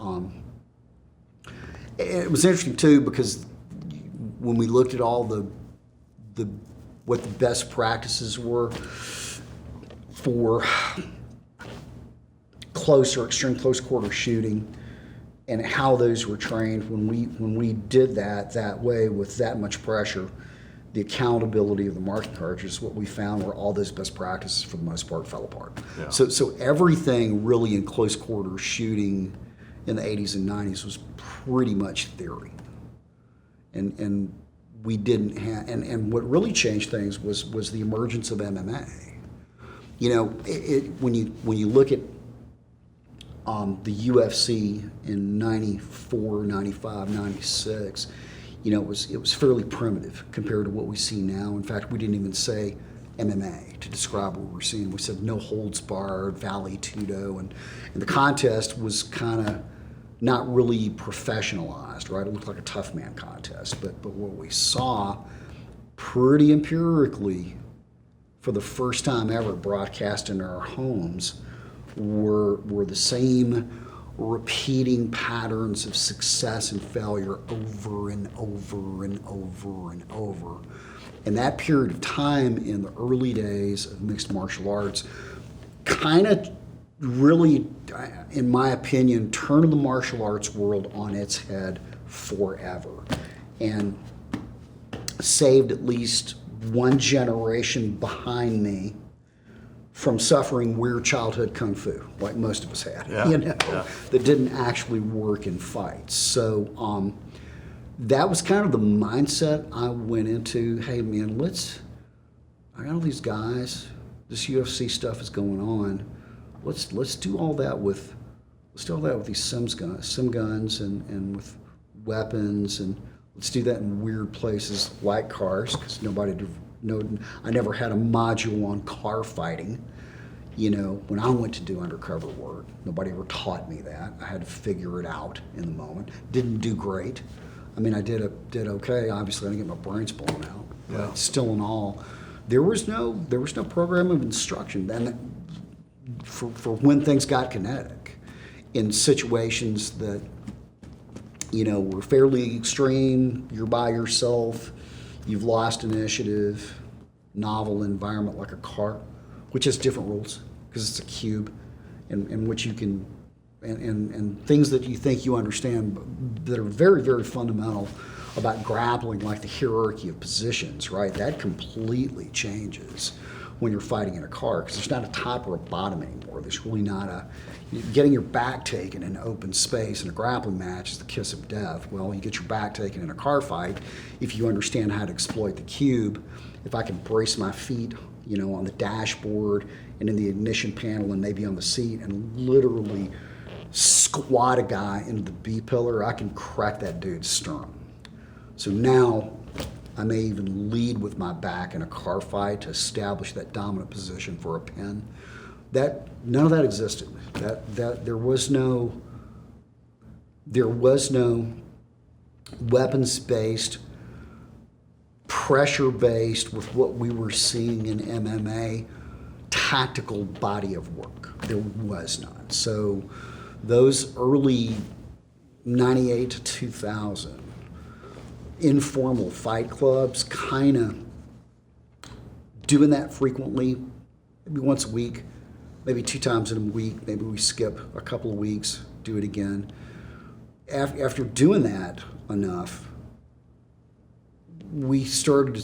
it was interesting too, because when we looked at all what the best practices were for extreme close quarter shooting, and how those were trained, when we did that way with that much pressure, the accountability of the marking cartridges, what we found were all those best practices for the most part fell apart. Yeah. So everything really in close quarter shooting in the 80s and 90s was pretty much theory. And we didn't have, and what really changed things was the emergence of MMA. When you look at the UFC in 94, 95, 96, it was fairly primitive compared to what we see now. In fact, we didn't even say MMA to describe what we're seeing. We said no holds barred, Vale Tudo, and the contest was kind of not really professionalized, right? It looked like a tough man contest, but what we saw pretty empirically for the first time ever broadcast in our homes were the same repeating patterns of success and failure over and over and over and over. And that period of time in the early days of mixed martial arts kind of really, in my opinion, turned the martial arts world on its head forever, and saved at least one generation behind me from suffering weird childhood kung fu, like most of us had, that didn't actually work in fights. So that was kind of the mindset I went into. Hey man, I got all these guys, this UFC stuff is going on. Let's do all that with these sim guns and with weapons, and let's do that in weird places like cars, because I never had a module on car fighting. When I went to do undercover work, nobody ever taught me that. I had to figure it out in the moment. Didn't do great. I mean, I did okay. Obviously, I didn't get my brains blown out. Yeah. But still, in all, there was no program of instruction then for when things got kinetic in situations that were fairly extreme. You're by yourself. You've lost initiative. Novel environment like a car, which has different rules because it's a cube, and which you can, and things that you think you understand that are very, very fundamental about grappling, like the hierarchy of positions, right? That completely changes when you're fighting in a car, because there's not a top or a bottom anymore. There's really not getting your back taken in open space in a grappling match is the kiss of death. Well, you get your back taken in a car fight if you understand how to exploit the cube. If I can brace my feet, on the dashboard and in the ignition panel and maybe on the seat, and literally squat a guy into the B pillar, I can crack that dude's sternum. So now I may even lead with my back in a car fight to establish that dominant position for a pin. None of that existed. There was no weapons-based, pressure-based with what we were seeing in MMA, tactical body of work. There was none. So those early 98 to 2000 informal fight clubs, kind of doing that frequently, maybe once a week, maybe 2 times in a week, maybe we skip a couple of weeks, do it again. After doing that enough, we started,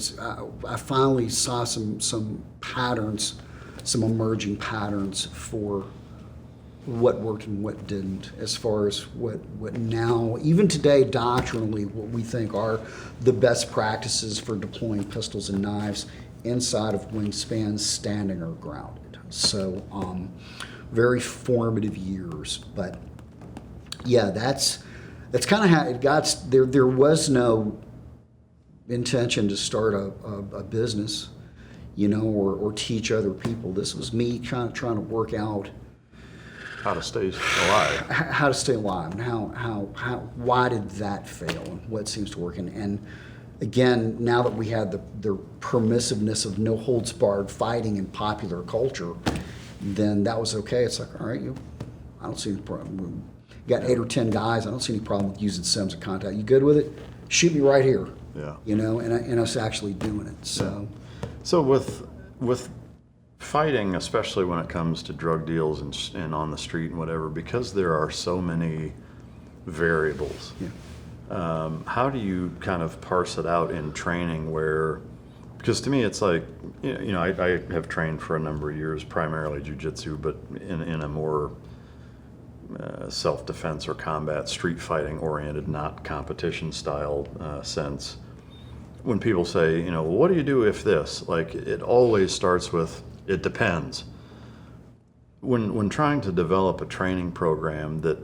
I finally saw some patterns, some emerging patterns for what worked and what didn't, as far as what now, even today, doctrinally, what we think are the best practices for deploying pistols and knives inside of wingspans, standing or grounded. So very formative years. But yeah, that's kind of how it got. There was no intention to start a business, or teach other people. This was me trying to work out how to stay alive. How to stay alive, and why did that fail, and what seems to work. And again, now that we had the permissiveness of no holds barred fighting in popular culture, then that was okay. It's like, all right, I don't see any problem. You got 8 or 10 guys. I don't see any problem with using SIMs of contact. You good with it? Shoot me right here. Yeah. And us actually doing it. So, so with fighting, especially when it comes to drug deals and on the street and whatever, because there are so many variables. yeah. How do you kind of parse it out in training where, because to me it's like, I have trained for a number of years, primarily jiu-jitsu, but in a more self-defense or combat, street fighting oriented, not competition style sense. When people say, well, what do you do if this? Like, it always starts with, it depends. When trying to develop a training program that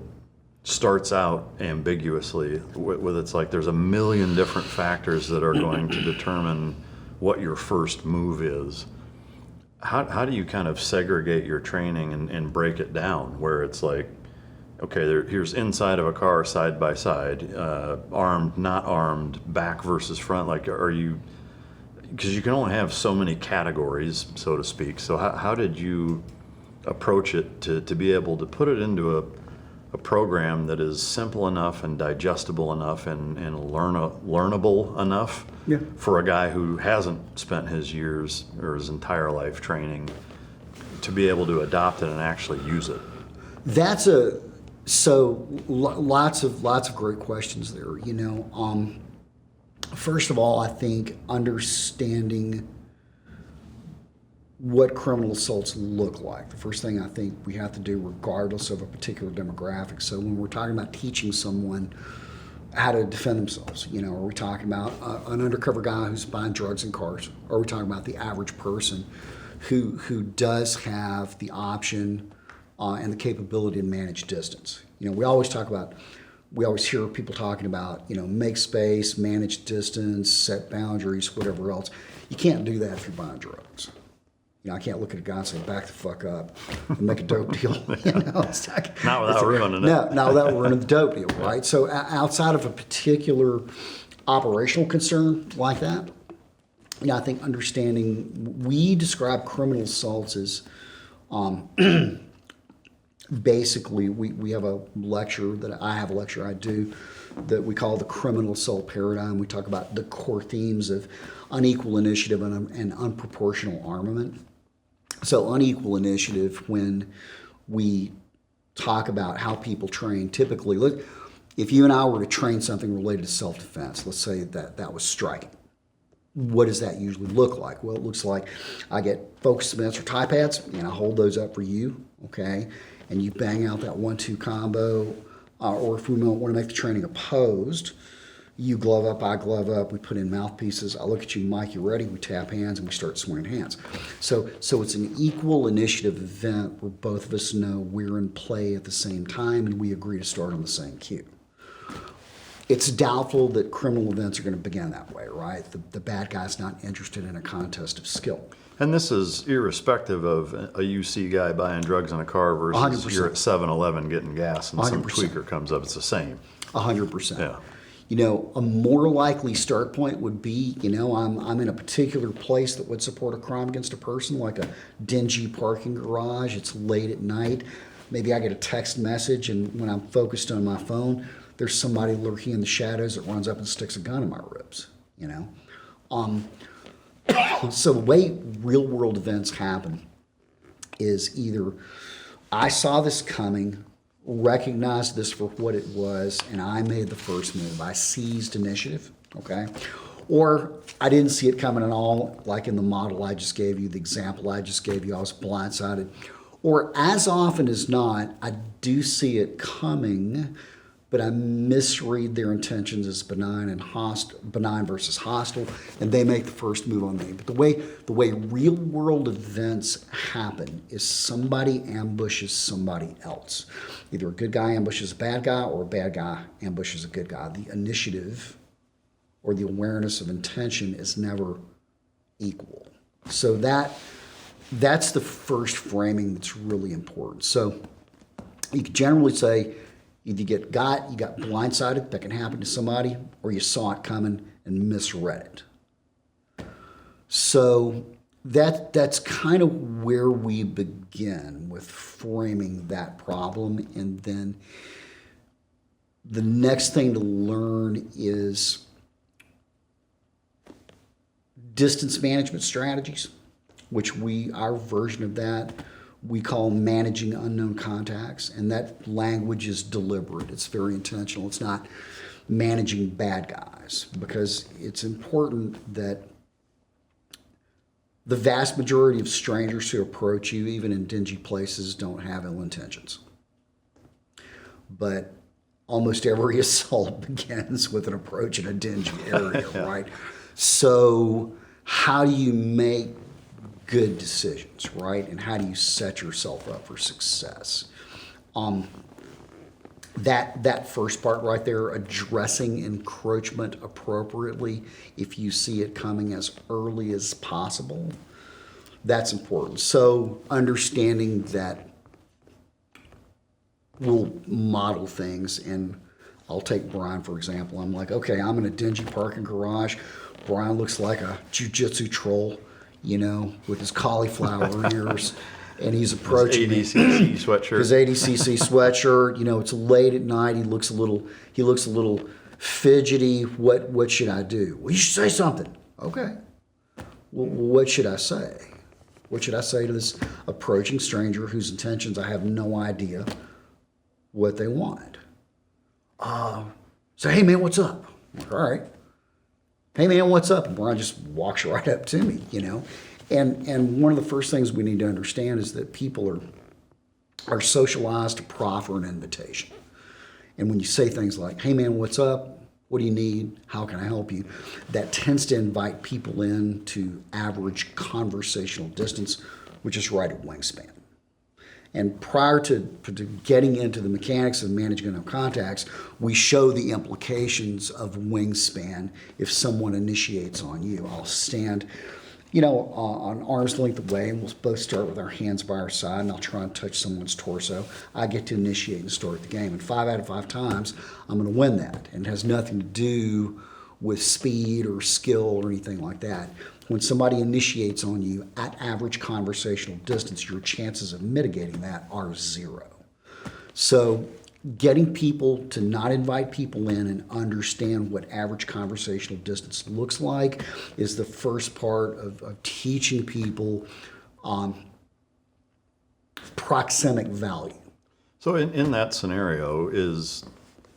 starts out ambiguously, with it's like there's a million different factors that are going to determine what your first move is. How do you kind of segregate your training and break it down where it's like, okay, here's inside of a car side by side, armed, not armed, back versus front. Like, are you, because you can only have so many categories, so to speak. So how did you approach it to be able to put it into a program that is simple enough and digestible enough and learnable enough for a guy who hasn't spent his years or his entire life training to be able to adopt it and actually use it? Lots of great questions there. First of all, I think understanding what criminal assaults look like. The first thing I think we have to do, regardless of a particular demographic. So when we're talking about teaching someone how to defend themselves, are we talking about an undercover guy who's buying drugs in cars? Or are we talking about the average person who does have the option and the capability to manage distance? We always hear people talking about, make space, manage distance, set boundaries, whatever else. You can't do that if you're buying drugs. I can't look at a guy and say, back the fuck up and make a dope deal. It's like, not without ruining it. No, not without ruining the dope deal, right? So outside of a particular operational concern like that, I think understanding, we describe criminal assaults as basically, we have a lecture I do that we call the criminal assault paradigm. We talk about the core themes of unequal initiative and unproportional armament. So unequal initiative, when we talk about how people train, typically, look, if you and I were to train something related to self-defense, let's say that was striking. What does that usually look like? Well, it looks like I get focus cements or tie pads, and I hold those up for you, okay? And you bang out that 1-2 combo, or if we want to make the training opposed, you glove up, I glove up, we put in mouthpieces, I look at you, Mike, you ready? We tap hands and we start swinging hands. So it's an equal initiative event where both of us know we're in play at the same time and we agree to start on the same cue. it's doubtful that criminal events are going to begin that way, right? The bad guy's not interested in a contest of skill. And this is irrespective of a UC guy buying drugs in a car versus 100%. you're at 7-Eleven getting gas and some 100%. tweaker comes up. It's the same. 100%. Yeah. You know, a more likely start point would be, you know, I'm in a particular place that would support a crime against a person, like a dingy parking garage. It's late at night. Maybe I get a text message, and when I'm focused on my phone, there's somebody lurking in the shadows that runs up and sticks a gun in my ribs, you know. So the way real world events happen is either I saw this coming, recognized this for what it was, and I made the first move. I seized initiative, okay? Or I didn't see it coming at all, like in the model I just gave you, the example I just gave you, I was blindsided. Or as often as not, I do see it coming, but I misread their intentions as benign versus hostile, and they make the first move on me. But the way real world events happen is somebody ambushes somebody else. Either a good guy ambushes a bad guy, or a bad guy ambushes a good guy. The initiative or the awareness of intention is never equal. So that's the first framing that's really important. So you could generally say, either you got blindsided, that can happen to somebody, or you saw it coming and misread it. So that's kind of where we begin with framing that problem. And then the next thing to learn is distance management strategies, which our version of that, we call managing unknown contacts, and that language is deliberate. It's very intentional. It's not managing bad guys, because it's important that the vast majority of strangers who approach you, even in dingy places, don't have ill intentions. But almost every assault begins with an approach in a dingy area, right? So how do you make good decisions, right? And how do you set yourself up for success? That first part right there, addressing encroachment appropriately if you see it coming as early as possible, that's important. So understanding that we'll model things, and I'll take Brian for example. I'm like, okay, I'm in a dingy parking garage. Brian looks like a jiu-jitsu troll, you know, with his cauliflower ears, and he's approaching his ADCC sweatshirt. His ADCC sweatshirt. You know, it's late at night. He looks a little fidgety. What should I do? Well, you should say something. Okay. Well, what should I say? What should I say to this approaching stranger whose intentions I have no idea what they want? Say, hey man, what's up? I'm like, all right. Hey man, what's up? And Brian just walks right up to me, you know. And one of the first things we need to understand is that people are socialized to proffer an invitation. And when you say things like, hey man, what's up? What do you need? How can I help you? That tends to invite people in to average conversational distance, which is right at wingspan. And prior to getting into the mechanics of managing unknown contacts, we show the implications of wingspan if someone initiates on you. I'll stand, you know, on arm's length away, and we'll both start with our hands by our side, and I'll try and touch someone's torso. I get to initiate and start the game. And 5 out of 5 times, I'm going to win that. And it has nothing to do with speed or skill or anything like that. When somebody initiates on you at average conversational distance, your chances of mitigating that are 0. So getting people to not invite people in and understand what average conversational distance looks like is the first part of teaching people proxemic value. So in that scenario, is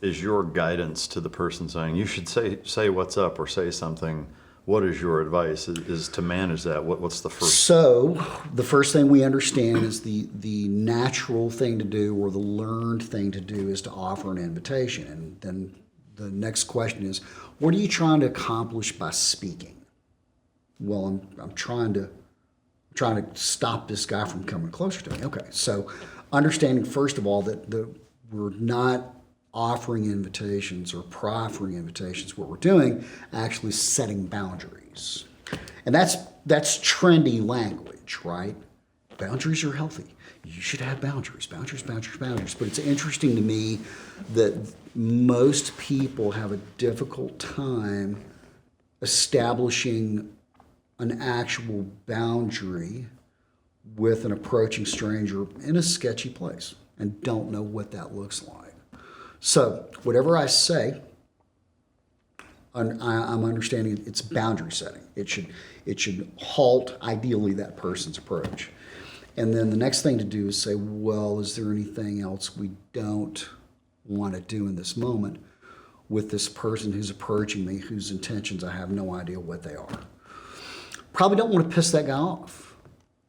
your guidance to the person saying, you should say what's up or say something? What is your advice? Is to manage that? What's the first? So the first thing we understand is the natural thing to do, or the learned thing to do, is to offer an invitation. And then the next question is, what are you trying to accomplish by speaking? Well, I'm trying to stop this guy from coming closer to me. Okay, so understanding first of all that we're not offering invitations or proffering invitations. What we're doing, actually setting boundaries. And that's trendy language, right? Boundaries are healthy. You should have boundaries. But it's interesting to me that most people have a difficult time establishing an actual boundary with an approaching stranger in a sketchy place and don't know what that looks like. So whatever I say, I'm understanding it's boundary setting. It should halt, ideally, that person's approach. And then the next thing to do is say, well, is there anything else we don't want to do in this moment with this person who's approaching me, whose intentions I have no idea what they are? Probably don't want to piss that guy off.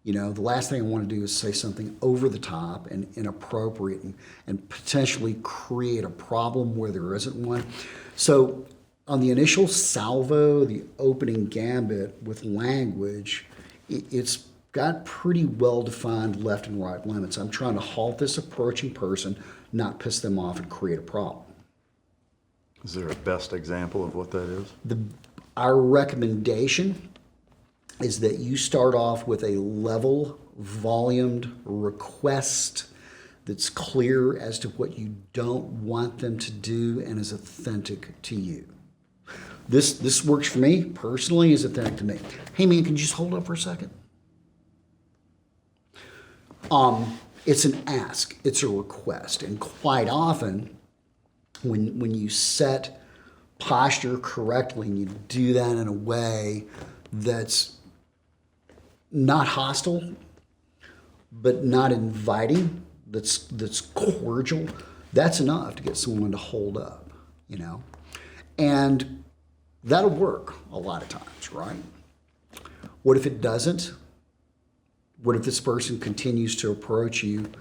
You know, the last thing I want to do is say something over the top and inappropriate and potentially create a problem where there isn't one. So on the initial salvo, the opening gambit with language, it's got pretty well-defined left and right limits. I'm trying to halt this approaching person, not piss them off and create a problem. Is there a best example of what that is? Our recommendation is that you start off with a level, volumed request that's clear as to what you don't want them to do and is authentic to you. This works for me personally, is authentic to me. Hey man, can you just hold up for a second? It's an ask, it's a request, and quite often when you set posture correctly and you do that in a way that's not hostile, but not inviting, that's cordial, that's enough to get someone to hold up, you know? And that'll work a lot of times, right? What if it doesn't? What if this person continues to approach you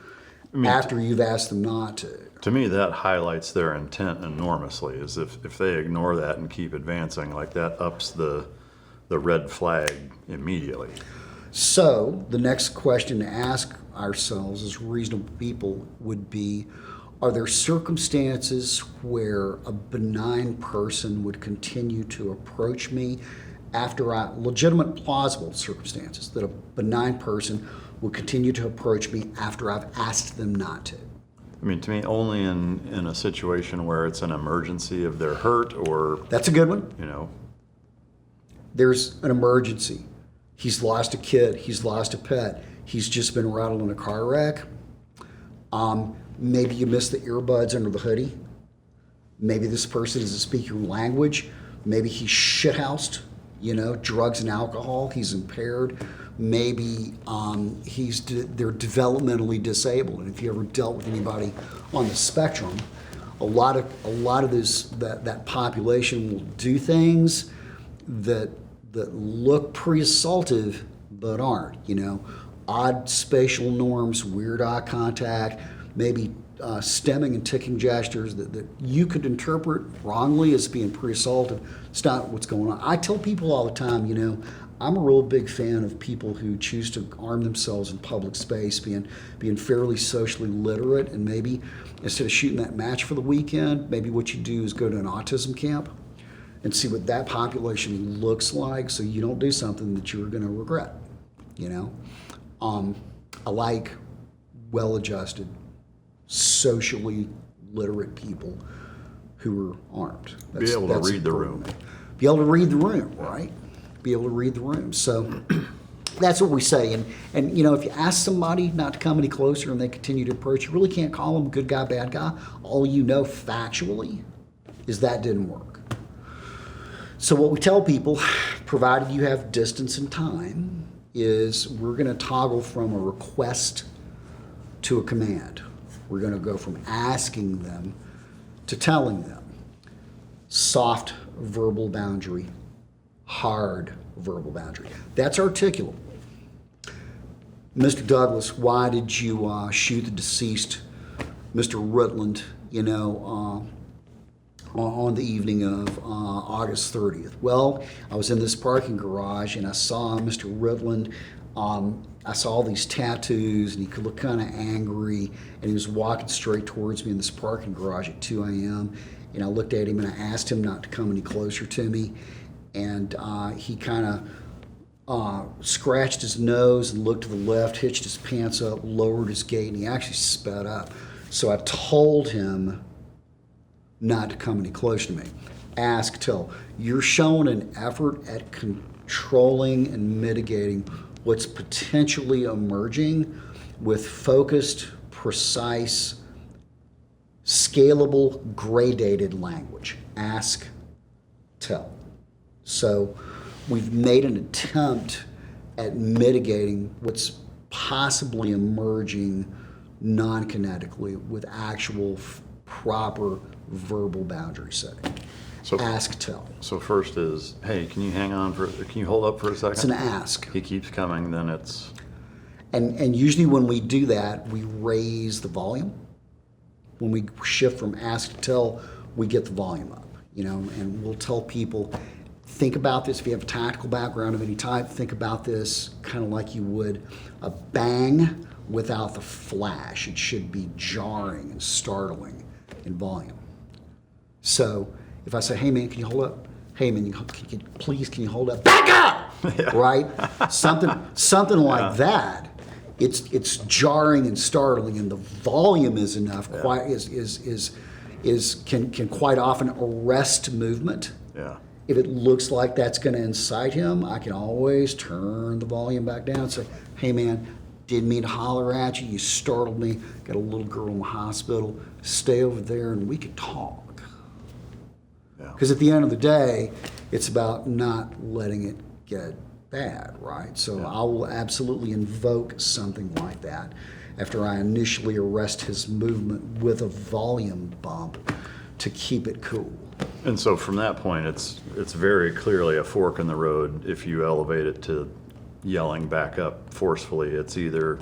after you've asked them not to? To me, that highlights their intent enormously, is if they ignore that and keep advancing, like that ups the red flag immediately. So the next question to ask ourselves as reasonable people would be, are there circumstances where a benign person would continue to approach me after legitimate, plausible circumstances, that a benign person would continue to approach me after I've asked them not to? I mean, to me, only in a situation where it's an emergency, if they're hurt or... That's a good one. You know. There's an emergency. He's lost a kid. He's lost a pet. He's just been rattled in a car wreck. Maybe you missed the earbuds under the hoodie. Maybe this person doesn't speak your language. Maybe he's shithoused, you know, drugs and alcohol. He's impaired. Maybe they're developmentally disabled. And if you ever dealt with anybody on the spectrum, a lot of that population will do things that look pre-assaultive but aren't. You know, odd spatial norms, weird eye contact, maybe stemming and ticking gestures that you could interpret wrongly as being pre-assaultive. It's not what's going on. I tell people all the time, you know, I'm a real big fan of people who choose to arm themselves in public space, being fairly socially literate, and maybe instead of shooting that match for the weekend, maybe what you do is go to an autism camp and see what that population looks like, so you don't do something that you're going to regret. You know, I like well-adjusted, socially literate people who are armed. Be able to read the room. Be able to read the room, right? Be able to read the room. So that's what we say. And you know, if you ask somebody not to come any closer and they continue to approach, you really can't call them good guy, bad guy. All you know factually is that didn't work. So what we tell people, provided you have distance and time, is we're going to toggle from a request to a command. We're going to go from asking them to telling them. Soft verbal boundary, hard verbal boundary. That's articulable. Mr. Douglas, why did you shoot the deceased Mr. Ritland, you know, on the evening of August 30th? Well, I was in this parking garage and I saw Mr. Ritland I saw all these tattoos, and he could look kind of angry, and he was walking straight towards me in this parking garage at 2 a.m., and I looked at him, and I asked him not to come any closer to me, and he kind of scratched his nose and looked to the left, hitched his pants up, lowered his gait, and he actually sped up. So I told him not to come any closer to me. Ask, tell. You're showing an effort at controlling and mitigating what's potentially emerging with focused, precise, scalable, gradated language. Ask, tell. So we've made an attempt at mitigating what's possibly emerging non-kinetically with actual proper verbal boundary setting. So, ask, tell. So first is, hey, can you hold up for a second? It's an ask. He keeps coming, then it's... And usually when we do that, we raise the volume. When we shift from ask to tell, we get the volume up, and we'll tell people, think about this. If you have a tactical background of any type, think about this kind of like you would a bang without the flash. It should be jarring and startling in volume. So if I say, hey man, can you hold up? Hey man, can you hold up? Back up! Yeah. Right? Something like that. It's jarring and startling, and the volume is enough. Can quite often arrest movement. Yeah. If it looks like that's going to incite him, I can always turn the volume back down and say, hey man, didn't mean to holler at you. You startled me. Got a little girl in the hospital. Stay over there and we can talk. Because at the end of the day, it's about not letting it get bad, right? So I will absolutely invoke something like that after I initially arrest his movement with a volume bump to keep it cool. And so from that point, it's very clearly a fork in the road. If you elevate it to yelling back up forcefully, it's either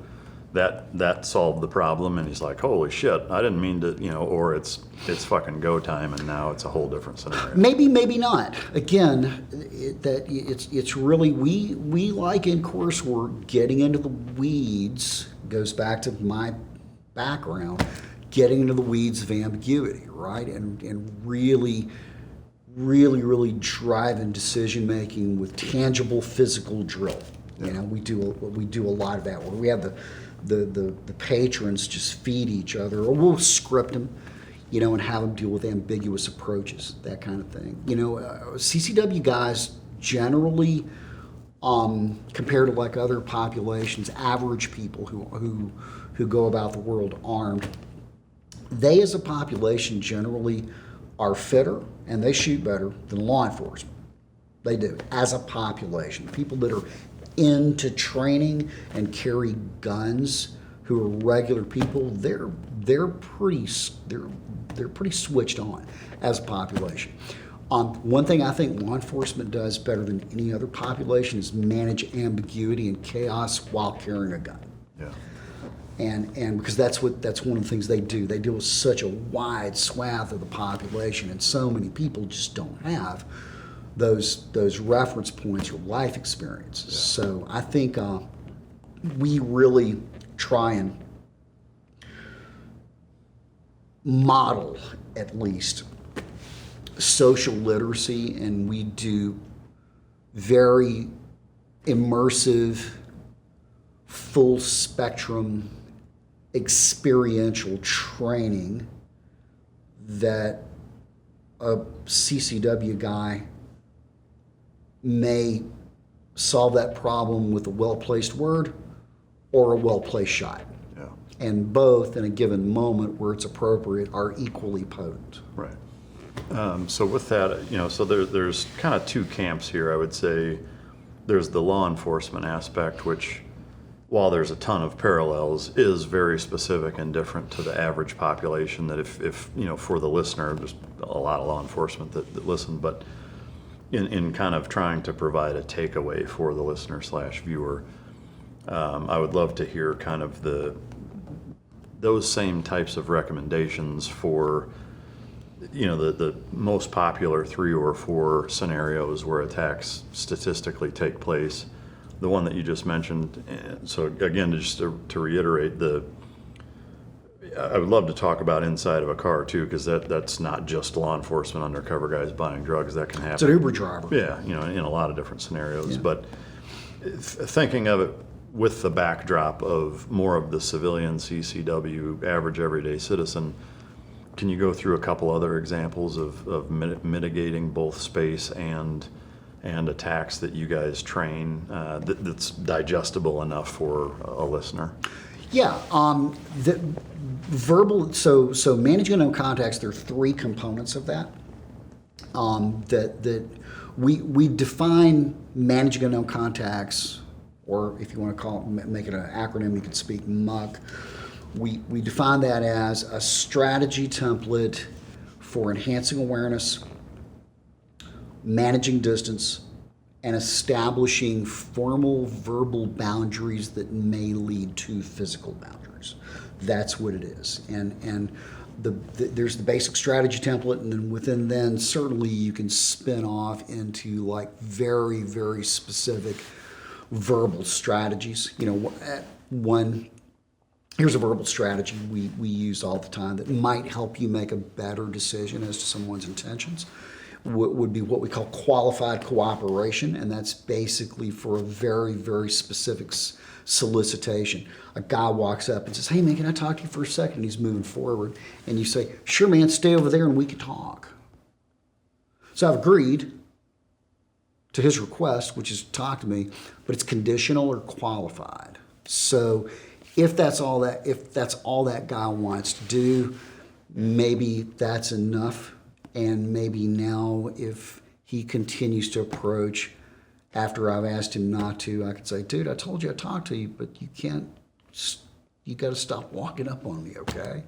that solved the problem and he's like, holy shit, I didn't mean to, or it's fucking go time and now it's a whole different scenario. Maybe not. Again, it's really, we like in coursework getting into the weeds, goes back to my background, getting into the weeds of ambiguity, right? And really driving decision making with tangible physical drill. We do a lot of that where we have the patrons just feed each other, or we'll script them, and have them deal with ambiguous approaches, that kind of thing. CCW guys generally, compared to like other populations, average people who go about the world armed, they as a population generally are fitter and they shoot better than law enforcement. They do, as a population. People that are into training and carry guns, who are regular people, they're pretty switched on as a population. One thing I think law enforcement does better than any other population is manage ambiguity and chaos while carrying a gun. Yeah. And because that's one of the things they do. They deal with such a wide swath of the population, and so many people just don't have those reference points or life experiences. Yeah. So I think we really try and model, at least, social literacy, and we do very immersive, full spectrum, experiential training that a CCW guy may solve that problem with a well-placed word or a well-placed shot. Yeah. And both, in a given moment where it's appropriate, are equally potent. Right. So with that, so there's kind of two camps here, I would say. There's the law enforcement aspect, which, while there's a ton of parallels, is very specific and different to the average population. That if for the listener, there's a lot of law enforcement that listen, but in kind of trying to provide a takeaway for the listener / viewer, I would love to hear kind of those same types of recommendations for the most popular 3 or 4 scenarios where attacks statistically take place. the one that you just mentioned. So again, just to reiterate, I would love to talk about inside of a car too, because that's not just law enforcement undercover guys buying drugs. That can happen. It's an Uber driver. Yeah, in a lot of different scenarios. Yeah. But thinking of it with the backdrop of more of the civilian CCW, average everyday citizen, can you go through a couple other examples of mitigating both space and attacks that you guys train that's digestible enough for a listener? Yeah, the verbal. So managing unknown contacts. There are three components of that. That we define managing unknown contacts, or if you want to make it an acronym, you can speak MUC. We define that as a strategy template for enhancing awareness, managing distance, and establishing formal verbal boundaries that may lead to physical boundaries. That's what it is. And there's the basic strategy template, and then within then certainly you can spin off into like very, very specific verbal strategies. Here's a verbal strategy we use all the time that might help you make a better decision as to someone's intentions. Would be what we call qualified cooperation, and that's basically for a very, very specific solicitation. A guy walks up and says, "Hey man, can I talk to you for a second?" And he's moving forward, and you say, "Sure man, stay over there and we can talk." So I've agreed to his request, which is to talk to me, but it's conditional or qualified. So if that's all that guy wants to do, maybe that's enough. And maybe now if he continues to approach after I've asked him not to, I could say, "Dude, I told you I'd talk to you, but you got to stop walking up on me, okay?"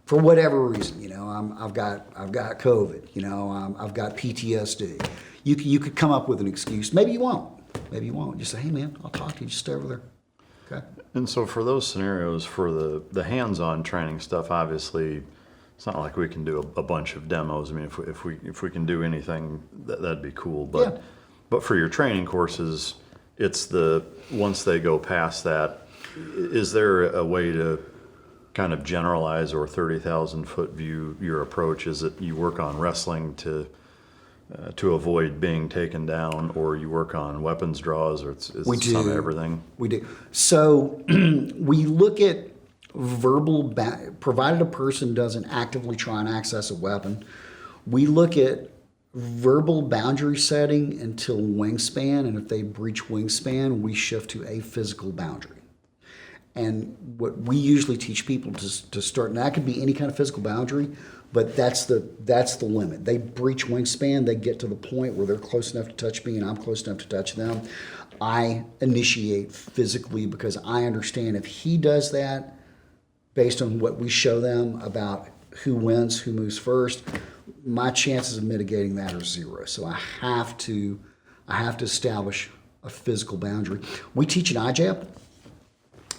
For whatever reason, I've got COVID, I've got PTSD. You could come up with an excuse. Maybe you won't. Just say, "Hey man, I'll talk to you. Just stay over there." Okay. And so for those scenarios, for the hands-on training stuff, obviously, it's not like we can do a bunch of demos. I mean, if we can do anything, that'd be cool. But But for your training courses, it's once they go past that, is there a way to kind of generalize or 30,000 foot view your approach? Is it you work on wrestling to avoid being taken down, or you work on weapons draws, or it's some of everything? We do. So we look at verbal, provided a person doesn't actively try and access a weapon, we look at verbal boundary setting until wingspan, and if they breach wingspan, we shift to a physical boundary. And what we usually teach people to start, and that could be any kind of physical boundary, but that's the limit. They breach wingspan, they get to the point where they're close enough to touch me and I'm close enough to touch them. I initiate physically because I understand if he does that, based on what we show them about who wins, who moves first, my chances of mitigating that are zero. So I have to establish a physical boundary. We teach an eye jab.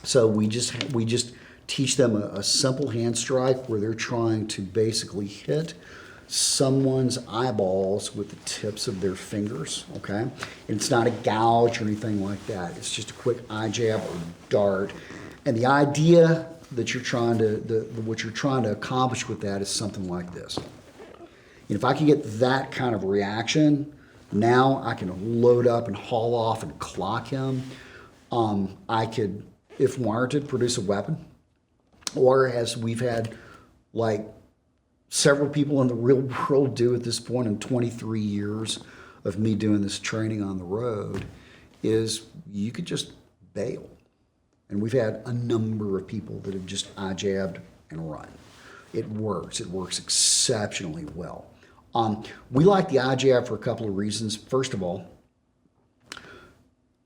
So we just teach them a simple hand strike where they're trying to basically hit someone's eyeballs with the tips of their fingers, okay? And it's not a gouge or anything like that. It's just a quick eye jab or dart. And the idea that what you're trying to accomplish with that is something like this. And if I can get that kind of reaction, now I can load up and haul off and clock him. I could, if warranted, produce a weapon. Or as we've had like several people in the real world do at this point in 23 years of me doing this training on the road, is you could just bail. And we've had a number of people that have just eye jabbed and run. It works. It works exceptionally well. We like the eye jab for a couple of reasons. First of all,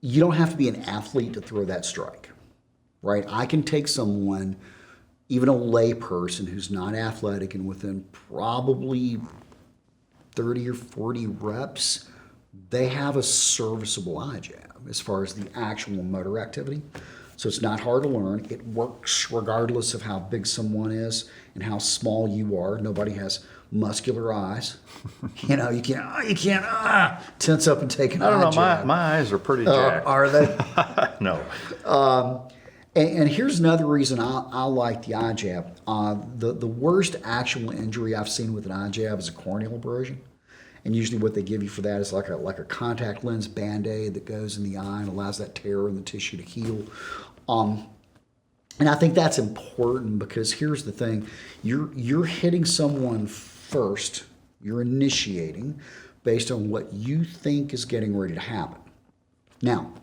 you don't have to be an athlete to throw that strike, right? I can take someone, even a lay person who's not athletic, and within probably 30 or 40 reps, they have a serviceable eye jab as far as the actual motor activity. So it's not hard to learn. It works regardless of how big someone is and how small you are. Nobody has muscular eyes. You know, you can't tense up and take an eye I don't know. jab. My eyes are pretty jacked. Are they? No. And here's another reason I like the eye jab. The worst actual injury I've seen with an eye jab is a corneal abrasion. And usually what they give you for that is like a contact lens Band-Aid that goes in the eye and allows that tear in the tissue to heal. And I think that's important because here's the thing. You're hitting someone first. You're initiating based on what you think is getting ready to happen. Now,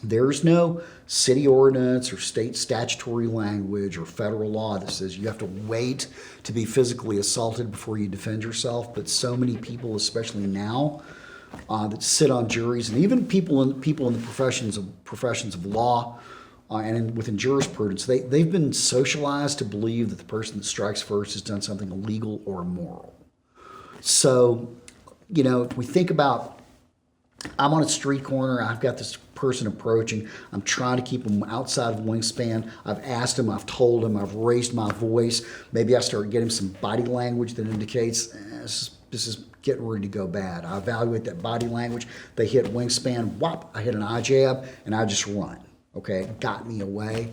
there's no city ordinance or state statutory language or federal law that says you have to wait to be physically assaulted before you defend yourself. But so many people, especially now, that sit on juries, and even people in the professions of law within jurisprudence, they've been socialized to believe that the person that strikes first has done something illegal or immoral. So, you know, if we think about, I'm on a street corner, I've got this person approaching, I'm trying to keep them outside of wingspan, I've asked him, I've told him, I've raised my voice, maybe I start getting some body language that indicates this is getting ready to go bad. I evaluate that body language, they hit wingspan, whop, I hit an eye jab, and I just run. Okay, it got me away.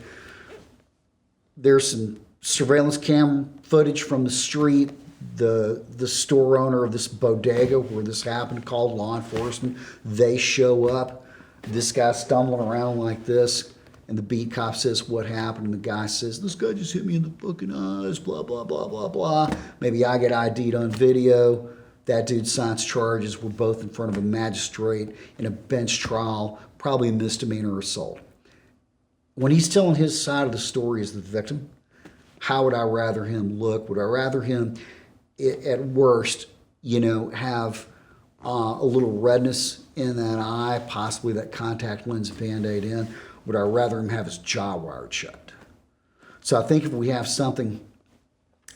There's some surveillance cam footage from the street. The store owner of this bodega where this happened called law enforcement. They show up. This guy's stumbling around like this, and the beat cop says, "What happened?" And the guy says, "This guy just hit me in the fucking eyes, blah, blah, blah, blah, blah." Maybe I get ID'd on video. That dude signs charges. We're both in front of a magistrate in a bench trial, probably a misdemeanor assault. When he's telling his side of the story as the victim, how would I rather him look? Would I rather him, at worst, you know, have a little redness in that eye, possibly that contact lens Band-Aid in? Would I rather him have his jaw wired shut? So I think if we have something,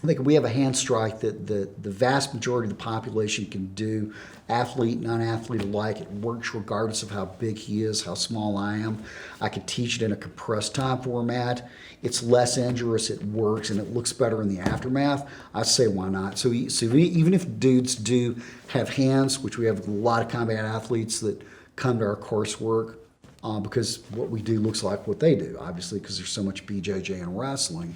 I think if we have a hand strike that the vast majority of the population can do, athlete, non-athlete alike, it works regardless of how big he is, how small I am. I could teach it in a compressed time format. It's less injurious, it works, and it looks better in the aftermath. I say why not? So even if dudes do have hands, which we have a lot of combat athletes that come to our coursework, because what we do looks like what they do, obviously, because there's so much BJJ and wrestling.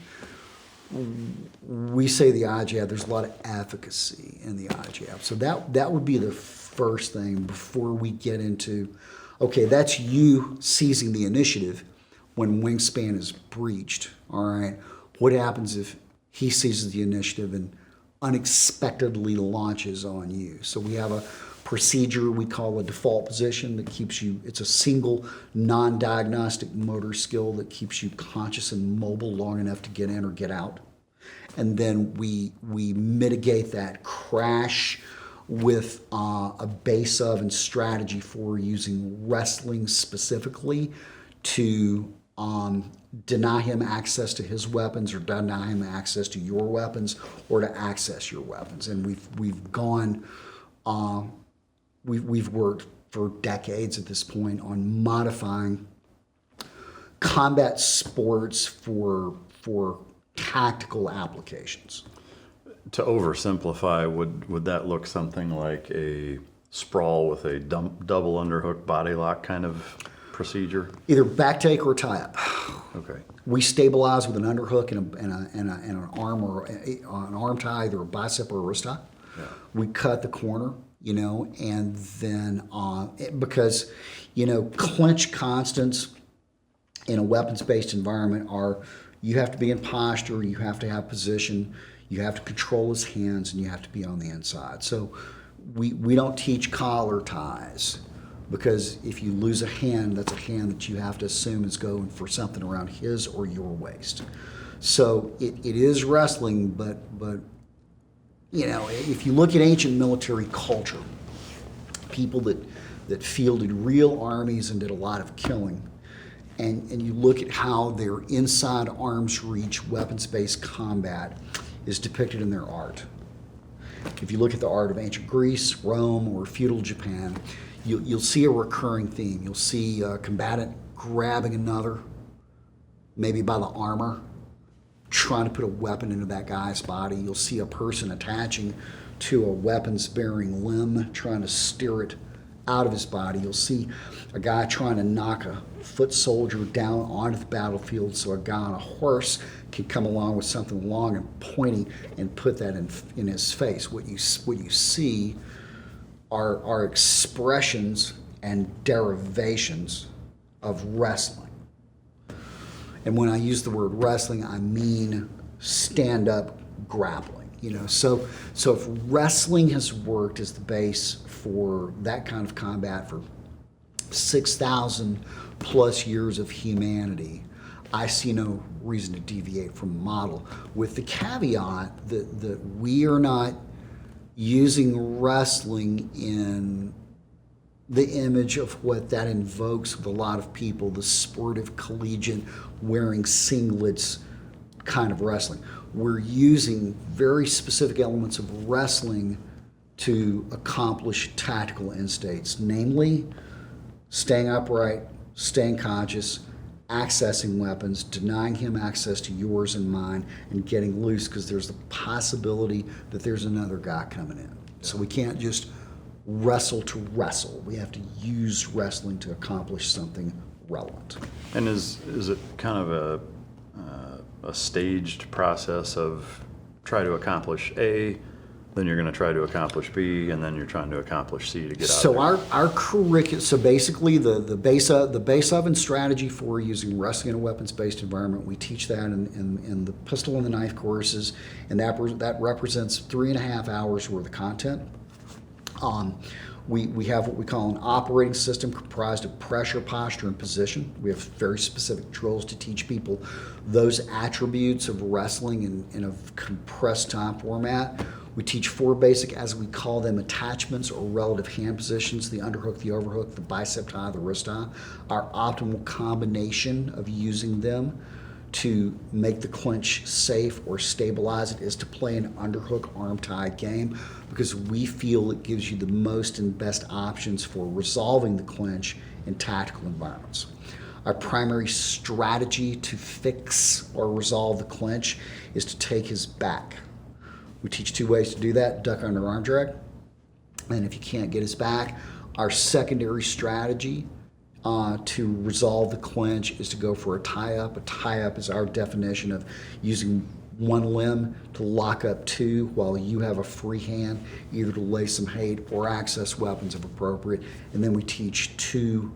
We say the eye jab, there's a lot of efficacy in the eye jab. So that would be the first thing before we get into, okay, that's you seizing the initiative when wingspan is breached, all right? What happens if he seizes the initiative and unexpectedly launches on you? So we have a procedure we call a default position that keeps you, it's a single non-diagnostic motor skill that keeps you conscious and mobile long enough to get in or get out. And then we mitigate that crash with a base of and strategy for using wrestling specifically to deny him access to his weapons or deny him access to your weapons or to access your weapons. And we've gone, we've worked for decades at this point on modifying combat sports for tactical applications. To oversimplify, would that look something like a sprawl with a double underhook body lock kind of procedure? Either back take or tie up. Okay. We stabilize with an underhook and an arm or an arm tie, either a bicep or a wrist tie. Yeah. We cut the corner, you know, and then because, you know, clinch constants in a weapons-based environment are you have to be in posture, you have to have position, you have to control his hands, and you have to be on the inside. So we don't teach collar ties because if you lose a hand, that's a hand that you have to assume is going for something around his or your waist. So it is wrestling, but you know, if you look at ancient military culture, people that fielded real armies and did a lot of killing, and you look at how their inside arm's reach weapons-based combat is depicted in their art. If you look at the art of ancient Greece, Rome, or feudal Japan, you'll see a recurring theme. You'll see a combatant grabbing another, maybe by the armor, trying to put a weapon into that guy's body. You'll see a person attaching to a weapons-bearing limb, trying to steer it out of his body. You'll see a guy trying to knock a foot soldier down onto the battlefield so a guy on a horse can come along with something long and pointy and put that in his face. What you see are expressions and derivations of wrestling. And when I use the word wrestling, I mean stand-up grappling. So if wrestling has worked as the base for that kind of combat for 6,000 plus years of humanity, I see no reason to deviate from the model, with the caveat that we are not using wrestling in the image of what that invokes with a lot of people, the sportive, collegiate, wearing singlets kind of wrestling. We're using very specific elements of wrestling to accomplish tactical end states, namely staying upright, staying conscious, accessing weapons, denying him access to yours and mine, and getting loose because there's the possibility that there's another guy coming in. So we can't just wrestle to wrestle. We have to use wrestling to accomplish something relevant. And is it kind of a staged process of try to accomplish A, then you're going to try to accomplish B, and then you're trying to accomplish C to get out So there? our curriculum, so basically the base of and strategy for using wrestling in a weapons-based environment, we teach that in the pistol and the knife courses, and that represents 3.5 hours worth of content. We have what we call an operating system comprised of pressure, posture, and position. We have very specific drills to teach people those attributes of wrestling in a compressed time format. We teach 4 basic, as we call them, attachments or relative hand positions: the underhook, the overhook, the bicep tie, the wrist tie. Our optimal combination of using them to make the clinch safe or stabilize it is to play an underhook arm tie game, because we feel it gives you the most and best options for resolving the clinch in tactical environments. Our primary strategy to fix or resolve the clinch is to take his back. We teach 2 ways to do that: duck under arm drag, and if you can't get his back, our secondary strategy to resolve the clinch is to go for a tie-up. A tie-up is our definition of using one limb to lock up 2 while you have a free hand, either to lay some hate or access weapons if appropriate. And then we teach 2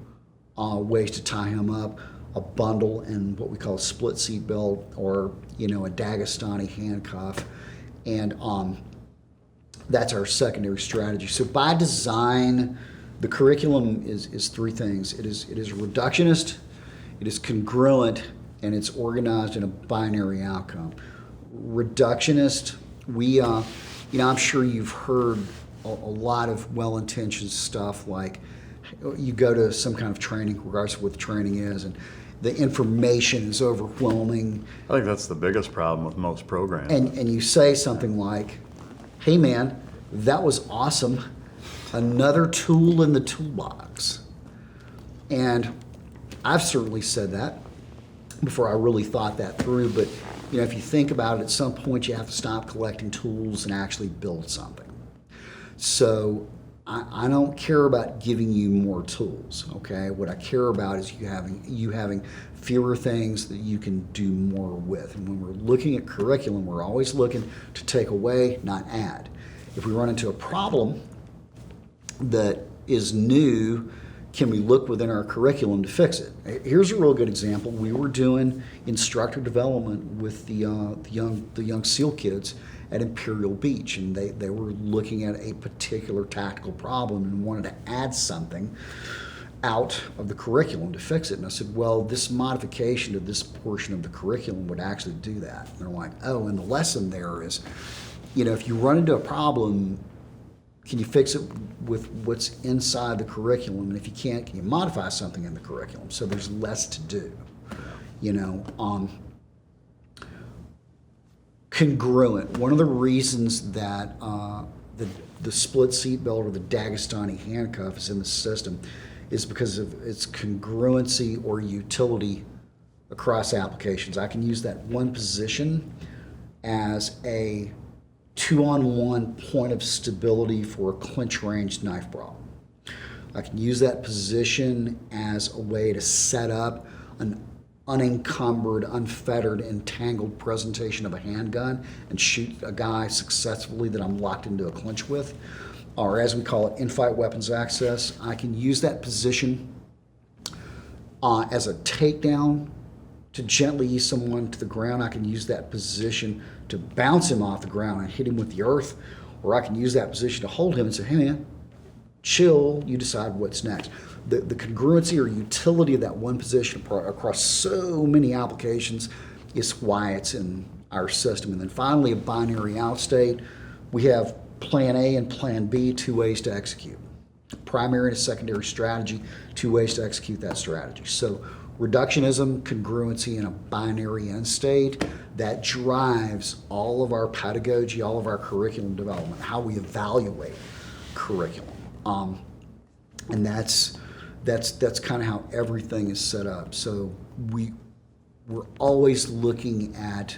ways to tie him up: a bundle and what we call a split seat belt, or a Dagestani handcuff. And that's our secondary strategy. So by design, the curriculum is 3 things. It is reductionist, it is congruent, and it's organized in a binary outcome. Reductionist, I'm sure you've heard a lot of well-intentioned stuff, like you go to some kind of training, regardless of what the training is, and the information is overwhelming. I think that's the biggest problem with most programs. And you say something like, "Hey man, that was awesome. Another tool in the toolbox." And I've certainly said that before I really thought that through, but if you think about it, at some point you have to stop collecting tools and actually build something. So I don't care about giving you more tools, okay? What I care about is you having fewer things that you can do more with. And when we're looking at curriculum, we're always looking to take away, not add. If we run into a problem that is new, can we look within our curriculum to fix it? Here's a real good example. We were doing instructor development with the young SEAL kids at Imperial Beach, and they were looking at a particular tactical problem and wanted to add something out of the curriculum to fix it. And I said, well, this modification to this portion of the curriculum would actually do that. And they're like, oh, and the lesson there is, if you run into a problem, can you fix it with what's inside the curriculum? And if you can't, can you modify something in the curriculum so there's less to do? Congruent. One of the reasons that the split seat belt or the Dagestani handcuff is in the system is because of its congruency or utility across applications. I can use that one position as a 2-on-1 point of stability for a clinch range knife brawl. I can use that position as a way to set up an unencumbered, unfettered, entangled presentation of a handgun and shoot a guy successfully that I'm locked into a clinch with, or as we call it, in-fight weapons access. I can use that position as a takedown to gently ease someone to the ground. I can use that position to bounce him off the ground and hit him with the earth, or I can use that position to hold him and say, hey man, chill, you decide what's next. The congruency or utility of that one position across so many applications is why it's in our system. And then finally, a binary outstate. We have plan A and plan B, two ways to execute. Primary and secondary strategy, two ways to execute that strategy. So reductionism, congruency, and a binary end state, that drives all of our pedagogy, all of our curriculum development, how we evaluate curriculum. And that's kind of how everything is set up. So we're always looking at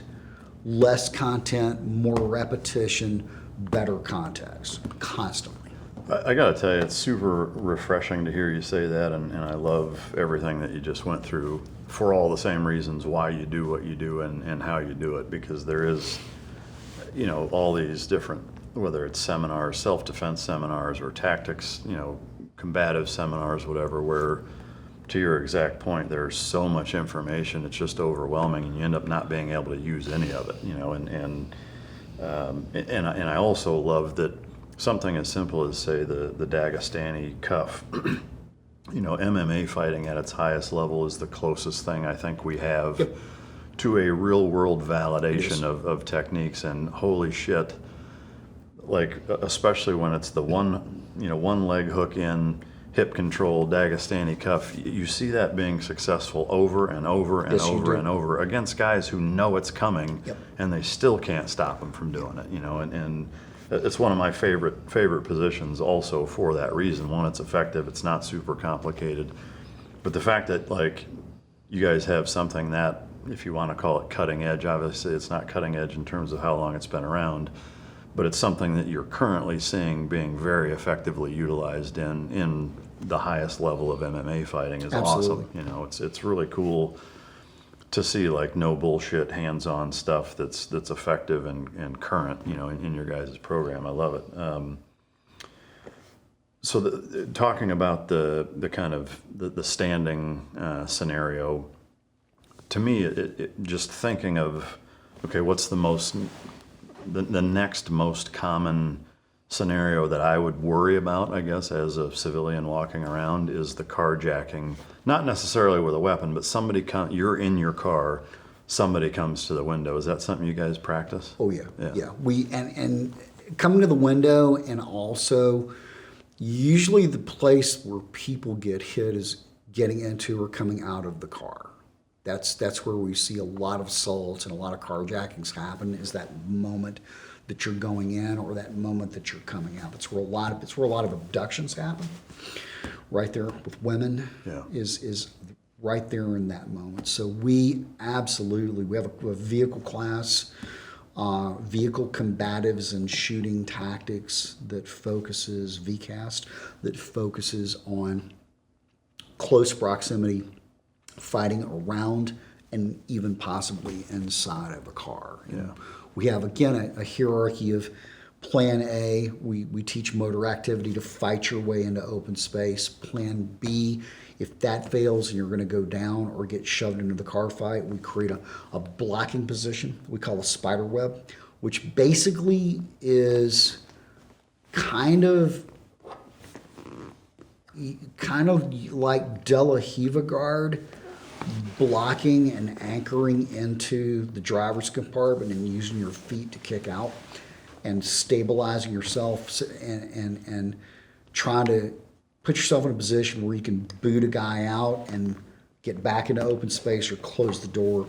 less content, more repetition, better context, constantly. I got to tell you, it's super refreshing to hear you say that, and I love everything that you just went through for all the same reasons why you do what you do and how you do it, because there is, all these different, whether it's seminars, self-defense seminars, or tactics, combative seminars, whatever, where, to your exact point, there's so much information, it's just overwhelming, and you end up not being able to use any of it, and I also love that something as simple as, say, the Dagestani cuff. MMA fighting at its highest level is the closest thing I think we have to a real-world validation of techniques, and holy shit, like, especially when it's the one leg hook in, hip control, Dagestani cuff, you see that being successful over and over and over and over against guys who know it's coming, and they still can't stop them from doing it, and it's one of my favorite positions also for that reason. One, it's effective, it's not super complicated, but the fact that, like, you guys have something that, if you want to call it cutting edge, obviously it's not cutting edge in terms of how long it's been around, but it's something that you're currently seeing being very effectively utilized in the highest level of MMA fighting is Absolutely. awesome. It's really cool to see, like, no bullshit, hands-on stuff that's effective and current, in your guys' program. I love it. So talking about the kind of the standing scenario, to me, it just thinking of, okay, what's the next most common scenario that I would worry about, I guess, as a civilian walking around, is the carjacking. Not necessarily with a weapon, but you're in your car, somebody comes to the window. Is that something you guys practice? Oh yeah. We and coming to the window, and also usually the place where people get hit is getting into or coming out of the car. That's where we see a lot of assaults and a lot of carjackings happen, is that moment that you're going in or that moment that you're coming out. It's where a lot of abductions happen. Right there with women is right there in that moment. So we have a vehicle class, vehicle combatives and shooting tactics that focuses, VCAST, that focuses on close proximity fighting around and even possibly inside of a car. We have, again, a hierarchy of Plan A. We teach motor activity to fight your way into open space. Plan B, if that fails and you're going to go down or get shoved into the car fight, we create a blocking position we call a spider web, which basically is kind of like De La Riva guard, blocking and anchoring into the driver's compartment and using your feet to kick out and stabilizing yourself and trying to put yourself in a position where you can boot a guy out and get back into open space or close the door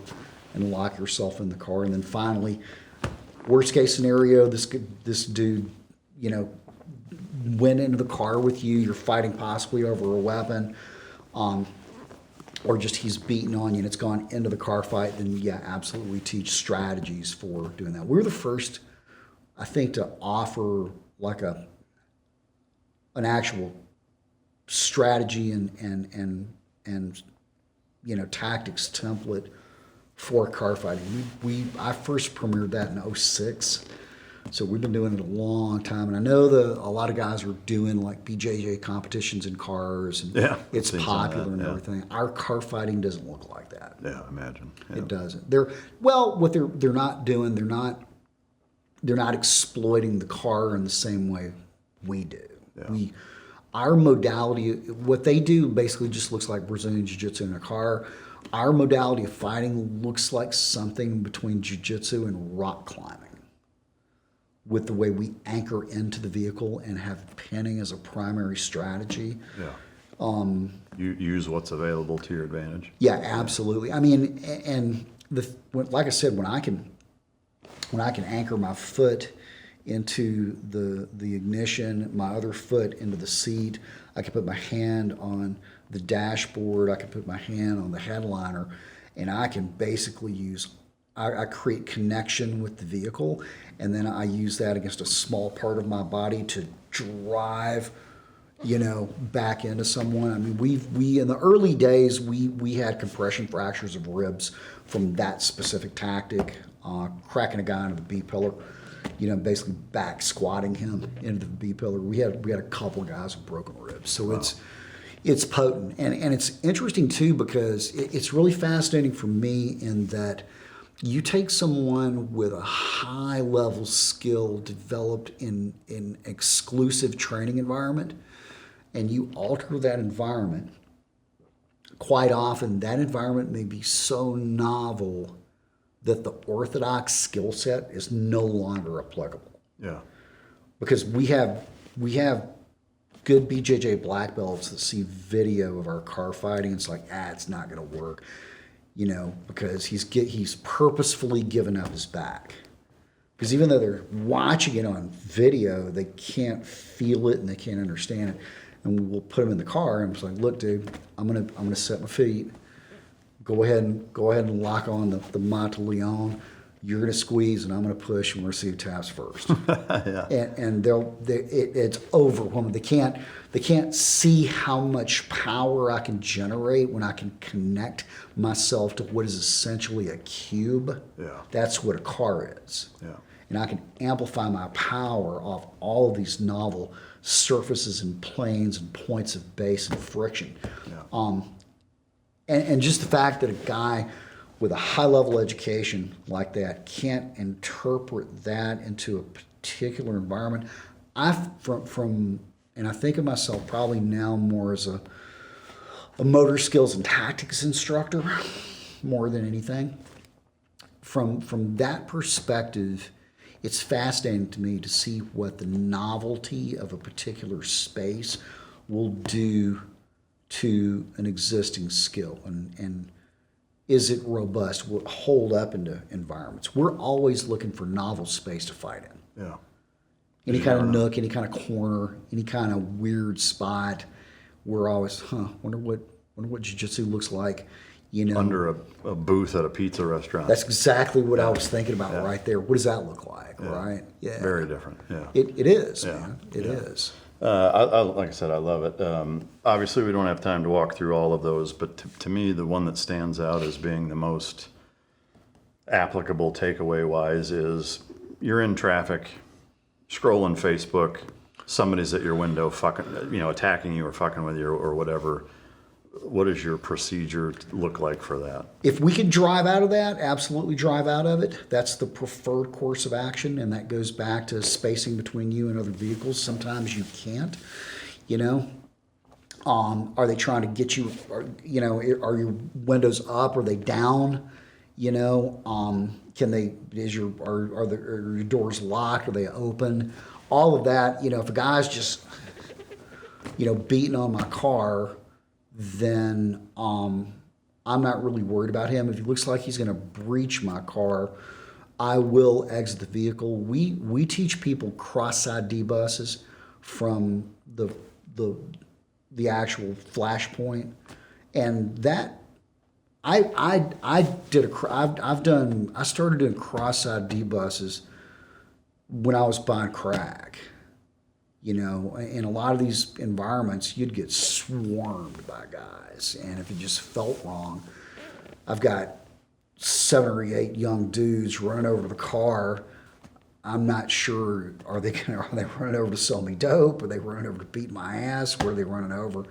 and lock yourself in the car. And then finally, worst case scenario, this dude, went into the car with you, you're fighting possibly over a weapon. or just he's beating on you and it's gone into the car fight, then yeah, absolutely teach strategies for doing that. We're the first, I think, to offer like an actual strategy and tactics template for car fighting. I first premiered that in 06. So we've been doing it a long time, and I know a lot of guys are doing like BJJ competitions in cars, and it's popular and everything. Our car fighting doesn't look like that. Yeah, imagine. Yeah. It doesn't. What they're not doing, they're not exploiting the car in the same way we do. Yeah. Our modality, what they do basically just looks like Brazilian Jiu-Jitsu in a car. Our modality of fighting looks like something between Jiu-Jitsu and rock climbing, with the way we anchor into the vehicle and have pinning as a primary strategy. Yeah. You use what's available to your advantage. Yeah, absolutely. I mean, and like I said, when I can anchor my foot into the ignition, my other foot into the seat, I can put my hand on the dashboard, I can put my hand on the headliner, and I can basically I create connection with the vehicle, and then I use that against a small part of my body to drive, back into someone. I mean, we in the early days, we had compression fractures of ribs from that specific tactic, cracking a guy into the B-pillar, basically back squatting him into the B-pillar. We had a couple of guys with broken ribs, so wow. It's potent, and it's interesting too, because it's really fascinating for me in that you take someone with a high level skill developed in an exclusive training environment, and you alter that environment. Quite often, that environment may be so novel that the orthodox skill set is no longer applicable. Yeah. Because we have good BJJ black belts that see video of our car fighting. It's like, it's not going to work. Because he's purposefully given up his back. Because even though they're watching it on video, they can't feel it and they can't understand it. And we'll put him in the car and it's like, look, dude, I'm gonna set my feet. Go ahead and lock on the Mata Leon. You're gonna squeeze and I'm gonna push and we're gonna see who taps first. Yeah. And it's overwhelming. They can't see how much power I can generate when I can connect myself to what is essentially a cube. Yeah. That's what a car is. Yeah. And I can amplify my power off all of these novel surfaces and planes and points of base and friction. Yeah. And just the fact that a guy with a high level education like that can't interpret that into a particular environment. And I think of myself probably now more as a motor skills and tactics instructor more than anything. From that perspective, it's fascinating to me to see what the novelty of a particular space will do to an existing skill, and is it robust? Will it hold up into environments? We're always looking for novel space to fight in. Yeah. Any kind of nook, any kind of corner, any kind of weird spot. We're always, wonder what jiu-jitsu looks like, Under a booth at a pizza restaurant. That's exactly what I was thinking about right there. What does that look like, right? Yeah. Very different, yeah. It is, man. It is. Like I said, I love it. Obviously, we don't have time to walk through all of those, but to me, the one that stands out as being the most applicable takeaway-wise is you're in traffic, scrolling Facebook, somebody's at your window attacking you or fucking with you or whatever. What does your procedure look like for that? If we could drive out of that, absolutely drive out of it. That's the preferred course of action, and that goes back to spacing between you and other vehicles. Sometimes you can't, Are they trying to get you, are your windows up? Are they down? Are your doors locked? Are they open? All of that, if a guy's just, beating on my car, then I'm not really worried about him. If he looks like he's going to breach my car, I will exit the vehicle. We teach people cross-side D-buses from the actual flash point, and that I started doing cross-side D-buses when I was buying crack. You know, in a lot of these environments, you'd get swarmed by guys, and if it just felt wrong, I've got 7 or 8 young dudes running over to the car. I'm not sure, are they running over to sell me dope? Are they running over to beat my ass? Where are they running over?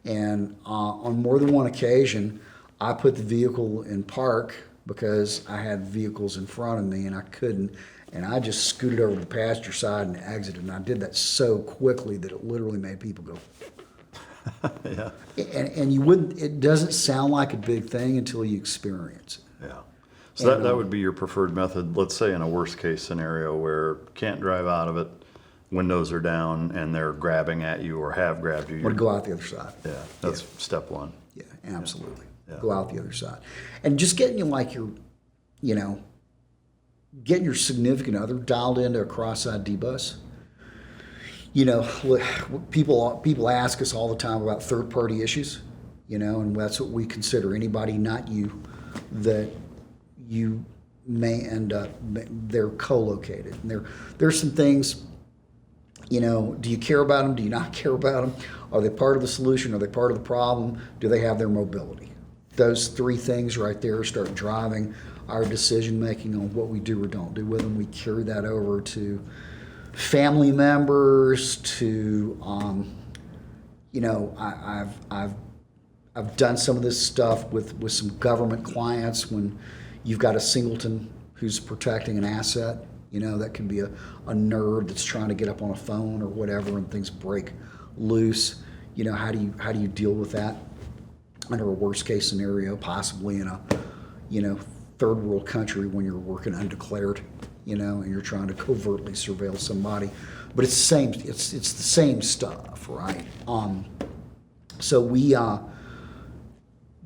And on more than one occasion, I put the vehicle in park because I had vehicles in front of me and I couldn't. And I just scooted over to the passenger side and exited. And I did that so quickly that it literally made people go. Yeah. And you wouldn't, it doesn't sound like a big thing until you experience it. Yeah. So that would be your preferred method, let's say in a worst case scenario where can't drive out of it, windows are down, and they're grabbing at you or have grabbed you. Or to go out the other side. Yeah, that's step one. Yeah, absolutely. Yeah. Go out the other side. And just getting getting your significant other dialed into a cross-side D-bus. You know, people ask us all the time about third-party issues, you know, and that's what we consider anybody, not you, that you may end up, they're co-located. And there's some things, you know, do you care about them? Do you not care about them? Are they part of the solution? Are they part of the problem? Do they have their mobility? Those 3 things right there start driving our decision making on what we do or don't do with them. We carry that over to family members, to you know, I've done some of this stuff with some government clients when you've got a singleton who's protecting an asset. You know, that can be a nerd that's trying to get up on a phone or whatever, and things break loose. You know, how do you deal with that under a worst case scenario, possibly in a, you know, third world country when you're working undeclared, you know, and you're trying to covertly surveil somebody. But it's the same. It's the same stuff, right? So we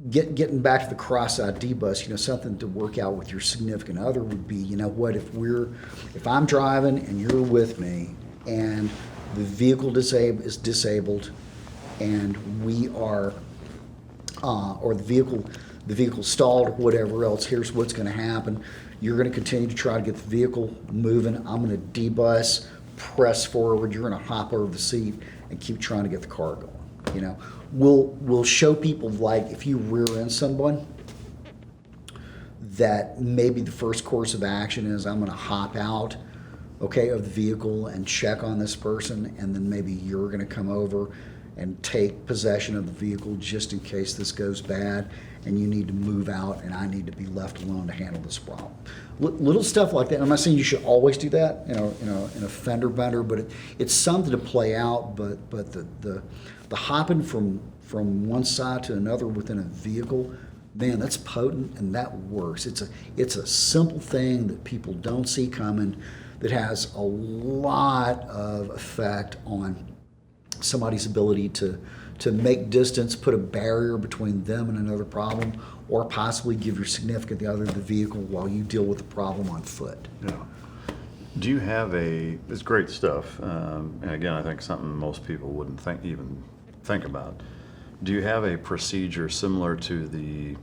getting back to the cross-side D-bus, you know, something to work out with your significant other would be, you know what, if I'm driving and you're with me and the vehicle is disabled and we are, or the vehicle stalled or whatever else, here's what's going to happen. You're going to continue to try to get the vehicle moving. I'm going to D-bus, press forward. You're going to hop over the seat and keep trying to get the car going. You know, we'll show people, like, if you rear end someone, that maybe the first course of action is I'm going to hop out, okay, of the vehicle and check on this person, and then maybe you're going to come over and take possession of the vehicle just in case this goes bad and you need to move out and I need to be left alone to handle this problem. Little stuff like that. I'm not saying you should always do that, in a fender bender, but it's something to play out. But the hopping from one side to another within a vehicle, man, that's potent and that works. It's a simple thing that people don't see coming that has a lot of effect on somebody's ability to make distance, put a barrier between them and another problem, or possibly give your significant other the vehicle while you deal with the problem on foot. Yeah. Do you have it's great stuff, and again, I think something most people wouldn't even think about. Do you have a procedure similar to the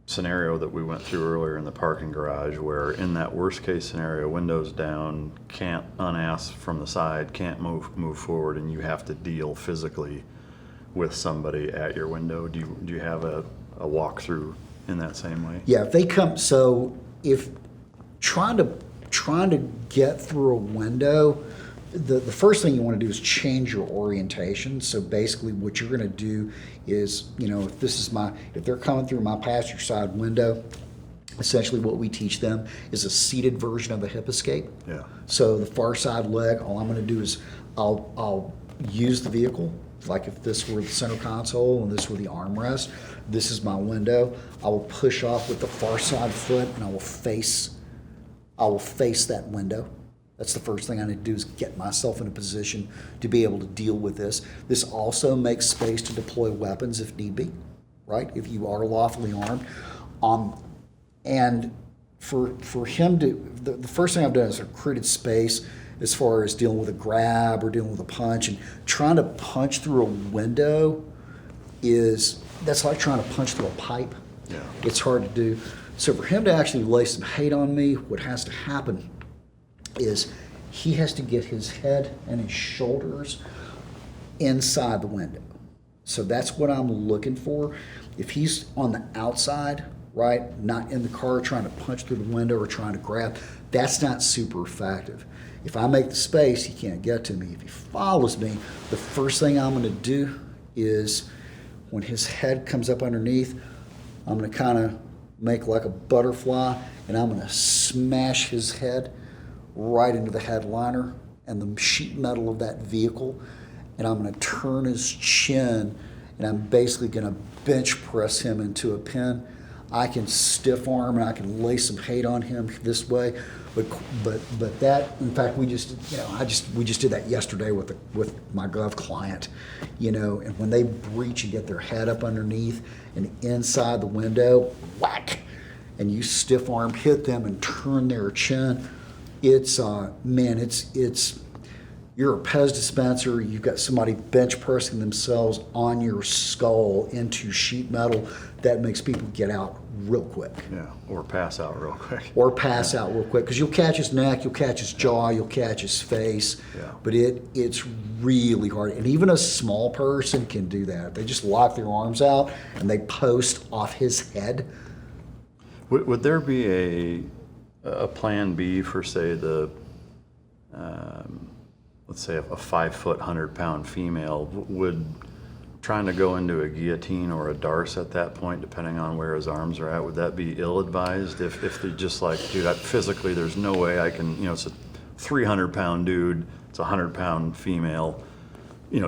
scenario that we went through earlier in the parking garage, where in that worst case scenario, windows down, can't unass from the side, can't move forward, and you have to deal physically with somebody at your window? Do you have a walkthrough in that same way? Yeah, if they come, so if trying to get through a window, the first thing you want to do is change your orientation. So basically what you're going to do is, you know, if they're coming through my passenger side window, essentially what we teach them is a seated version of a hip escape. Yeah. So the far side leg, all I'm going to do is I'll use the vehicle, like if this were the center console and this were the armrest, this is my window. I will push off with the far side foot and I will face that window. That's the first thing I need to do, is get myself in a position to be able to deal with this. This also makes space to deploy weapons if need be, right? If you are lawfully armed. And for him to, the first thing I've done is I've created space as far as dealing with a grab or dealing with a punch. And trying to punch through a window is that's like trying to punch through a pipe. Yeah. It's hard to do. So for him to actually lay some hate on me, what has to happen is he has to get his head and his shoulders inside the window. So that's what I'm looking for. If he's on the outside, right, not in the car trying to punch through the window or trying to grab, that's not super effective. If I make the space, he can't get to me. If he follows me, the first thing I'm going to do is when his head comes up underneath, I'm going to kind of make like a butterfly, and I'm going to smash his head right into the headliner and the sheet metal of that vehicle, and I'm going to turn his chin, and I'm basically going to bench press him into a pin. I can stiff arm and I can lay some hate on him this way, but that, in fact, we just did that yesterday with my glove client, and when they breach and get their head up underneath and inside the window, whack, and you stiff arm hit them and turn their chin, it's you're a Pez dispenser, you've got somebody bench pressing themselves on your skull into sheet metal. That makes people get out real quick. Yeah, or pass out real quick. Out real quick, because you'll catch his neck, you'll catch his jaw, you'll catch his face. Yeah. But it's really hard. And even a small person can do that. They just lock their arms out and they post off his head. Would there be a plan B for, say, the let's say a 5 foot, 100-pound female, would trying to go into a guillotine or a darce at that point, depending on where his arms are at, would that be ill-advised? If they're just like, dude, physically there's no way I can, it's a 300-pound dude, it's a 100-pound female,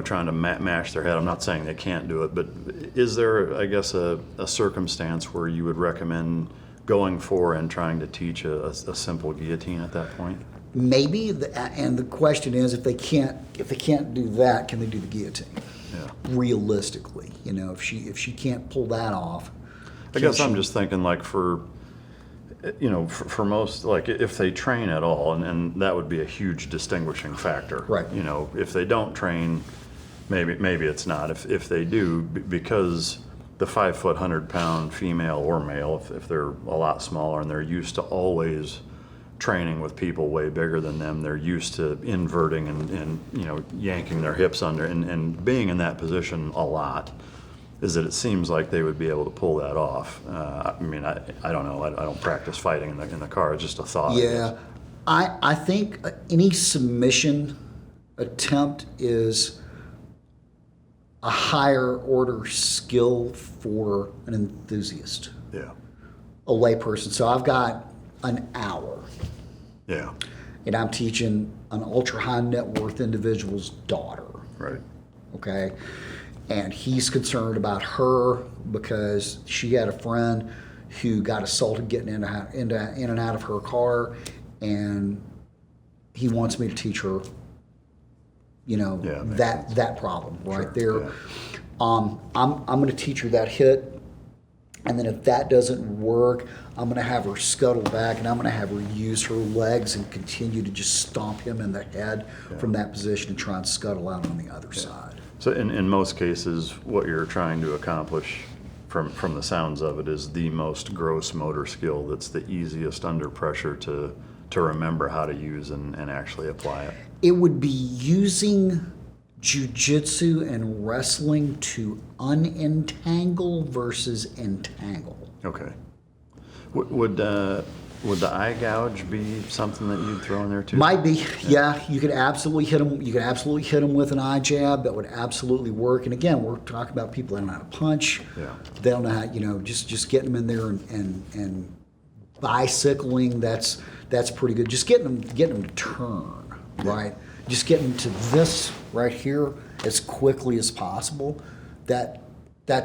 trying to mash their head. I'm not saying they can't do it, but is there, I guess, a circumstance where you would recommend going for and trying to teach a simple guillotine at that point? Maybe, and the question is, if they can't do that, can they do the guillotine? Yeah. Realistically, if she can't pull that off. I guess I'm just thinking, like, for most, like, if they train at all, and that would be a huge distinguishing factor. Right. If they don't train, maybe it's not. If they do, because the 5 foot, 100-pound female or male, if they're a lot smaller and they're used to always training with people way bigger than them, they're used to inverting and yanking their hips under and being in that position a lot, is that it seems like they would be able to pull that off. I don't know. I don't practice fighting in the car. It's just a thought. Yeah, I think any submission attempt is a higher order skill for an enthusiast. Yeah. A layperson. So I've got an hour. Yeah. And I'm teaching an ultra high net worth individual's daughter. Right. Okay. And he's concerned about her because she had a friend who got assaulted getting in and out of her car, and he wants me to teach her, that problem right Sure. there. Yeah. I'm going to teach her that hit. And then if that doesn't work, I'm going to have her scuttle back, and I'm going to have her use her legs and continue to just stomp him in the head from that position and try and scuttle out on the other side. So in most cases, what you're trying to accomplish from the sounds of it is the most gross motor skill that's the easiest under pressure to remember how to use and actually apply it. It would be using jiu-jitsu and wrestling to unentangle versus entangle. Okay. Would the eye gouge be something that you'd throw in there too? Might be, yeah. You could absolutely hit them. You could absolutely hit them with an eye jab. That would absolutely work. And again, we're talking about people that don't know how to punch. Yeah. They don't know how. Just getting them in there and bicycling. That's pretty good. Just getting them to turn, right? Just getting to this right here as quickly as possible. That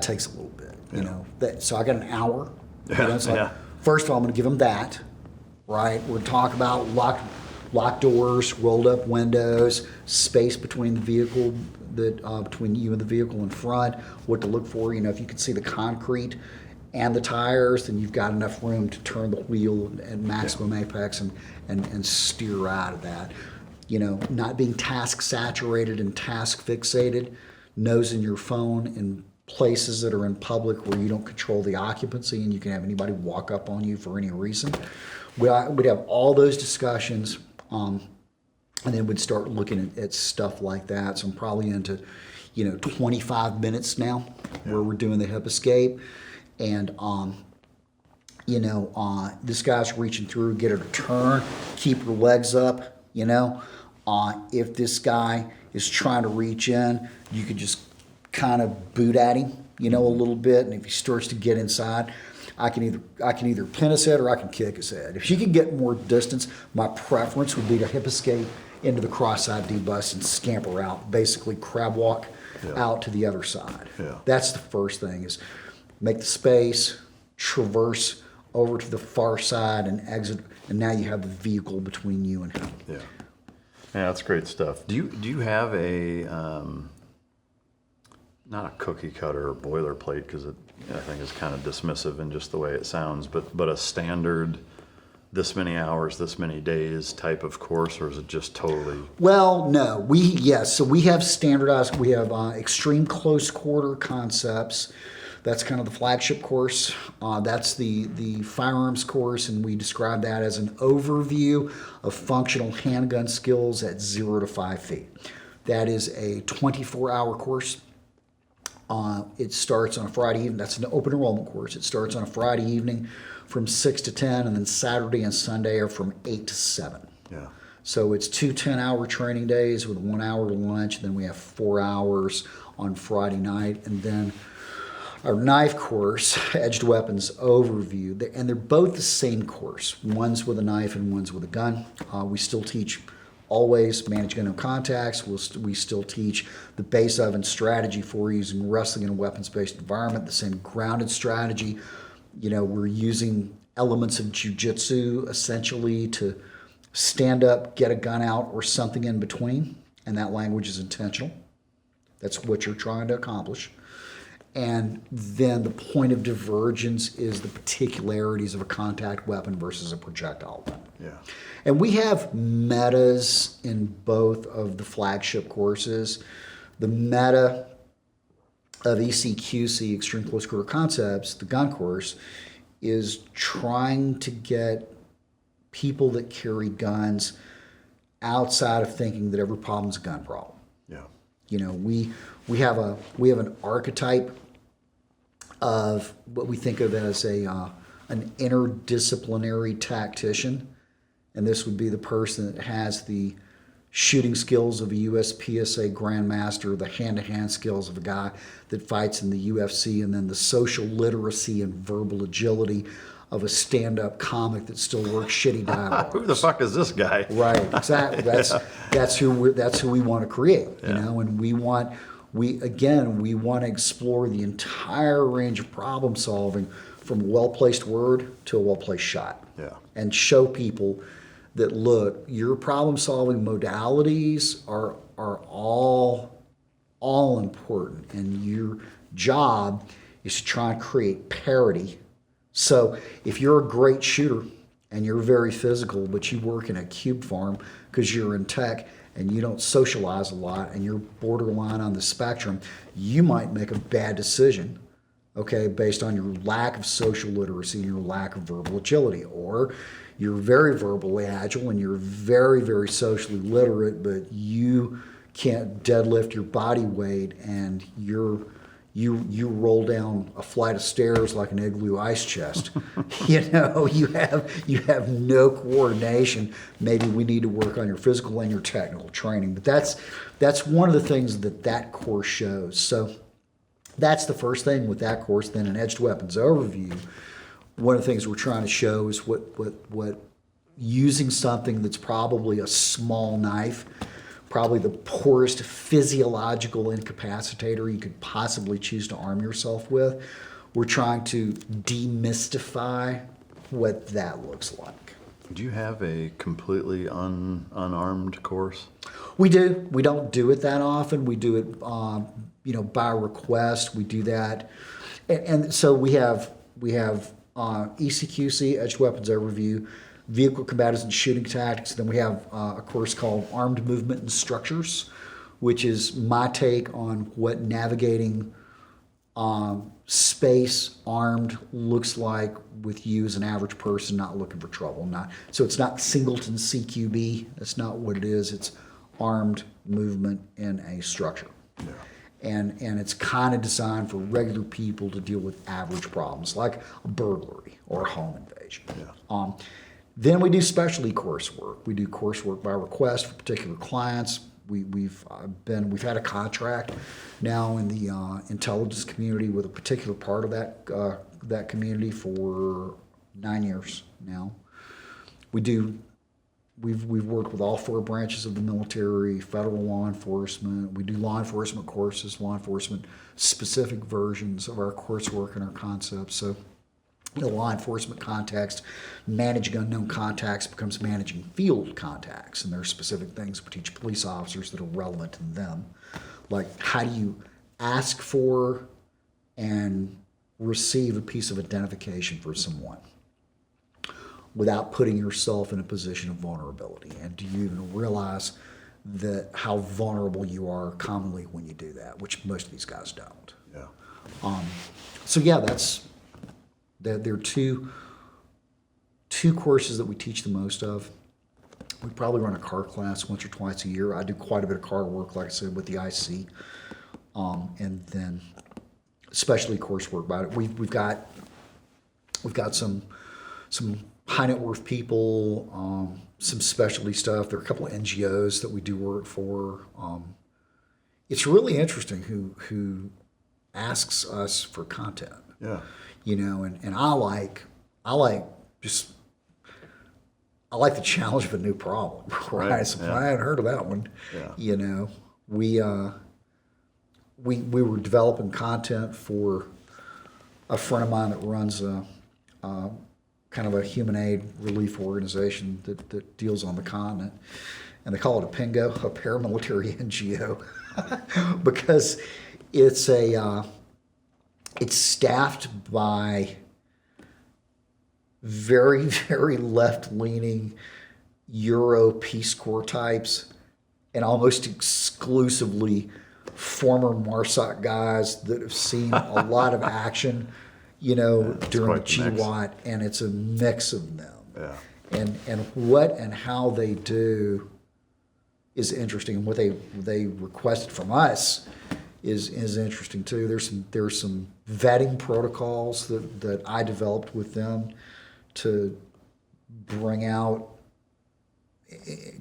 takes a little bit, So I got an hour. First of all, I'm going to give them that, right? We're going to talk about locked doors, rolled up windows, space between the vehicle, between you and the vehicle in front, what to look for. If you can see the concrete and the tires, then you've got enough room to turn the wheel at maximum apex and steer out of that. Not being task saturated and task fixated, nose in your phone and places that are in public where you don't control the occupancy and you can have anybody walk up on you for any reason. We'd have all those discussions, and then we'd start looking at stuff like that. So I'm probably into, 25 minutes now where we're doing the hip escape. And, this guy's reaching through, get her to turn, keep her legs up, if this guy is trying to reach in, you could just kind of boot at him, a little bit. And if he starts to get inside, I can either pin his head or I can kick his head. If she can get more distance, my preference would be to hip escape into the cross-side D-bust and scamper out, basically crab walk out to the other side. Yeah. That's the first thing, is make the space, traverse over to the far side and exit, and now you have the vehicle between you and him. Yeah, that's great stuff. Do you have a not a cookie cutter or boilerplate, because I think it's kind of dismissive in just the way it sounds, but a standard this many hours, this many days type of course, or is it just totally? Well, no. So we have standardized. We have extreme close quarter concepts. That's kind of the flagship course. That's the firearms course, and we describe that as an overview of functional handgun skills at 0 to 5 feet. That is a 24-hour course. It starts on a Friday evening. That's an open enrollment course. It starts on a Friday evening from 6 to 10, and then Saturday and Sunday are from 8 to 7. Yeah. So it's 2 10-hour training days with 1 hour to lunch, and then we have 4 hours on Friday night, and then our knife course, Edged Weapons Overview, and they're both the same course. One's with a knife and one's with a gun. We still teach always manage gun no contacts. We still teach the base of and strategy for using wrestling in a weapons-based environment, the same grounded strategy. We're using elements of jiu-jitsu essentially to stand up, get a gun out, or something in between, and that language is intentional. That's what you're trying to accomplish. And then the point of divergence is the particularities of a contact weapon versus a projectile weapon. Yeah. And we have metas in both of the flagship courses. The meta of ECQC, Extreme Close Quarter Concepts, the gun course, is trying to get people that carry guns outside of thinking that every problem is a gun problem. Yeah. We have an archetype of what we think of as an interdisciplinary tactician, and this would be the person that has the shooting skills of a USPSA grandmaster, the hand-to-hand skills of a guy that fights in the UFC, and then the social literacy and verbal agility of a stand-up comic that still works shitty dialogue. Who the fuck is this guy? Right, exactly. That's who we want to create, and we want to explore the entire range of problem solving, from a well-placed word to a well-placed shot. Yeah. And show people that, look, your problem-solving modalities are all important, and your job is to try and create parity. So if you're a great shooter and you're very physical, but you work in a cube farm because you're in tech and you don't socialize a lot and you're borderline on the spectrum, you might make a bad decision, based on your lack of social literacy and your lack of verbal agility. Or you're very verbally agile and you're very, very socially literate, but you can't deadlift your body weight, and you roll down a flight of stairs like an igloo ice chest. You have no coordination. Maybe we need to work on your physical and your technical training. But that's one of the things that course shows. So that's the first thing with that course. Then an Edged Weapons Overview, one of the things we're trying to show is what using something that's probably a small knife, probably the poorest physiological incapacitator you could possibly choose to arm yourself with. We're trying to demystify what that looks like. Do you have a completely unarmed course? We do. We don't do it that often. We do it, by request. We do that, and so we have ECQC, Edged Weapons Overview, Vehicle Combatives and Shooting Tactics. Then we have a course called Armed Movement Instructors, which is my take on what navigating Space, armed, looks like with you as an average person not looking for trouble. So it's not singleton CQB. That's not what it is. It's armed movement in a structure. Yeah. And it's kind of designed for regular people to deal with average problems like a burglary or a home invasion. Yeah. Then we do specialty coursework. We do coursework by request for particular clients. We've had a contract now in the intelligence community with a particular part of that community for 9 years now. We've worked with all 4 branches of the military, federal law enforcement. We do law enforcement courses, law enforcement specific versions of our coursework and our concepts. So in the law enforcement context, managing unknown contacts becomes managing field contacts, and there are specific things we teach police officers that are relevant to them. Like, how do you ask for and receive a piece of identification for someone without putting yourself in a position of vulnerability? And do you even realize that how vulnerable you are commonly when you do that, which most of these guys don't? Yeah. So yeah, there are two courses that we teach the most of. We probably run a car class once or twice a year. I do quite a bit of car work, like I said, with the IC, and then especially coursework about it. We've got some high net worth people, some specialty stuff. There are a couple of NGOs that we do work for. It's really interesting who asks us for content. Yeah. And I like the challenge of a new problem, right? So I hadn't heard of that one. Yeah. We were developing content for a friend of mine that runs a kind of a human aid relief organization that deals on the continent, and they call it a PINGO, a paramilitary NGO, because it's staffed by very, very left-leaning Euro Peace Corps types, and almost exclusively former MARSOC guys that have seen a lot of action, during the GWAT, and it's a mix of them. Yeah. And what and how they do is interesting, and what they requested from us is interesting too. There's some vetting protocols that I developed with them to bring out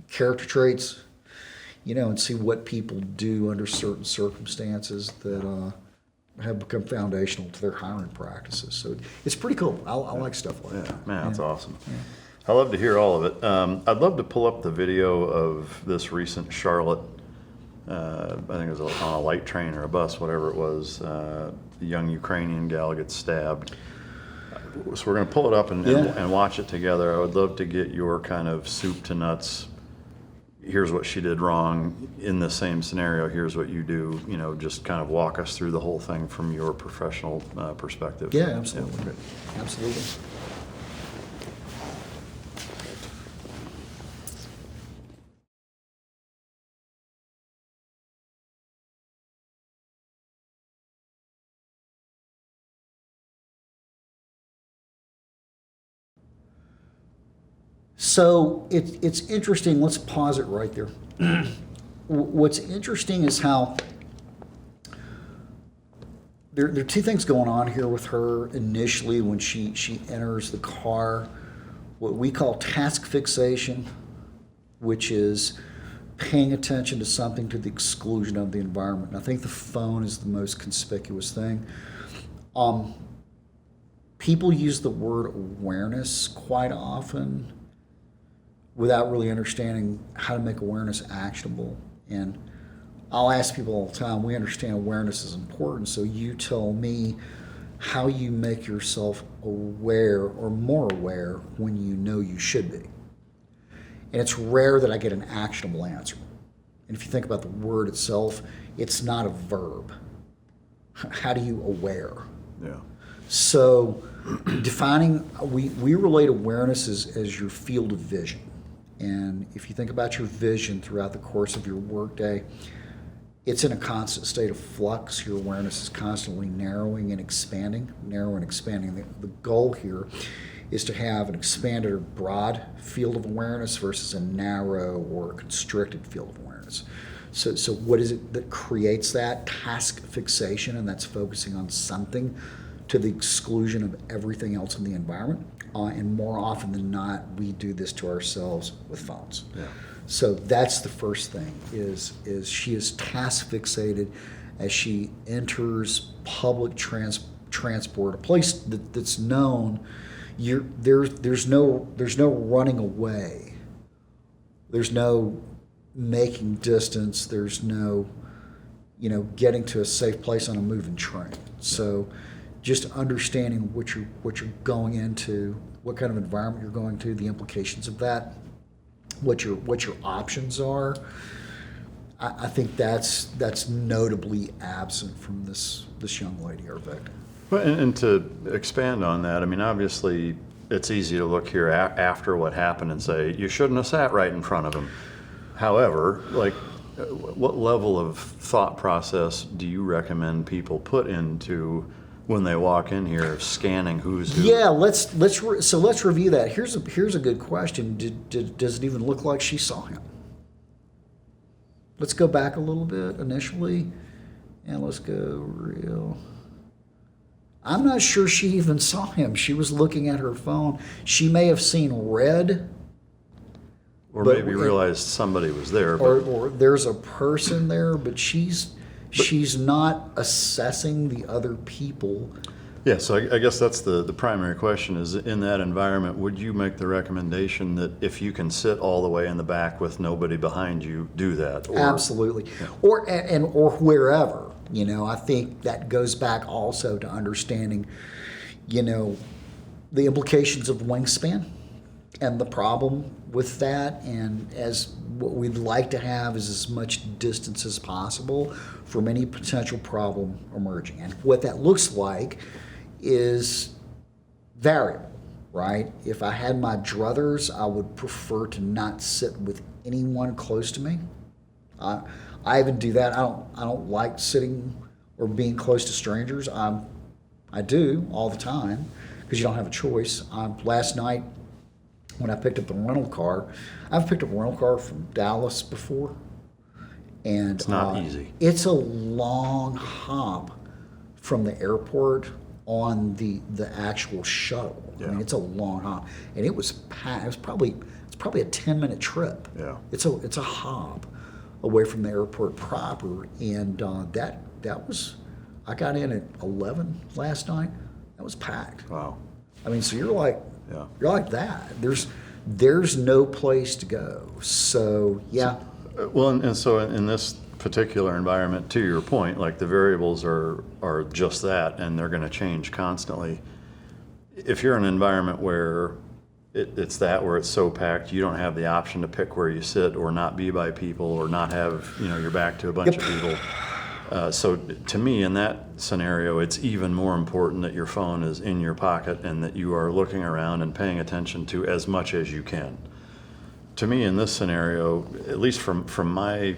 character traits, and see what people do under certain circumstances that have become foundational to their hiring practices. So it's pretty cool. I like stuff like that. Man, that's awesome. Yeah. I love to hear all of it. I'd love to pull up the video of this recent Charlotte, I think it was on a light train or a bus, whatever it was. The young Ukrainian gal gets stabbed. So we're going to pull it up and watch it together. I would love to get your kind of soup to nuts. Here's what she did wrong in the same scenario. Here's what you do. Just kind of walk us through the whole thing from your professional perspective. Yeah, absolutely. Yeah. Absolutely. So it's interesting. Let's pause it right there. What's interesting is how there are two things going on here with her initially when she enters the car. What we call task fixation, which is paying attention to something to the exclusion of the environment. And I think the phone is the most conspicuous thing. People use the word awareness quite often without really understanding how to make awareness actionable. And I'll ask people all the time, we understand awareness is important, so you tell me how you make yourself aware or more aware when you know you should be. And it's rare that I get an actionable answer. And if you think about the word itself, it's not a verb. How do you aware? Yeah. So defining, we relate awareness as your field of vision. And if you think about your vision throughout the course of your workday, it's in a constant state of flux. Your awareness is constantly narrowing and expanding. The goal here is to have an expanded or broad field of awareness versus a narrow or constricted field of awareness. So what is it that creates that? Task fixation, and that's focusing on something to the exclusion of everything else in the environment. And more often than not, we do this to ourselves with phones. Yeah. So that's the first thing, is she is task fixated as she enters public transport, a place that's known. There's no running away. There's no making distance. There's no, getting to a safe place on a moving train. So just understanding what you're going into, what kind of environment you're going to, the implications of that, what your options are. I think that's notably absent from this young lady, our victim. Well, and to expand on that, I mean, obviously, it's easy to look here after what happened and say, you shouldn't have sat right in front of him. However, what level of thought process do you recommend people put into when they walk in here, scanning who's who? Yeah, let's review that. Here's a good question. Does it even look like she saw him? Let's go back a little bit initially, and let's go real. I'm not sure she even saw him. She was looking at her phone. She may have seen red. Or maybe realized somebody was there. Or there's a person there, but she's not assessing the other people. Yeah, so I guess that's the primary question is, in that environment, would you make the recommendation that if you can sit all the way in the back with nobody behind you, do that? Absolutely. Yeah. Or wherever. I think that goes back also to understanding, the implications of wingspan and the problem with that. And as what we'd like to have is as much distance as possible from any potential problem emerging. And what that looks like is variable, right? If I had my druthers, I would prefer to not sit with anyone close to me. I even do that. I don't like sitting or being close to strangers. I do all the time because you don't have a choice. Last night when I picked up the rental car, I've picked up a rental car from Dallas before, and it's not easy. It's a long hop from the airport on the actual shuttle. Yeah. I mean, it's a long hop, and it was packed. It's probably a 10-minute trip. Yeah. It's a hop away from the airport proper, and that was. I got in at 11 last night. That was packed. Wow. I mean, so you're like that. There's no place to go. So yeah. Well, and so in this particular environment, to your point, like the variables are just that, and they're going to change constantly. If you're in an environment where it's where it's so packed, you don't have the option to pick where you sit or not be by people or not have your back to a bunch of people. So to me, in that scenario, it's even more important that your phone is in your pocket and that you are looking around and paying attention to as much as you can. To me, in this scenario, at least from my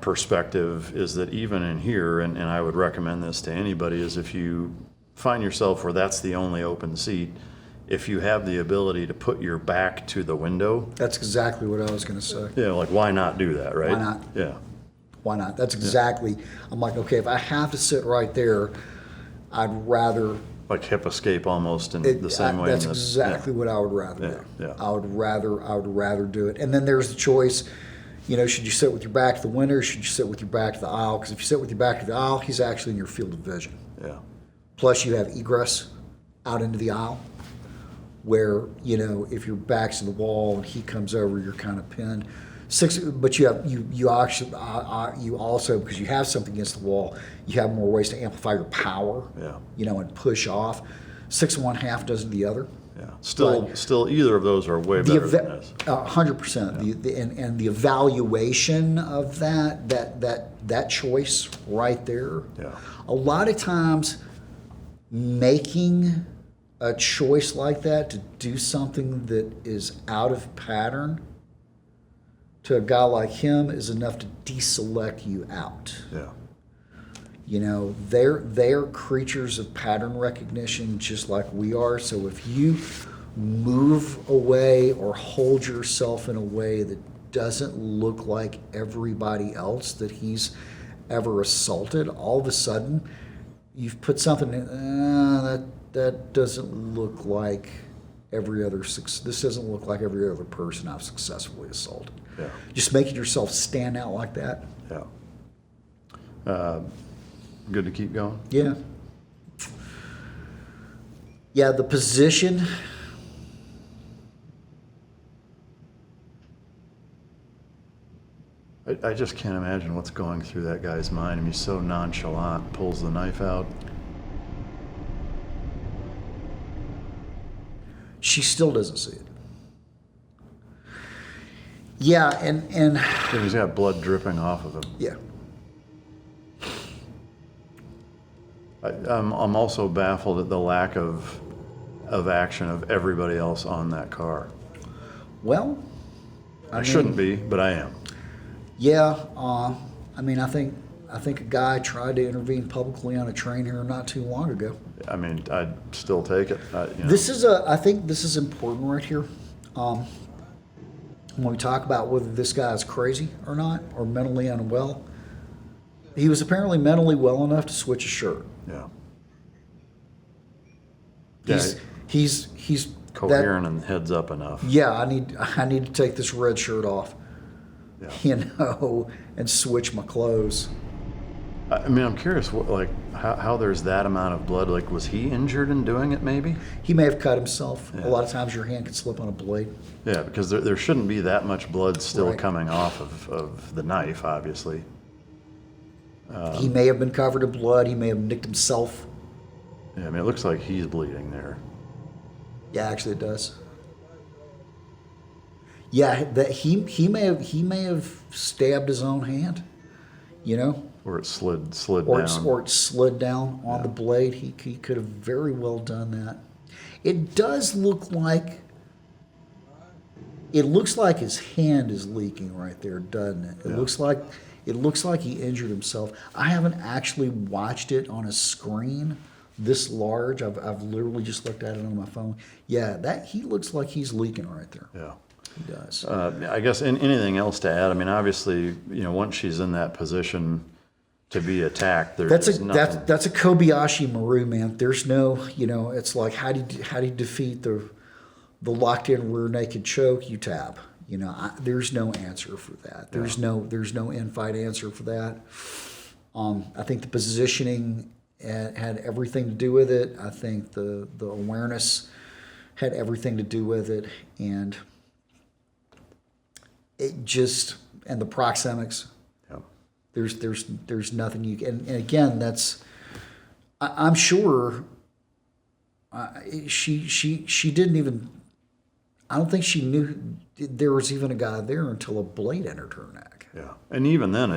perspective, is that even in here, and I would recommend this to anybody, is if you find yourself where that's the only open seat, if you have the ability to put your back to the window. That's exactly what I was going to say. Yeah, why not do that, right? Why not? Yeah. Why not? That's exactly, I'm like, okay, if I have to sit right there, I'd rather. Like hip escape almost in the same way. That's exactly what I would rather do. Yeah. I would rather do it. And then there's the choice, should you sit with your back to the window or should you sit with your back to the aisle? Because if you sit with your back to the aisle, he's actually in your field of vision. Yeah. Plus you have egress out into the aisle where, if your back's to the wall and he comes over, you're kind of pinned. But you also, because you have something against the wall, you have more ways to amplify your power. Yeah. And push off. 6 1/2 doesn't the other. Yeah. Still, either of those are way better than this. 100%. Yeah. And the evaluation of that choice right there. Yeah. A lot of times, making a choice like that to do something that is out of pattern to a guy like him is enough to deselect you out. Yeah. You know, they're creatures of pattern recognition just like we are. So if you move away or hold yourself in a way that doesn't look like everybody else that he's ever assaulted, all of a sudden you've put something in, that doesn't look like this doesn't look like every other person I've successfully assaulted. Yeah. Just making yourself stand out like that. Yeah. Good to keep going? Yeah. Yeah, the position. I just can't imagine what's going through that guy's mind. I mean, he's so nonchalant, pulls the knife out. She still doesn't see it. Yeah, and He's got blood dripping off of him. yeah. I'm also baffled at the lack of action of everybody else on that car. Well, I shouldn't be, but I am. Yeah, I mean, I think a guy tried to intervene publicly on a train here not too long ago. I mean, I'd still take it. I think this is important right here. When we talk about whether this guy is crazy or not, or mentally unwell, he was apparently mentally well enough to switch a shirt. Yeah. He's Coherent and heads up enough. Yeah, I need to take this red shirt off. Yeah. You know, and switch my clothes. I mean, I'm curious, how there's that amount of blood. Like, was he injured in doing it? Maybe he may have cut himself. Yeah. A lot of times, your hand can slip on a blade. Yeah, because there shouldn't be that much blood still Right. coming off of the knife, obviously. He may have been covered in blood. He may have nicked himself. Yeah, I mean, it looks like he's bleeding there. Yeah, actually, it does. Yeah, that he may have stabbed his own hand. You know, Or it slid or down. or it slid down on the blade. He could have very well done that. It does look like. It looks like his hand is leaking right there, doesn't it? It looks like he injured himself. I haven't actually watched it on a screen this large. I've literally just looked at it on my phone. Yeah, he looks like he's leaking right there. Yeah. He does. I guess anything else to add? I mean, obviously, once she's in that position to be attacked, That's nothing. a Kobayashi Maru, man. There's no, it's like how do you defeat the locked in rear naked choke? You tap. There's no answer for that. There's no in-fight answer for that. I think the positioning had everything to do with it. I think the awareness had everything to do with it, and it just and the proxemics. Yeah. There's nothing you can. And again, I'm sure she didn't even. I don't think she knew there was even a guy there until a blade entered her neck. Yeah, and even then,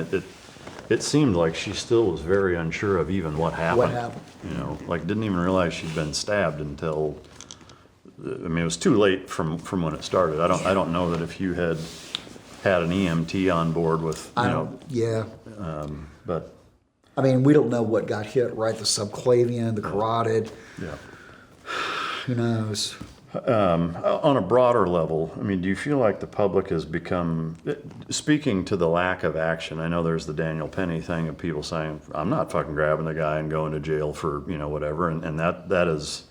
it seemed like she still was very unsure of even what happened. What happened? Like didn't even realize she'd been stabbed until. I mean, it was too late from when it started. I don't know that if you had an EMT on board with Yeah. But I mean, we don't know what got hit, right? The subclavian, the carotid. yeah. Who knows? On a broader level, I mean, do you feel like the public has become, speaking to the lack of action, I know there's the Daniel Penny thing of people saying, I'm not fucking grabbing the guy and going to jail for, whatever, and that is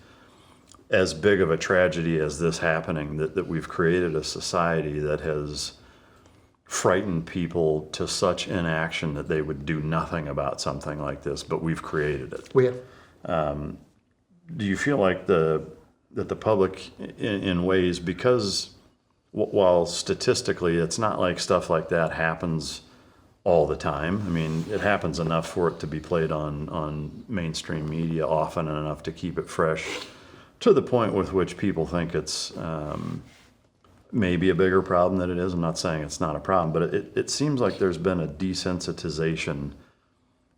as big of a tragedy as this happening, that we've created a society that has frightened people to such inaction that they would do nothing about something like this, but we've created it. We have. Do you feel like that the public, in ways, because while statistically it's not like stuff like that happens all the time. I mean, it happens enough for it to be played on mainstream media often and enough to keep it fresh to the point with which people think it's maybe a bigger problem than it is. I'm not saying it's not a problem, but it seems like there's been a desensitization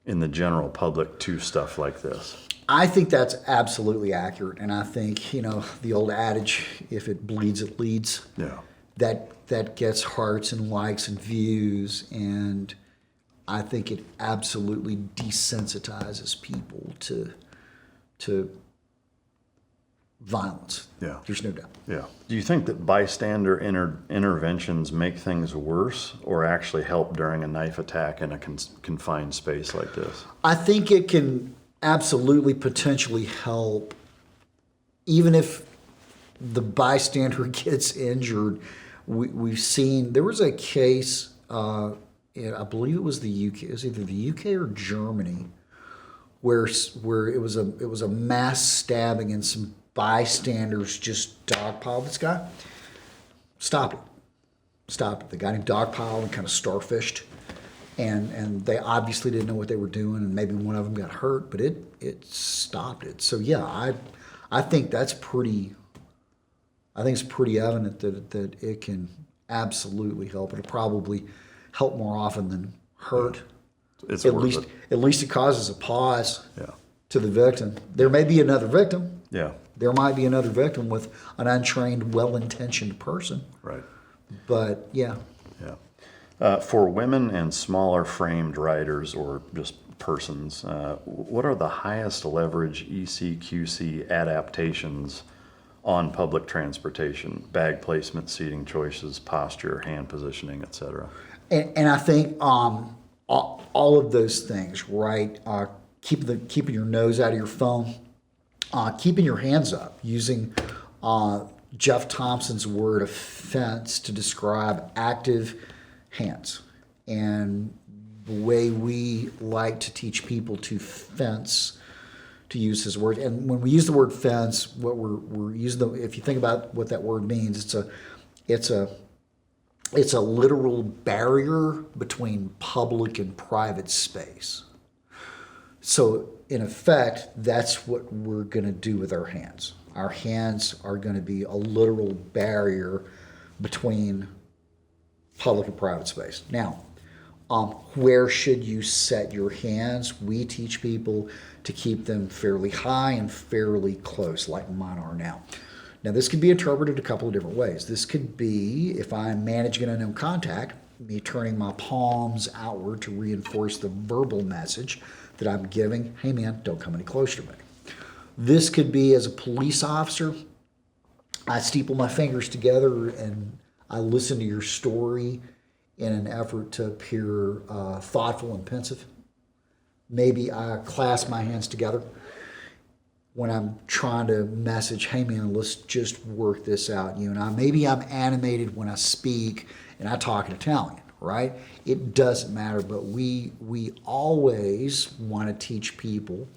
in the general public to stuff like this. I think that's absolutely accurate, and I think the old adage, if it bleeds, it leads. Yeah. that gets hearts and likes and views, and I think it absolutely desensitizes people to violence. Yeah. There's no doubt. Yeah. Do you think that bystander interventions make things worse or actually help during a knife attack in a confined space like this? I think it can absolutely potentially help, even if the bystander gets injured. We've seen, there was a case, I believe it was the UK, it was either the UK or Germany, where it was a mass stabbing and some bystanders just dogpiled this guy. Stopped it. The guy named dogpiled and kind of starfished, and they obviously didn't know what they were doing, and maybe one of them got hurt, but it stopped it. So yeah, I think that's pretty. I think it's pretty evident that it can absolutely help. It'll probably help more often than hurt. It's at worth least it. At least it causes a pause Yeah. to the victim. There may be another victim. Yeah. There might be another victim with an untrained, well-intentioned person. Right. But yeah. Yeah. For women and smaller framed riders or just persons, what are the highest leverage ECQC adaptations on public transportation? Bag placement, seating choices, posture, hand positioning, etc. And I think all of those things, right? Keeping your nose out of your phone, keeping your hands up, using Jeff Thompson's word offense to describe active hands. And the way we like to teach people to fence, to use his word. And when we use the word fence, what we're using, if you think about what that word means, it's a literal barrier between public and private space. So in effect, that's what we're going to do with our hands. Our hands are going to be a literal barrier between public and private space. Now, where should you set your hands? We teach people to keep them fairly high and fairly close, like mine are now. Now, this could be interpreted a couple of different ways. This could be, if I'm managing an unknown contact, me turning my palms outward to reinforce the verbal message that I'm giving, hey man, don't come any closer to me. This could be as a police officer, I steeple my fingers together and I listen to your story in an effort to appear thoughtful and pensive. Maybe I clasp my hands together when I'm trying to message, hey man, let's just work this out, you and I. Maybe I'm animated when I speak and I talk in Italian, right? It doesn't matter, but we always want to teach people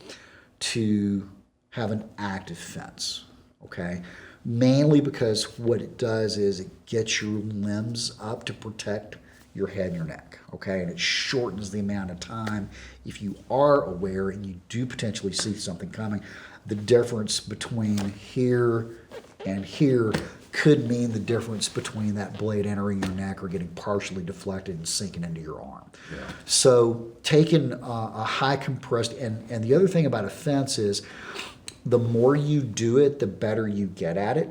to have an active fence, okay? Mainly because what it does is it gets your limbs up to protect your head and your neck, okay? And it shortens the amount of time if you are aware and you do potentially see something coming. The difference between here and here could mean the difference between that blade entering your neck or getting partially deflected and sinking into your arm. Yeah. So taking a high compressed, and the other thing about a fence is the more you do it, the better you get at it.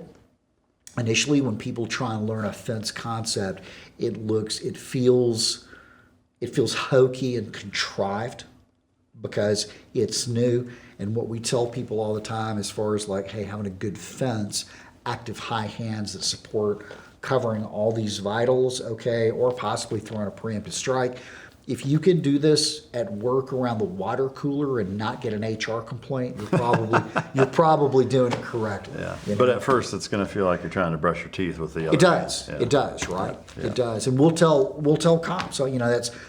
Initially, when people try and learn a fence concept, it feels hokey and contrived because it's new. And what we tell people all the time as far as like, hey, having a good fence, active high hands that support covering all these vitals, okay, or possibly throwing a preemptive strike. If you can do this at work around the water cooler and not get an HR complaint, you're probably doing it correctly. Yeah. You know? But at first, it's going to feel like you're trying to brush your teeth with the other. It does. Yeah. It does, right? Yeah. It does. And we'll tell cops. So,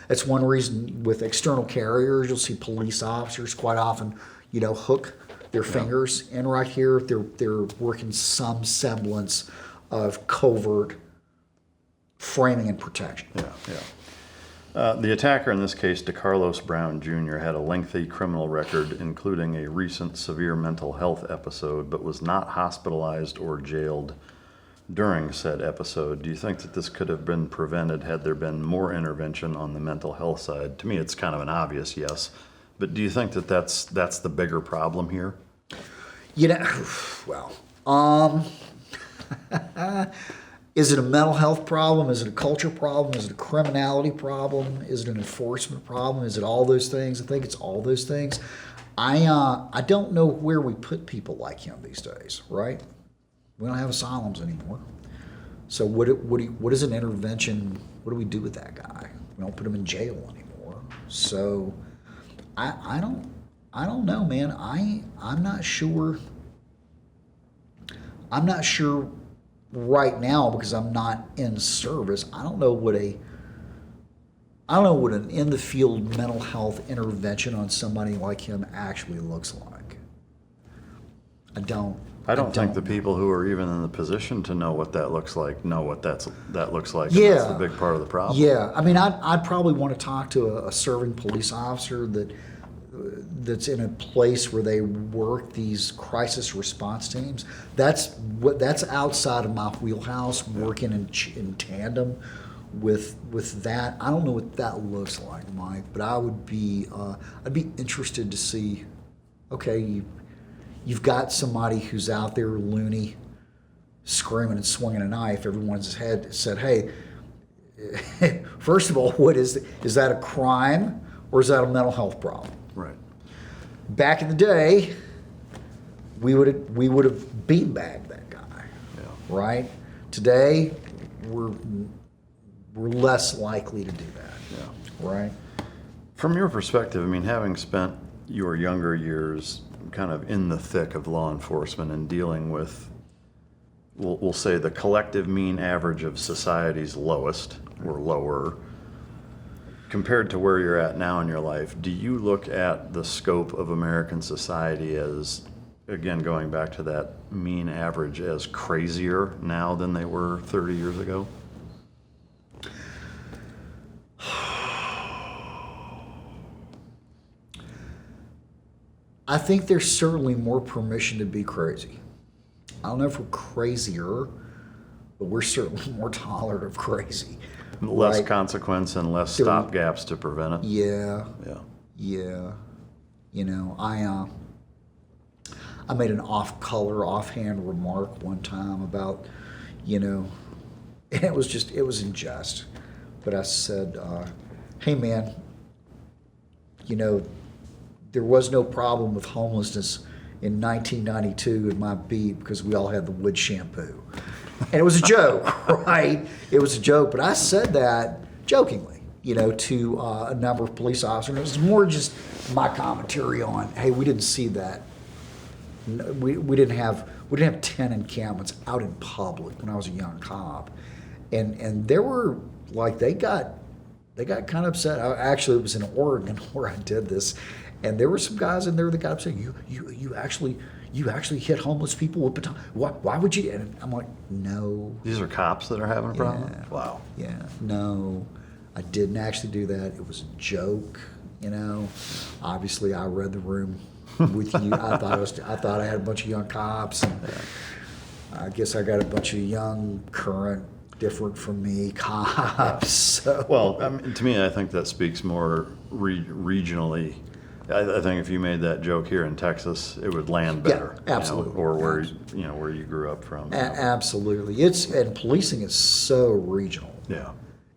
that's one reason with external carriers, you'll see police officers quite often, hook their fingers in right here. They're working some semblance of covert framing and protection. Yeah, yeah. The attacker in this case, DeCarlos Brown Jr., had a lengthy criminal record, including a recent severe mental health episode, but was not hospitalized or jailed during said episode. Do you think that this could have been prevented had there been more intervention on the mental health side? To me, it's kind of an obvious yes. But do you think that that's the bigger problem here? Is it a mental health problem? Is it a culture problem? Is it a criminality problem? Is it an enforcement problem? Is it all those things? I think it's all those things. I don't know where we put people like him these days, right? We don't have asylums anymore. So what is an intervention? What do we do with that guy? We don't put him in jail anymore. So I don't know, man. I'm not sure. I'm not sure right now because I'm not in service. I don't know what an in the field mental health intervention on somebody like him actually looks like. I don't think the people who are even in the position to know what that looks like know what that looks like. Yeah, and that's the big part of the problem. Yeah, I mean, I'd probably want to talk to a serving police officer that's in a place where they work these crisis response teams. That's outside of my wheelhouse. Working in tandem with that, I don't know what that looks like, Mike. But I'd be interested to see. Okay, you've got somebody who's out there loony, screaming and swinging a knife. Everyone's head said, "Hey, first of all, what is that a crime or is that a mental health problem?" Right. Back in the day, we would have beanbagged that guy, right? Today, we're less likely to do that, right? From your perspective, I mean, having spent your younger years kind of in the thick of law enforcement and dealing with, we'll say, the collective mean average of society's lowest or lower, compared to where you're at now in your life, do you look at the scope of American society as, again, going back to that mean average, as crazier now than they were 30 years ago? I think there's certainly more permission to be crazy. I don't know if we're crazier, but we're certainly more tolerant of crazy. Less right? consequence and less stopgaps to prevent it. Yeah. You know, I made an offhand remark one time about, and it was in jest, but I said, "Hey man, there was no problem with homelessness in 1992 in my beat because we all had the wood shampoo." And it was a joke, right? It was a joke, but I said that jokingly, to a number of police officers. It was more just my commentary on, hey, we didn't see that. We didn't have 10 encampments out in public when I was a young cop, and there were they got kind of upset. Actually, it was in Oregon where I did this, and there were some guys in there that got upset. You actually hit homeless people with baton. Why would you? And I'm like, no. These are cops that are having a problem? Yeah. Wow. Yeah. No, I didn't actually do that. It was a joke. Obviously, I read the room with you. I thought I had a bunch of young cops, and I guess I got a bunch of young, current, different from me cops. So. Well, I mean, to me, I think that speaks more regionally. I think if you made that joke here in Texas, it would land better. Yeah, absolutely. Or where you grew up from. Absolutely. And policing is so regional. Yeah.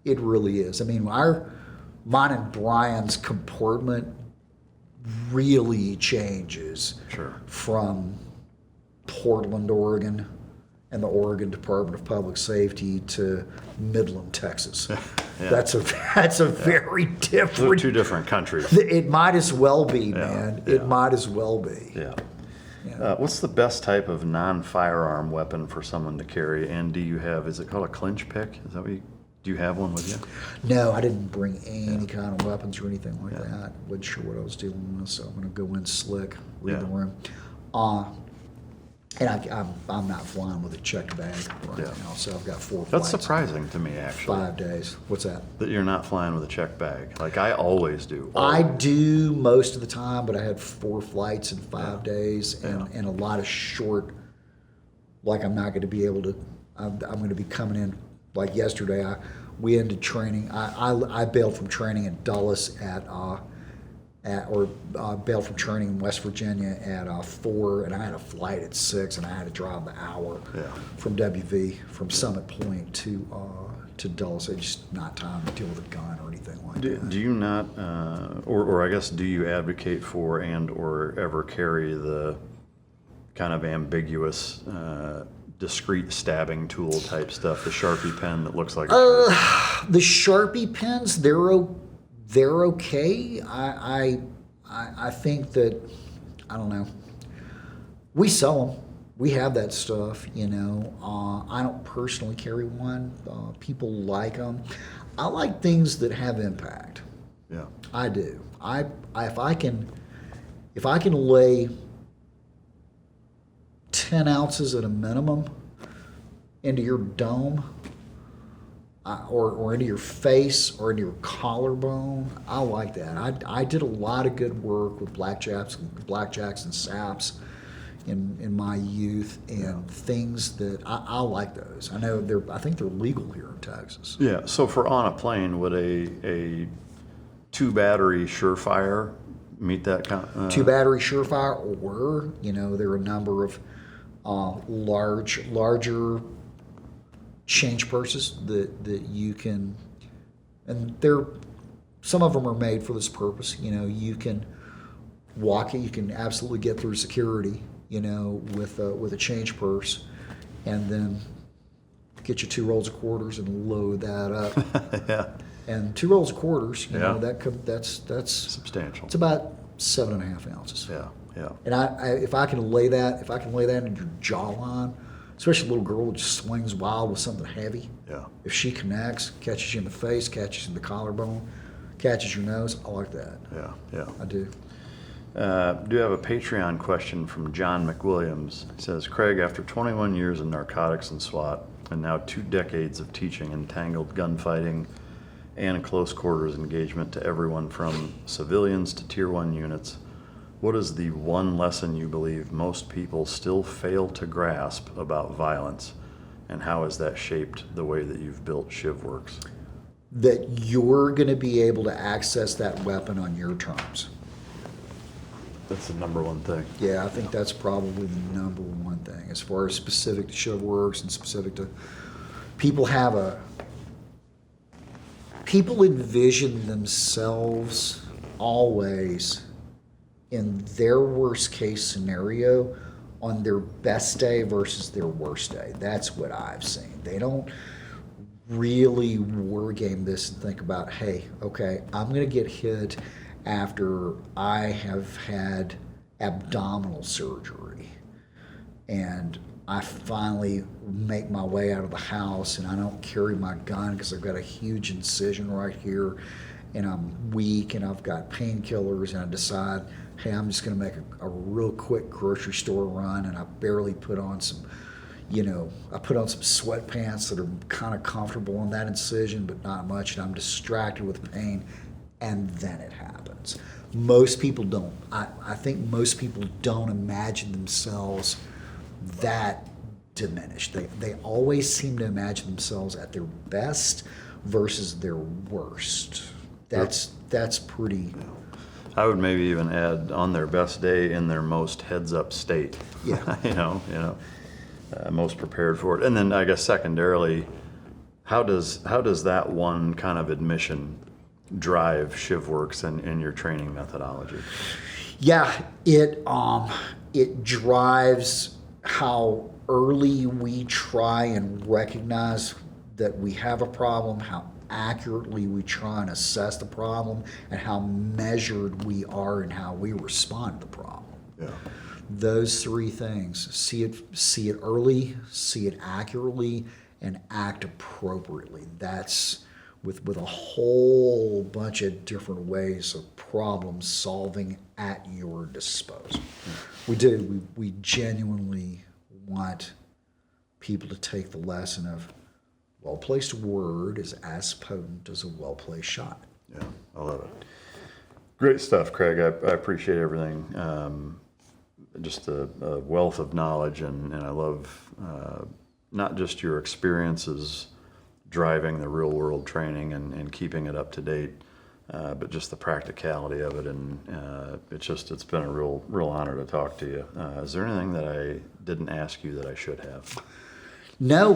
It really is. I mean, mine and Brian's comportment really changes from Portland, Oregon, and the Oregon Department of Public Safety to Midland, Texas. Yeah. That's a very different. They're two different countries. It might as well be, man. It might as well be. Yeah. What's the best type of non-firearm weapon for someone to carry? And do you have? Is it called a clinch pick? Is that what do you have one with you? No, I didn't bring any kind of weapons or anything like that. Wasn't sure what I was dealing with, so I'm going to go in slick, read the room. And I'm not flying with a checked bag right now, so I've got 4 flights. That's surprising to me, actually. 5 days. What's that? That you're not flying with a checked bag. Like I always do. I do most of the time, but I had 4 flights in 5 days and a lot of short, I'm not going to be able to, I'm going to be coming in, like yesterday, we ended training. I bailed from training in Dulles at bailed from training in West Virginia at 4, and I had a flight at 6, and I had to drive the hour from WV, from Summit Point to Dulles. It's just not time to deal with a gun or anything like that. Do you not, or I guess, do you advocate for and or ever carry the kind of ambiguous, discreet stabbing tool type stuff, the Sharpie pen that looks like a Sharpie? The Sharpie pens, they're okay. I think that, I don't know. We sell them. We have that stuff, you know. I don't personally carry one. People like them. I like things that have impact. Yeah. I do. If I can lay 10 ounces at a minimum into your dome, or into your face, or into your collarbone, I like that. I did a lot of good work with blackjacks and saps in my youth, and things that I like those. I think they're legal here in Texas. Yeah. So for on a plane, would a 2-battery Surefire meet that kind? 2-battery Surefire, or there are a number of larger change purses that you can, and some of them are made for this purpose. You can walk it. You can absolutely get through security, with a change purse, and then get you 2 rolls of quarters and load that up. Yeah. And 2 rolls of quarters, that's substantial. It's about 7.5 ounces. Yeah. Yeah. And if I can lay that in your jawline, especially a little girl who just swings wild with something heavy. Yeah. If she connects, catches you in the face, catches you in the collarbone, catches your nose, I like that. Yeah. Yeah. I do. Do you have a Patreon question from John McWilliams? He says, Craig, after 21 years in narcotics and SWAT, and now 2 decades of teaching entangled gunfighting and close quarters engagement to everyone from civilians to Tier 1 units, what is the one lesson you believe most people still fail to grasp about violence, and how has that shaped the way that you've built ShivWorks? That you're going to be able to access that weapon on your terms. That's the number one thing. Yeah, I think that's probably the number one thing. As far as specific to ShivWorks and specific to people envision themselves always in their worst case scenario on their best day versus their worst day. That's what I've seen. They don't really war game this and think about, hey, okay, I'm going to get hit after I have had abdominal surgery and I finally make my way out of the house and I don't carry my gun because I've got a huge incision right here and I'm weak and I've got painkillers, and I decide, hey, I'm just going to make a real quick grocery store run, and I barely put on some, I put on some sweatpants that are kind of comfortable on that incision, but not much, and I'm distracted with pain, and then it happens. Most people don't. I think most people don't imagine themselves that diminished. They always seem to imagine themselves at their best versus their worst. That's pretty. I would maybe even add on their best day in their most heads-up state. Yeah. Most prepared for it. And then I guess secondarily, how does that one kind of admission drive ShivWorks and your training methodology? Yeah, it drives how early we try and recognize that we have a problem, how accurately we try and assess the problem, and how measured we are in how we respond to the problem. Yeah. Those 3 things: see it early, see it accurately, and act appropriately. That's with a whole bunch of different ways of problem solving at your disposal. We genuinely want people to take the lesson of well-placed word is as potent as a well-placed shot. Yeah, I love it. Great stuff, Craig. I appreciate everything. Just a wealth of knowledge, and I love not just your experiences driving the real-world training and keeping it up to date, but just the practicality of it, and it's been a real honor to talk to you. Is there anything that I didn't ask you that I should have? No,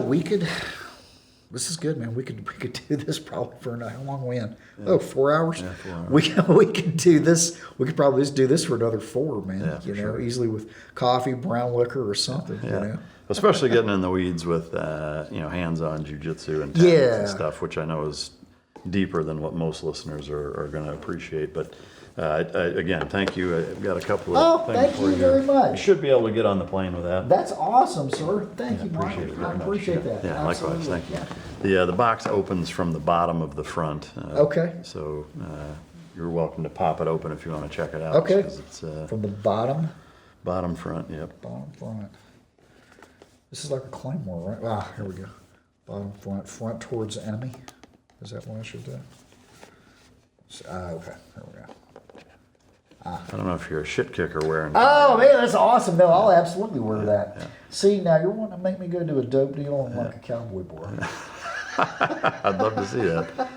this is good, man. We could do this probably for how long are we in? Yeah. Oh, 4 hours? Yeah, 4 hours. We could do this. We could probably just do this for another 4, man. Yeah, for sure. Easily with coffee, brown liquor, or something. Yeah. Especially getting in the weeds with hands-on jiu-jitsu and techniques and stuff, which I know is deeper than what most listeners are going to appreciate. But again, thank you. I've got a couple of things thank for you you. very much. You should be able to get on the plane with that. That's awesome, sir. Thank you, Mike. Appreciate it very I much. appreciate that. Yeah, likewise. Absolutely. Thank you. The box opens from the bottom of the front. Okay. So you're welcome to pop it open if you want to check it out. Okay. 'Cause it's From the bottom. bottom front. Yep. Bottom front. This is like a claymore, right? Ah, here we go. Bottom front towards the enemy. Is that what I should do? Okay, there we go. I don't know if you're a shit kicker wearing. Oh man, that's awesome! No, I'll absolutely wear that. yeah. See, now you're wanting to make me go do a dope deal on like a cowboy boy. I'd love to see that.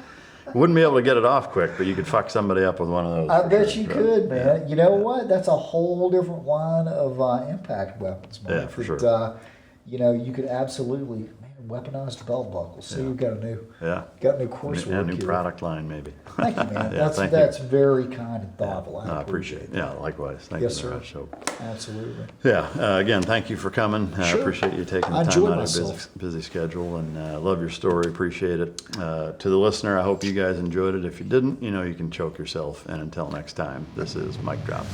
Wouldn't be able to get it off quick, but you could fuck somebody up with one of those. I bet sure. you could, man. Yeah. You know what? That's a whole different line of impact weapons, man. Yeah, for sure. You could absolutely, weaponized belt buckles. See, you've got a new coursework new here. product line maybe. Thank you, man. Yeah, that's very kind and thoughtful. No, I appreciate it. Yeah, likewise. Thank Yes, you very sir. much. So, Absolutely. yeah, again, thank you for coming. I Sure. appreciate you taking the I time enjoyed out of your myself. busy schedule, and love your story. Appreciate it. To the listener, I hope you guys enjoyed it. If you didn't, you can choke yourself. And until next time, this is Mike Drop.